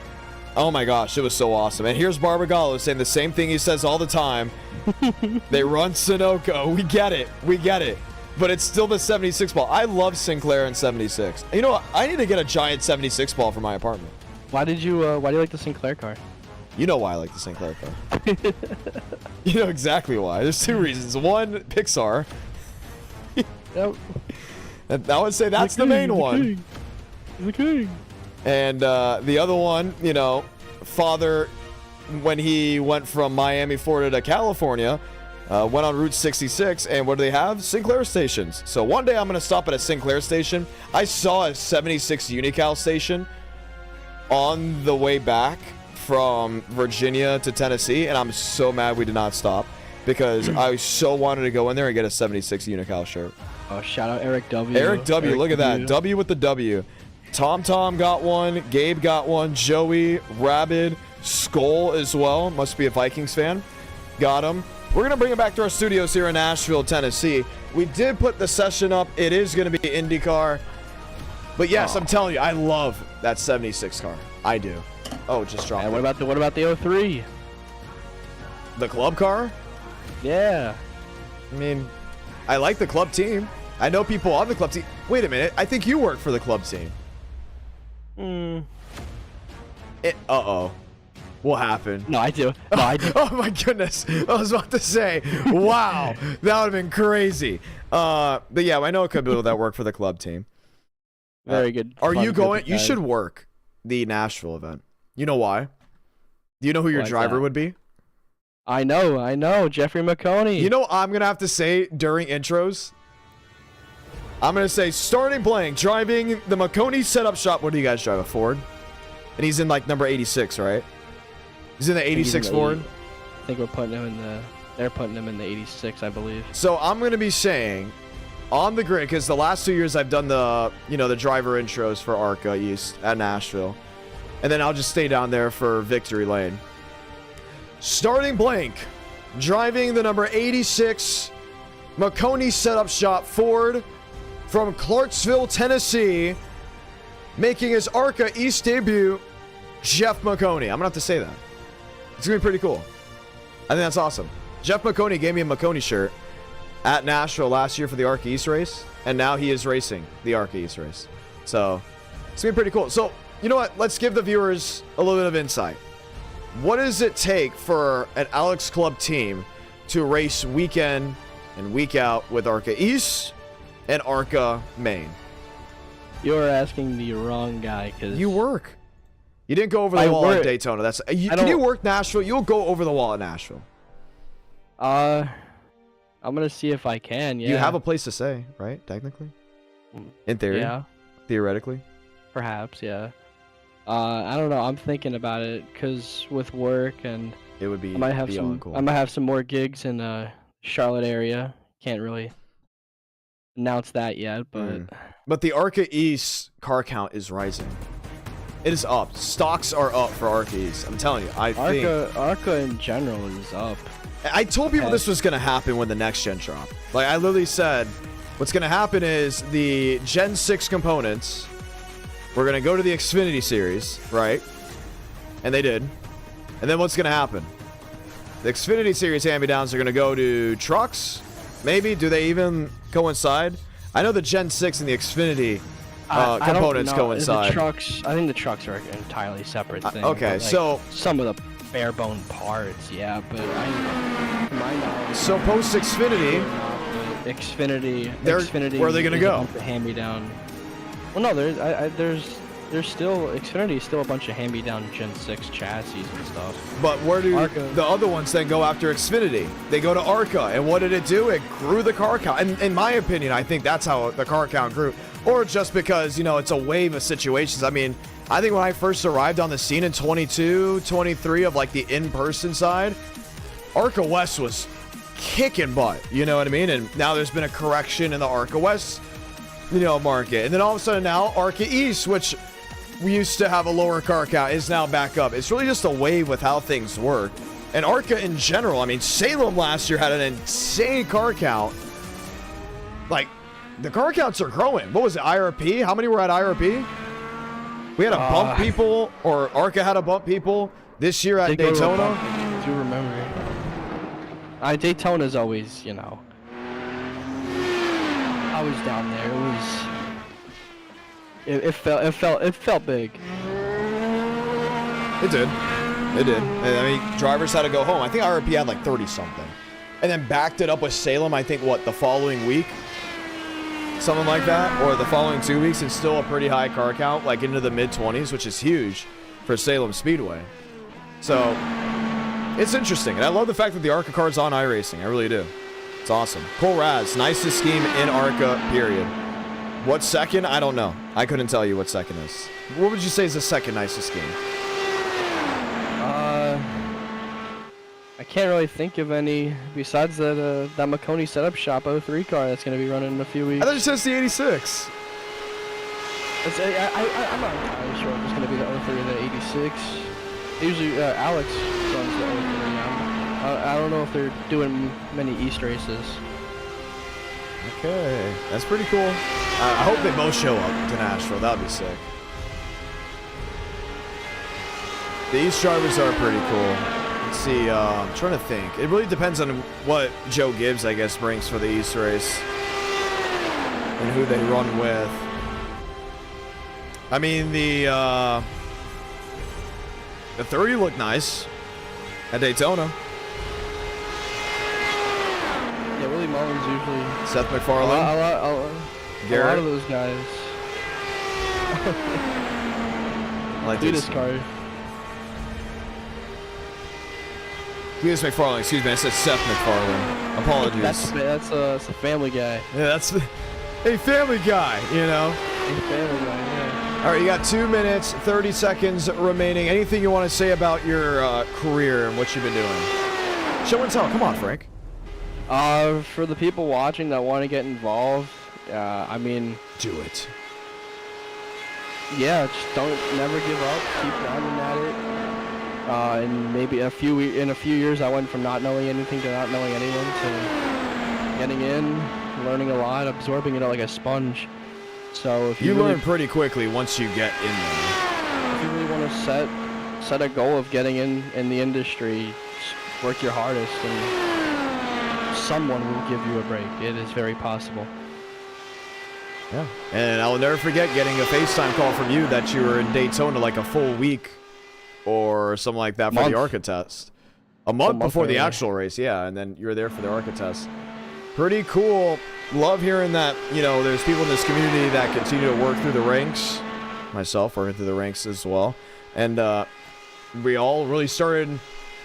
oh my gosh, it was so awesome. And here's Barbagallo saying the same thing he says all the time. They run Sunoco. We get it. But it's still the 76 ball. I love Sinclair and 76. You know what? I need to get a giant 76 ball for my apartment. Why do you like the Sinclair car? You know why I like the Sinclair car. You know exactly why. There's 2 reasons. One, Pixar. Yep. And I would say that's the main one. The king. And the other one, father, when he went from Miami, Florida to California, Went on Route 66, and what do they have? Sinclair stations. So one day I'm going to stop at a Sinclair station. I saw a 76 Unical station on the way back from Virginia to Tennessee, and I'm so mad we did not stop because I so wanted to go in there and get a 76 Unical shirt. Oh, shout out Eric W. Eric W, look at that. W with the W. Tom got one. Gabe got one. Joey, Rabid, Skull as well. Must be a Vikings fan. Got him. We're going to bring it back to our studios here in Nashville, Tennessee. We did put the session up. It is going to be IndyCar. But yes, I'm telling you, I love that 76 car. I do. Oh, just dropped. And what about the 03? The club car? Yeah. I mean, I like the club team. I know people on the club team. Wait a minute. I think you work for the club team. Uh-oh. What happened? No, I do. No, I do. Oh my goodness. I was about to say, wow. That would have been crazy. But yeah, I know a couple people that work for the club team. Very good. Are fun you going? group of You guys. should work the Nashville event. You know why? Do you know who your Why's driver that? would be? I know. Jeffrey McConey. You know what I'm going to have to say during intros? I'm going to say, starting blank, driving the McConey setup shop. What do you guys drive? A Ford? And he's in like number 86, right? He's in the 86 Ford. I think we're putting him in the. They're putting him in the 86, I believe. So I'm going to be saying on the grid, because the last 2 years I've done the, the driver intros for ARCA East at Nashville. And then I'll just stay down there for Victory Lane. Starting blank, driving the number 86 McConey setup shop Ford from Clarksville, Tennessee, making his ARCA East debut, Jeff McConey. I'm going to have to say that. It's going to be pretty cool. I think that's awesome. Jeff McConey gave me a McConey shirt at Nashville last year for the ARCA East race, and now he is racing the ARCA East race. So it's going to be pretty cool. So, you know what? Let's give the viewers a little bit of insight. What does it take for an Alex Club team to race week in and week out with ARCA East and ARCA Main? You're asking the wrong guy because you work. You didn't go over the wall at Daytona. That's can you work Nashville? You'll go over the wall at Nashville. I'm gonna see if I can. Yeah. You have a place to say, right? Technically, in theory, Yeah. Theoretically, Perhaps. Yeah. I don't know. I'm thinking about it because with work and it would be. I might have beyond cool. I might have some more gigs in Charlotte area. Can't really announce that yet, but But the ARCA East car count is rising. It is up. Stocks are up for ARCA East. I'm telling you. I think ARCA in general is up. I told people this was going to happen when the next gen dropped. Like, I literally said, what's going to happen is the Gen 6 components, we're going to go to the Xfinity series, right? And they did. And then what's going to happen? The Xfinity series hand-me-downs are going to go to trucks. Maybe. Do they even coincide? I know the Gen 6 and the Xfinity components coincide. The trucks, I think the trucks are an entirely separate thing. Okay, but, like, so some of the bare bone parts, yeah, but my knowledge. So post Xfinity, Xfinity. Where are they gonna go? Hand me down. Well, no, there's still Xfinity is still a bunch of hand me down Gen 6 chassis and stuff. But where do ARCA. the other ones then go after Xfinity? They go to ARCA, and what did it do? It grew the car count. And in my opinion, I think that's how the car count grew. Or just because, it's a wave of situations. I mean, I think when I first arrived on the scene in 22, 23 of like the in-person side, ARCA West was kicking butt, you know what I mean? And now there's been a correction in the ARCA West, market. And then all of a sudden now ARCA East, which we used to have a lower car count, is now back up. It's really just a wave with how things work. And ARCA in general, I mean, Salem last year had an insane car count. Like, the car counts are growing. What was it, IRP? How many were at IRP? We had to bump people, or ARCA had to bump people this year at Daytona. I do remember. Daytona's always, I was down there. It felt big. It did. And, I mean, drivers had to go home. I think IRP had like 30 something, and then backed it up with Salem. I think the following week. Something like that, or the following 2 weeks, and still a pretty high car count, like into the mid-20s, which is huge for Salem Speedway. So, It's interesting, and I love the fact that the ARCA card's on iRacing. I really do. It's awesome. Cole Raz, nicest scheme in ARCA, period. What second? I don't know. I couldn't tell you what second is. What would you say is the second nicest scheme? I can't really think of any besides that Marconi setup shop 03 car that's going to be running in a few weeks. I thought you said it's the 86. I'm not entirely sure if it's going to be the 03 or the 86. Usually Alex runs the 03 now. I don't know if they're doing many East races. Okay, that's pretty cool. I hope they both show up to Nashville. That would be sick. The East drivers are pretty cool. Let's see, I'm trying to think. It really depends on what Joe Gibbs, I guess, brings for the East race. And who they run with. I mean, the 30 looked nice at Daytona. Yeah, Willie Mullins usually. Seth MacFarlane. A lot of those guys. I like this car. Cletus MacFarlane, excuse me, I said Seth MacFarlane. Apologies. That's a Family Guy. Yeah, that's a Family Guy, you know. A Family Guy, yeah. All right, you got 2 minutes, 30 seconds remaining. Anything you want to say about your career and what you've been doing? Show and tell. Come on, Frank. For the people watching that want to get involved, I mean, do it. Yeah, just never give up. Keep grinding at it. And maybe in a few years, I went from not knowing anything to not knowing anyone to getting in, learning a lot, absorbing it like a sponge. So if you really, learn pretty quickly once you get in there. If you really want to set a goal of getting in the industry, just work your hardest, and someone will give you a break. It is very possible. Yeah, and I'll never forget getting a FaceTime call from you that you were in Daytona like a full week or something like that for the ARCA test. A month before the actual race, yeah, and then you were there for the ARCA test. Pretty cool. Love hearing that, you know, there's people in this community that continue to work through the ranks. Myself working through the ranks as well. And we all really started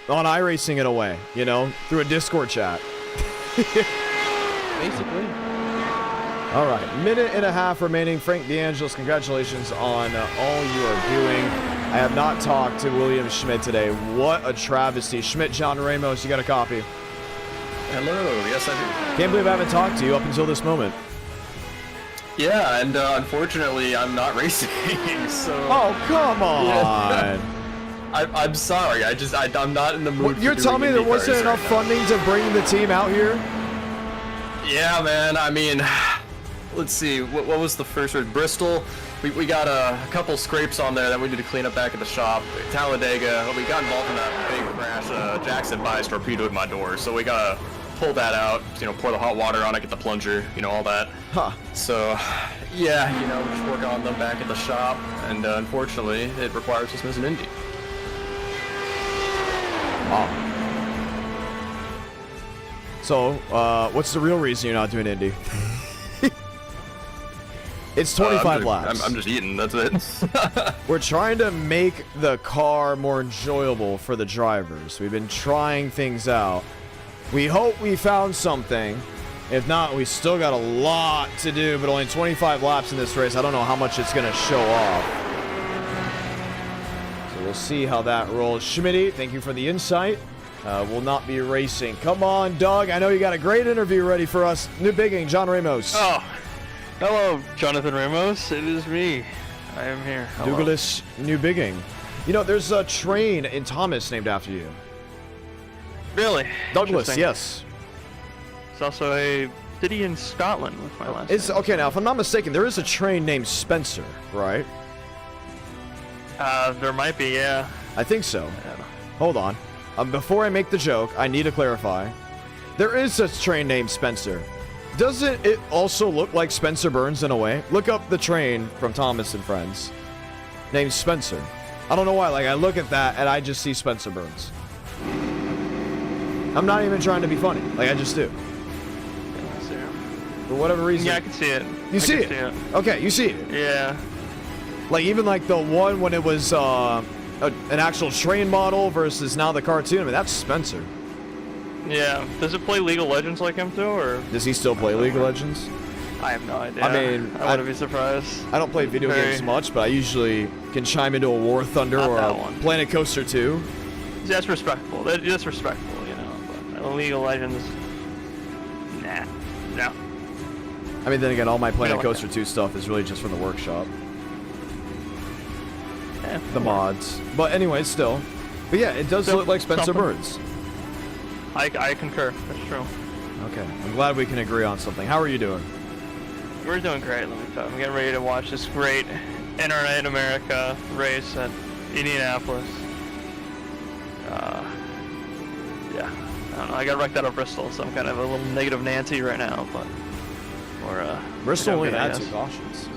on iRacing in a way, you know, through a Discord chat. Basically. All right, minute and a half remaining. Frank DeAngelis, congratulations on all you are doing. I have not talked to William Schmidt today. What a travesty. Schmidt, John Ramos, you got a copy? Hello, yes I do. Can't believe I haven't talked to you up until this moment. Yeah, and unfortunately I'm not racing, so... Oh, come on! Yeah. I'm sorry, I'm not in the mood. You're telling me there wasn't enough funding to bring the team out here? Yeah, man, I mean... Let's see, what was the first race? Bristol, we got a couple scrapes on there that we need to clean up back at the shop. Talladega, we got involved in that big crash. Jackson Bias torpedoed my door, so we gotta pull that out, you know, pour the hot water on it, get the plunger, you know, all that. Huh. So, yeah, you know, just working on them back at the shop, and unfortunately, it requires us to miss an Indy. Wow. So, what's the real reason you're not doing Indy? It's 25 laps. I'm just eating, that's it. We're trying to make the car more enjoyable for the drivers. We've been trying things out. We hope we found something. If not, we still got a lot to do, but only 25 laps in this race. I don't know how much it's going to show off. So we'll see how that rolls. Schmitty, thank you for the insight. Will not be racing. Come on, Doug. I know you got a great interview ready for us. New bigging, John Ramos. Oh. Hello, Jonathan Ramos. It is me. I am here. Hello. Douglas New Bigging. You know, there's a train in Thomas named after you. Really? Douglas, yes. It's also a city in Scotland with my last name. Okay, now, if I'm not mistaken, there is a train named Spencer, right? There might be, yeah. I think so. Hold on. Before I make the joke, I need to clarify. There is a train named Spencer. Doesn't it also look like Spencer Burns in a way? Look up the train from Thomas and Friends. Named Spencer. I don't know why, like I look at that and I just see Spencer Burns. I'm not even trying to be funny. Like I just do. For whatever reason. Yeah, I can see it. You see it? Okay, you see it. Yeah. Like even like the one when it was an actual train model versus now the cartoon. I mean, that's Spencer. Yeah. Does it play League of Legends like him too, or? Does he still play League of Legends? I have no idea. I mean, I wouldn't be surprised. I don't play video games much, but I usually can chime into a War Thunder or a Planet Coaster 2. That's respectable. That's respectable, you know. But League of Legends, nah, no. I mean, then again, all my Planet Coaster 2 stuff is really just from the workshop. Yeah, the mods. But anyway, still. But yeah, it does look like Spencer Burns. I concur. That's true. Okay. I'm glad we can agree on something. How are you doing? We're doing great, let me tell you. I'm getting ready to watch this great NRA in America race at Indianapolis. Yeah. I don't know. I got wrecked out of Bristol, so I'm kind of a little negative Nancy right now, but Bristol only had 2 2 cautions.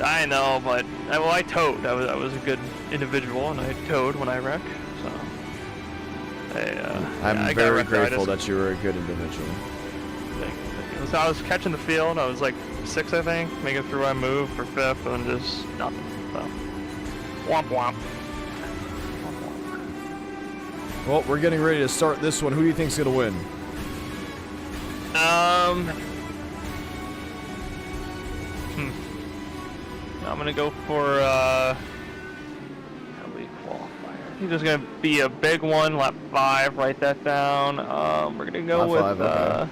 I know, but I towed. I was a good individual, and I towed when I wrecked. So I'm very grateful that you were a good individual. So I was catching the field. I was like 6th, I think, making through my move for 5th, and just nothing. So womp womp. Well, we're getting ready to start this one. Who do you think's gonna win? I'm gonna go for how do we qualify? I think there's gonna be a big one, lap 5. Write that down. We're gonna go lap with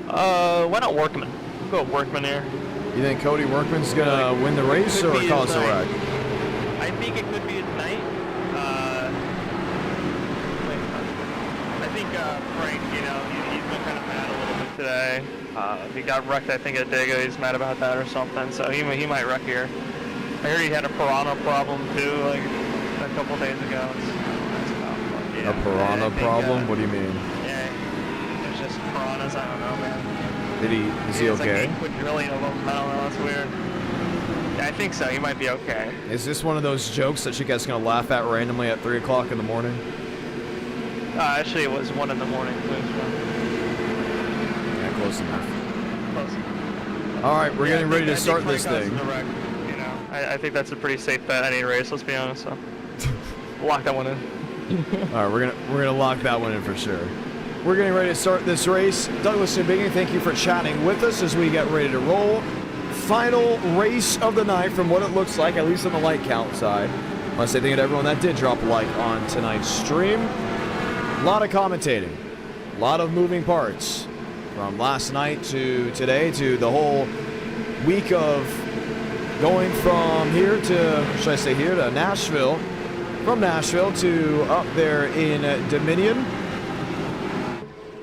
5, why not Workman? We'll go with Workman here. You think Cody Workman's gonna win the race or cause a wreck? I think it could be tonight. I think Frank, you know, he's been kind of mad a little bit today. He got wrecked, I think, at Dega. He's mad about that or something, so he might wreck here. I heard he had a piranha problem too, like a couple days ago. A piranha problem? What do you mean? Yeah, there's just piranhas. I don't know, man. Is he okay? Like 8 quadrillion of them. I don't know. That's weird. Yeah, I think so. He might be okay. Is this one of those jokes that you guys gonna laugh at randomly at 3 o'clock in the morning? Actually, it was 1 in the morning. Yeah, close enough. Close. All right, we're getting ready to start this thing. You know, I think that's a pretty safe bet any race. Let's be honest. So, lock that one in. All right, we're gonna lock that one in for sure. We're getting ready to start this race. Douglas and Biggie, thank you for chatting with us as we get ready to roll. Final race of the night from what it looks like, at least on the like count side. I want to say thank you to everyone that did drop a like on tonight's stream. A lot of commentating, a lot of moving parts from last night to today to the whole week of going from here to, should I say here, to Nashville. From Nashville to up there in Dominion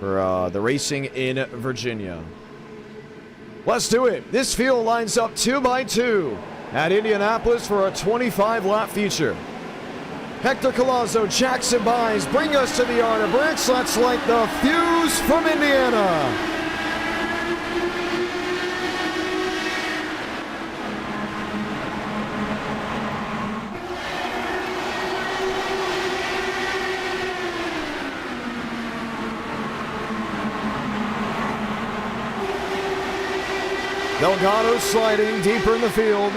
for the racing in Virginia. Let's do it. This field lines up 2 by 2 at Indianapolis for a 25-lap feature. Hector Collazo, Jackson Byes bring us to the yard of bricks. Let's light the fuse from Indiana. Delgado sliding deeper in the field.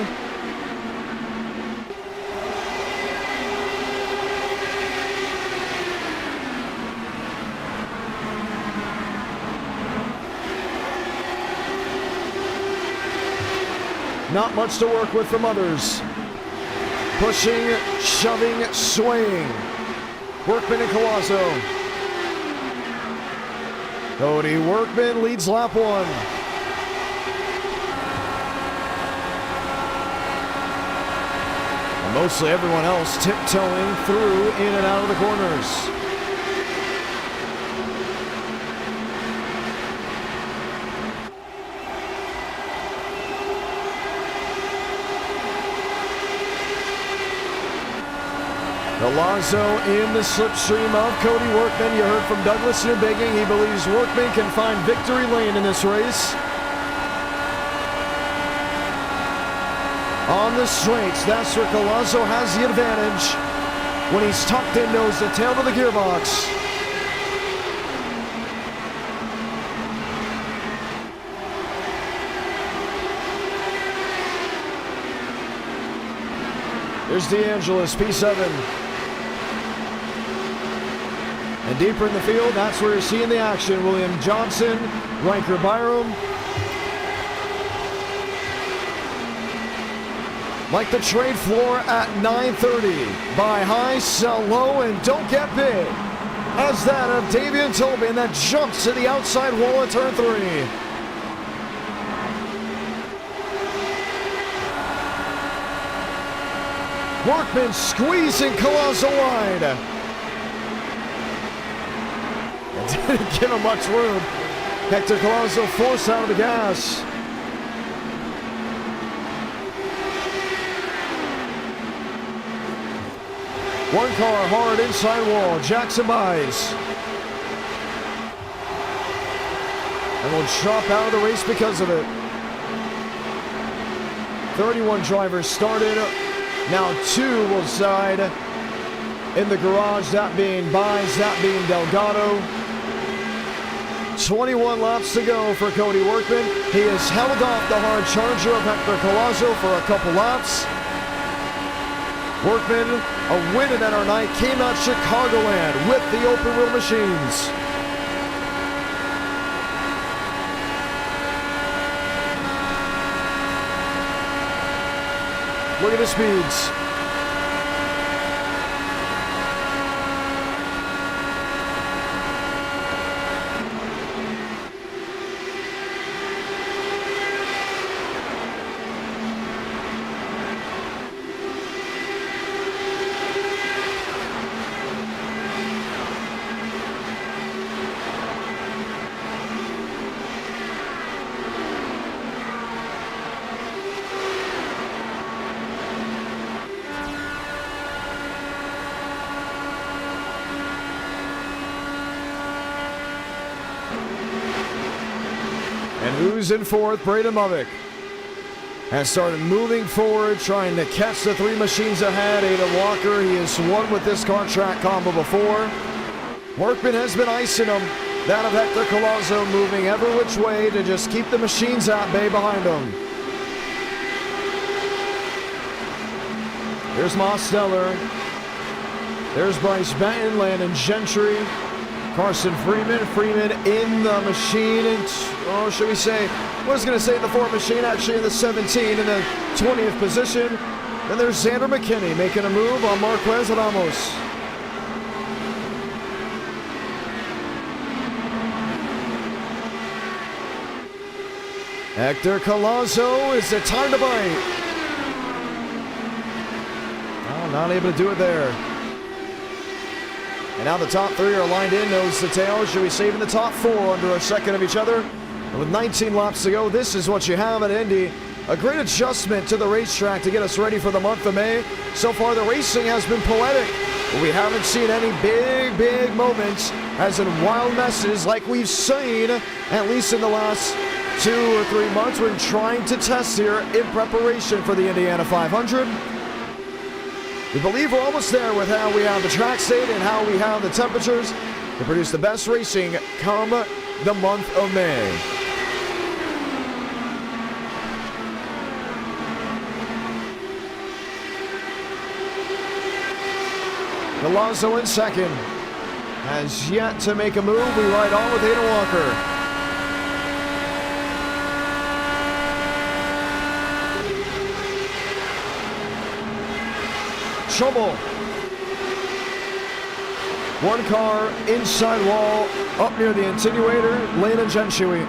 Not much to work with from others. Pushing, shoving, swaying. Workman and Collazo. Cody Workman leads lap 1. Mostly everyone else tiptoeing through in and out of the corners. Collazo in the slipstream of Cody Workman. You heard from Douglas and Bigging. He believes Workman can find victory lane in this race. On the straights, that's where Collazo has the advantage when he's tucked in nose to tail to the gearbox. There's DeAngelis, P7. And deeper in the field, that's where you're seeing the action. William Johnson, Riker Byram. Like the trade floor at 9:30. Buy high, sell low, and don't get big. As that of Davian Tobin that jumps to the outside wall at turn 3. Workman squeezing Colazo wide. Didn't give him much room. Hector Colazo forced out of the gas. One car hard inside wall. Jackson buys. And will drop out of the race because of it. 31 drivers started. Now 2 will side in the garage, that being Buys, that being Delgado. 21 laps to go for Cody Workman. He has held off the hard charger of Hector Colazo for a couple laps. Workman, a win at our night, came out Chicagoland with the open wheel machines. Look at the speeds. Who's in fourth? Braden Movick has started moving forward, trying to catch the 3 machines ahead. Aiden Walker, he has won with this car track combo before. Workman has been icing him. That of Hector Colazo moving every which way to just keep the machines at bay behind him. There's Mosteller. There's Bryce Benton, Landon Gentry. Carson Freeman in the machine, and should we say, I was going to say the 4 machine, actually in the 17 in the 20th position. Then there's Xander McKinney making a move on Marquez Ramos. Hector Colazo, is it time to bite? Oh, not able to do it there. And now the top 3 are lined in, nose to tail. Should we save in the top 4 under a second of each other? And with 19 laps to go, this is what you have at Indy. A great adjustment to the racetrack to get us ready for the month of May. So far, the racing has been poetic, but we haven't seen any big moments, as in wild messes like we've seen, at least in the last 2 or 3 months. We're trying to test here in preparation for the Indiana 500. We believe we're almost there with how we have the track state and how we have the temperatures to produce the best racing come the month of May. Colazo in second. Has yet to make a move. We ride on with Aiden Walker. Trouble. One car inside wall up near the attenuator. Landon Gentry.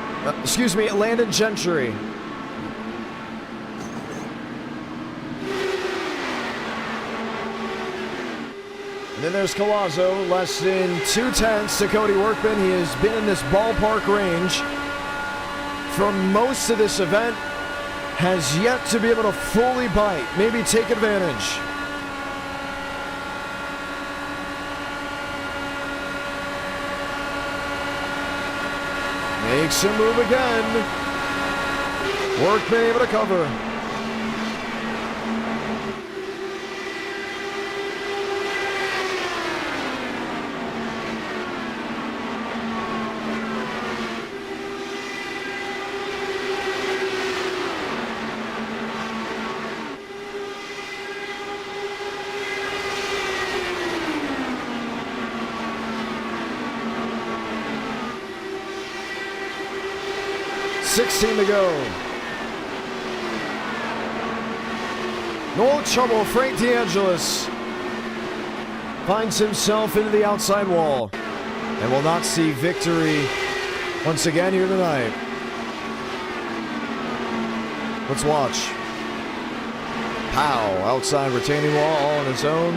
And then there's Colazo, less than 2/10 to Cody Workman. He has been in this ballpark range for most of this event. Has yet to be able to fully bite, maybe take advantage. Makes him move again. Workman able to cover. 16 to go. No trouble. Frank DeAngelis finds himself into the outside wall and will not see victory once again here tonight. Let's watch. Pow, outside retaining wall all on its own.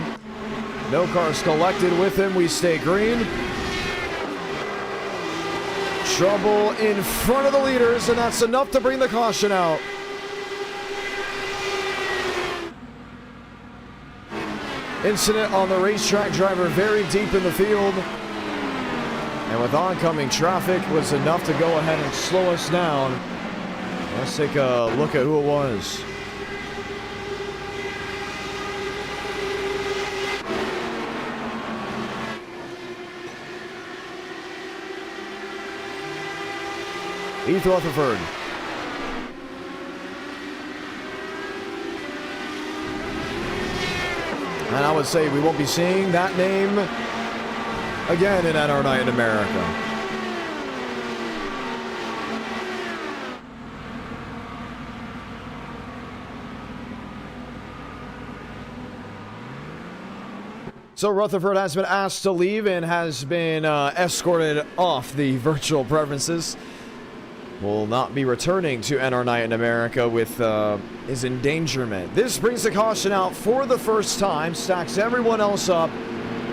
No cars collected with him. We stay green. Trouble in front of the leaders, and that's enough to bring the caution out. Incident on the racetrack, driver very deep in the field. And with oncoming traffic was enough to go ahead and slow us down. Let's take a look at who it was. Heath Rutherford. And I would say we won't be seeing that name again in NR Night in America. So Rutherford has been asked to leave and has been escorted off the virtual preferences. Will not be returning to NR Night in America with his endangerment. This brings the caution out for the first time, stacks everyone else up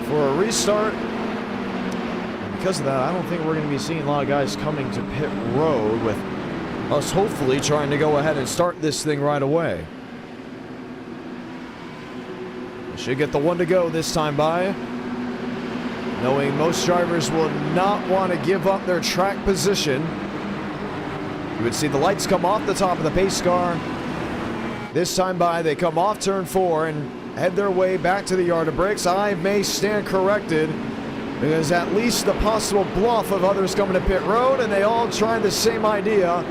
for a restart. And because of that, I don't think we're going to be seeing a lot of guys coming to pit road, with us hopefully trying to go ahead and start this thing right away. We should get the one to go this time by, knowing most drivers will not want to give up their track position. You would see the lights come off the top of the pace car. This time by, they come off turn 4 and head their way back to the yard of bricks. I may stand corrected, because at least the possible bluff of others coming to pit road, and they all tried the same idea,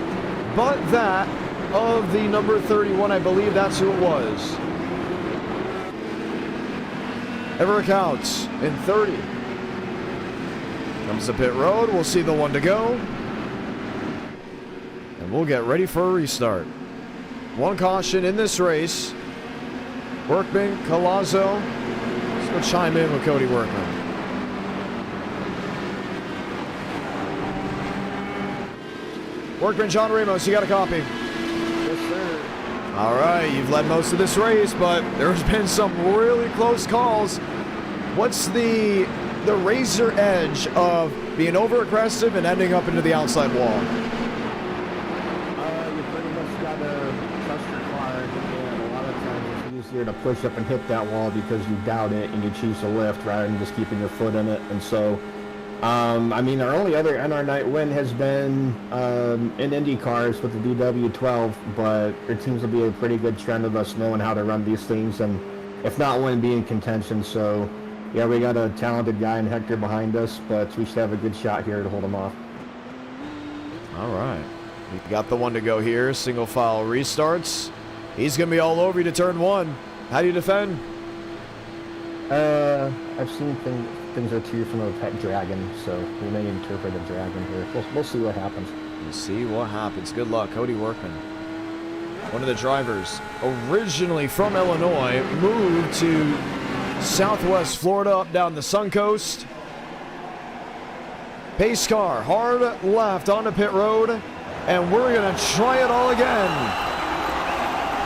but that of the number 31, I believe that's who it was. Ever counts in 30. Comes to pit road, we'll see the one to go. And we'll get ready for a restart. One caution in this race. Workman, Colazzo. Let's go chime in with Cody Workman. Workman, John Ramos, you got a copy? Yes, sir. All right, you've led most of this race, but there's been some really close calls. What's the razor edge of being over aggressive and ending up into the outside wall? To push up and hit that wall because you doubt it and you choose to lift rather than just keeping your foot in it. And so I mean, our only other NR Night win has been in IndyCars with the DW12, but there seems to be a pretty good trend of us knowing how to run these things, and if not win, be in contention. So yeah, we got a talented guy in Hector behind us, but we should have a good shot here to hold him off. All right, we got the one to go here. Single file restarts. He's going to be all over you to turn 1. How do you defend? I've seen things are too from a pet dragon, so we may interpret a dragon here. We'll see what happens. We'll see what happens. Good luck, Cody Workman. One of the drivers, originally from Illinois, moved to Southwest Florida, up down the Suncoast. Pace car, hard left onto pit road, and we're going to try it all again.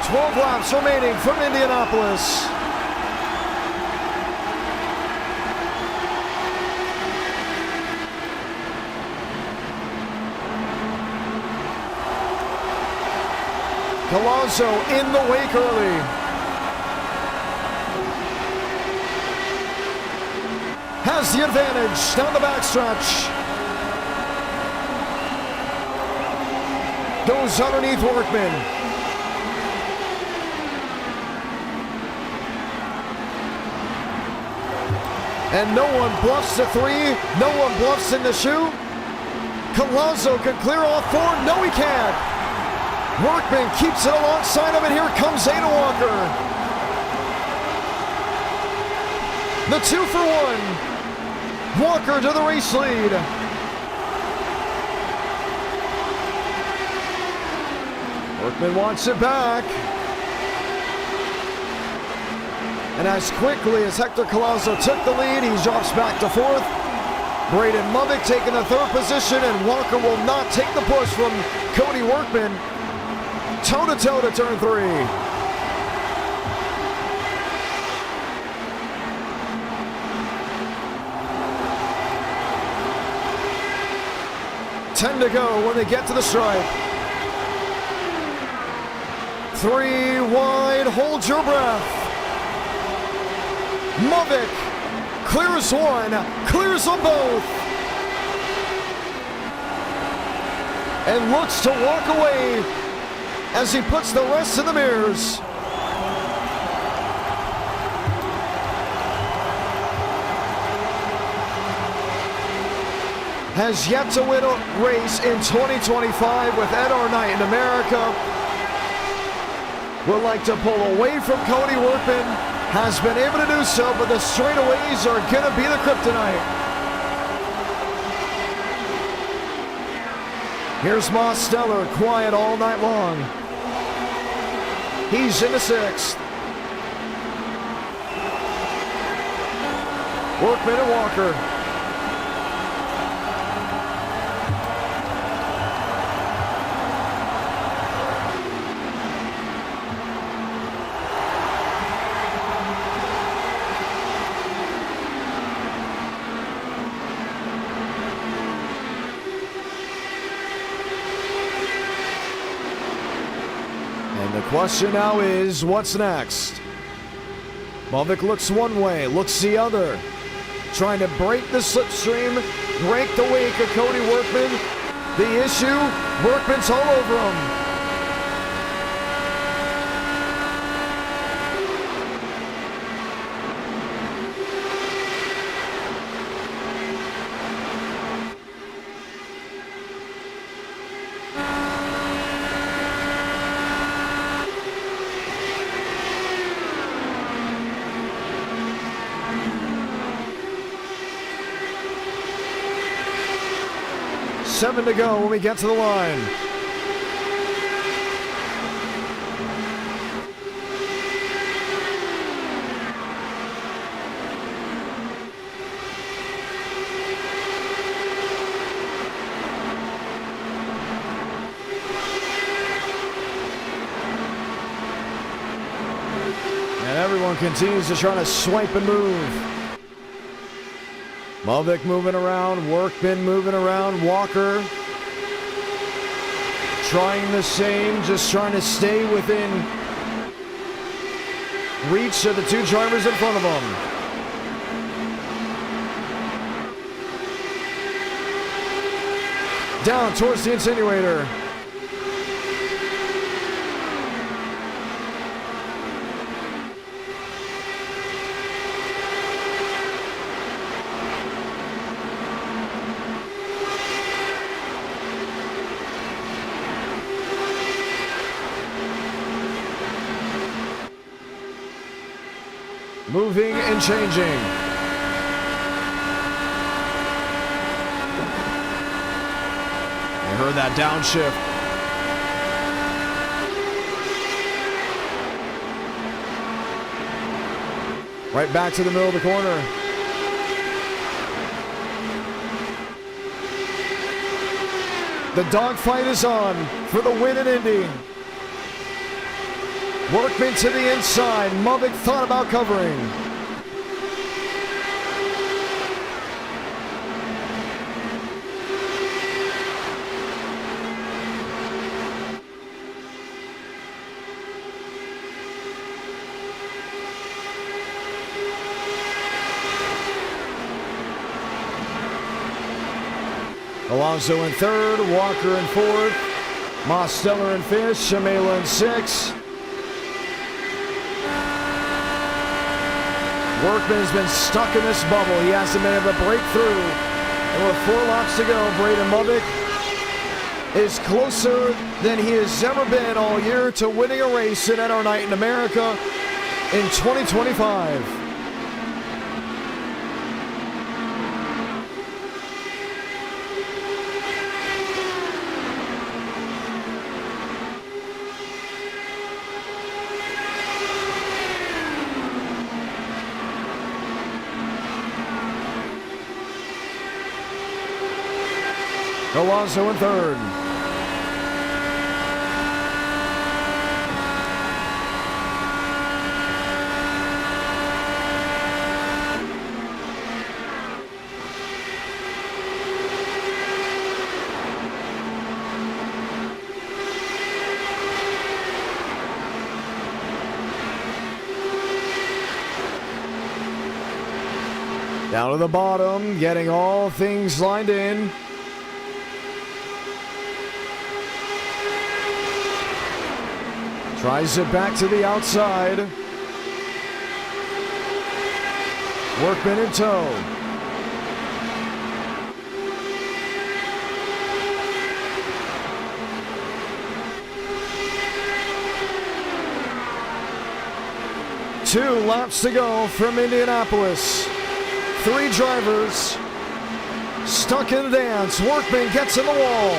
12 laps remaining from Indianapolis. Colazzo in the wake early. Has the advantage down the backstretch. Goes underneath Workman. And no one bluffs to 3. No one bluffs in the shoe. Colazzo can clear off 4. No, he can't. Workman keeps it alongside him, and here comes Ada Walker. The 2 for 1. Walker to the race lead. Workman wants it back. And as quickly as Hector Collazo took the lead, he drops back to 4th. Braden Mubbick taking the 3rd position, and Walker will not take the push from Cody Workman. Toe-to-toe to turn 3. Ten to go when they get to the stripe. 3 wide, hold your breath. Mubbick clears one, clears them both, and looks to walk away as he puts the rest in the mirrors. Has yet to win a race in 2025 with NR Night in America. Would like to pull away from Cody Workman. Has been able to do so, but the straightaways are going to be the kryptonite. Here's Moss Steller, quiet all night long. He's in the 6th. Workman and Walker. The question now is, what's next? Mubbick looks one way, looks the other. Trying to break the slipstream, break the wake of Cody Workman. The issue, Workman's all over him. Seven to go when we get to the line. And everyone continues to try to swipe and move. Mubbick moving around, Workman moving around, Walker trying the same, just trying to stay within reach of the 2 drivers in front of him. Down towards the insinuator. Moving and changing. I heard that downshift. Right back to the middle of the corner. The dogfight is on for the win in Indy. Workman to the inside. Mubbick thought about covering. Alonso in 3rd, Walker in 4th, Mosteller in 5th, Shamela in 6th. Workman's been stuck in this bubble. He hasn't been able to break through. And with 4 laps to go, Braden Mubbick is closer than he has ever been all year to winning a race at NR Night in America in 2025. Alonso in third. Down to the bottom, getting all things lined in. Tries it back to the outside. Workman in tow. Two laps to go from Indianapolis. Three drivers stuck in a dance. Workman gets in the wall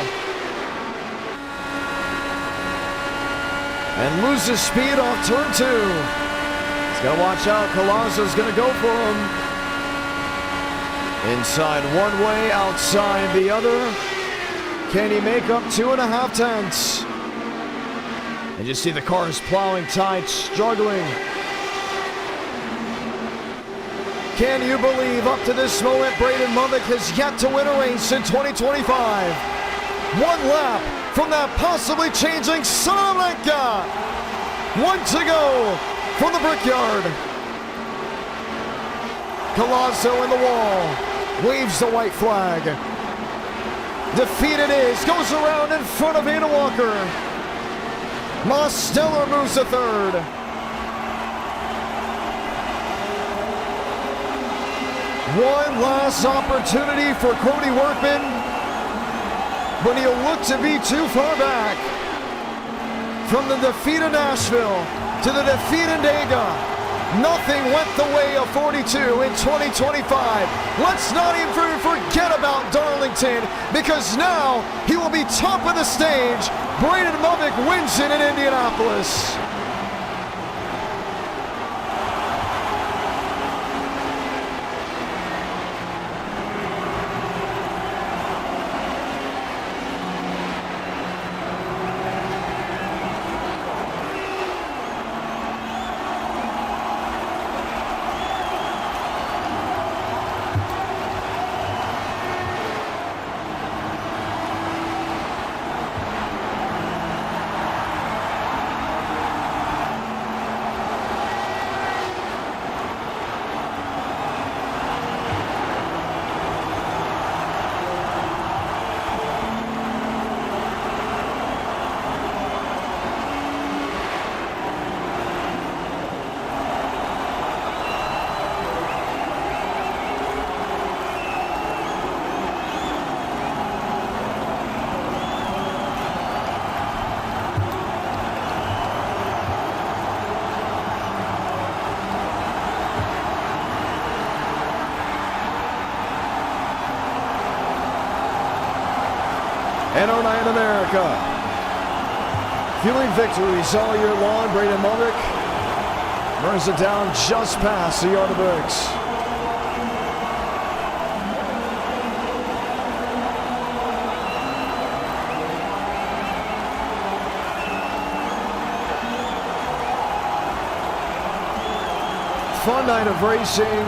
and loses speed off turn 2. He's got to watch out. Collazo's going to go for him. Inside one way, outside the other. Can he make up 2.5 tenths? And you see the cars plowing tight, struggling. Can you believe up to this moment Braden Mummick has yet to win a race in 2025? One lap from that possibly changing Salamanca. One to go from the Brickyard. Collazo in the wall. Waves the white flag. Defeated is. Goes around in front of Ada Walker. Mosteller moves to third. One last opportunity for Cody Workman, but he'll look to be too far back. From the defeat of Nashville to the defeat in Dega, nothing went the way of 42 in 2025. Let's not even forget about Darlington, because now he will be top of the stage. Braden Mummick wins it in Indianapolis. NO9 in America. Fueling victories all year long. Braden Mummick burns it down just past the yard of bricks. Fun night of racing.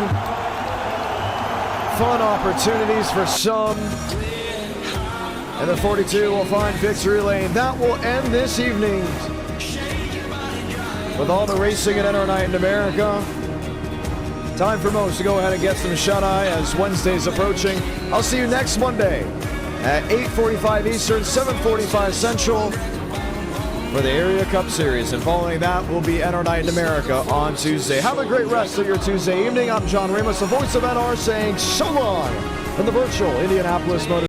Fun opportunities for some. And the 42 will find victory lane. That will end this evening with all the racing at NR Night in America. Time for most to go ahead and get some shut-eye as Wednesday's approaching. I'll see you next Monday at 8:45 Eastern, 7:45 Central for the Area Cup Series. And following that will be NR Night in America on Tuesday. Have a great rest of your Tuesday evening. I'm John Ramos, the voice of NR, saying so long from the virtual Indianapolis Motor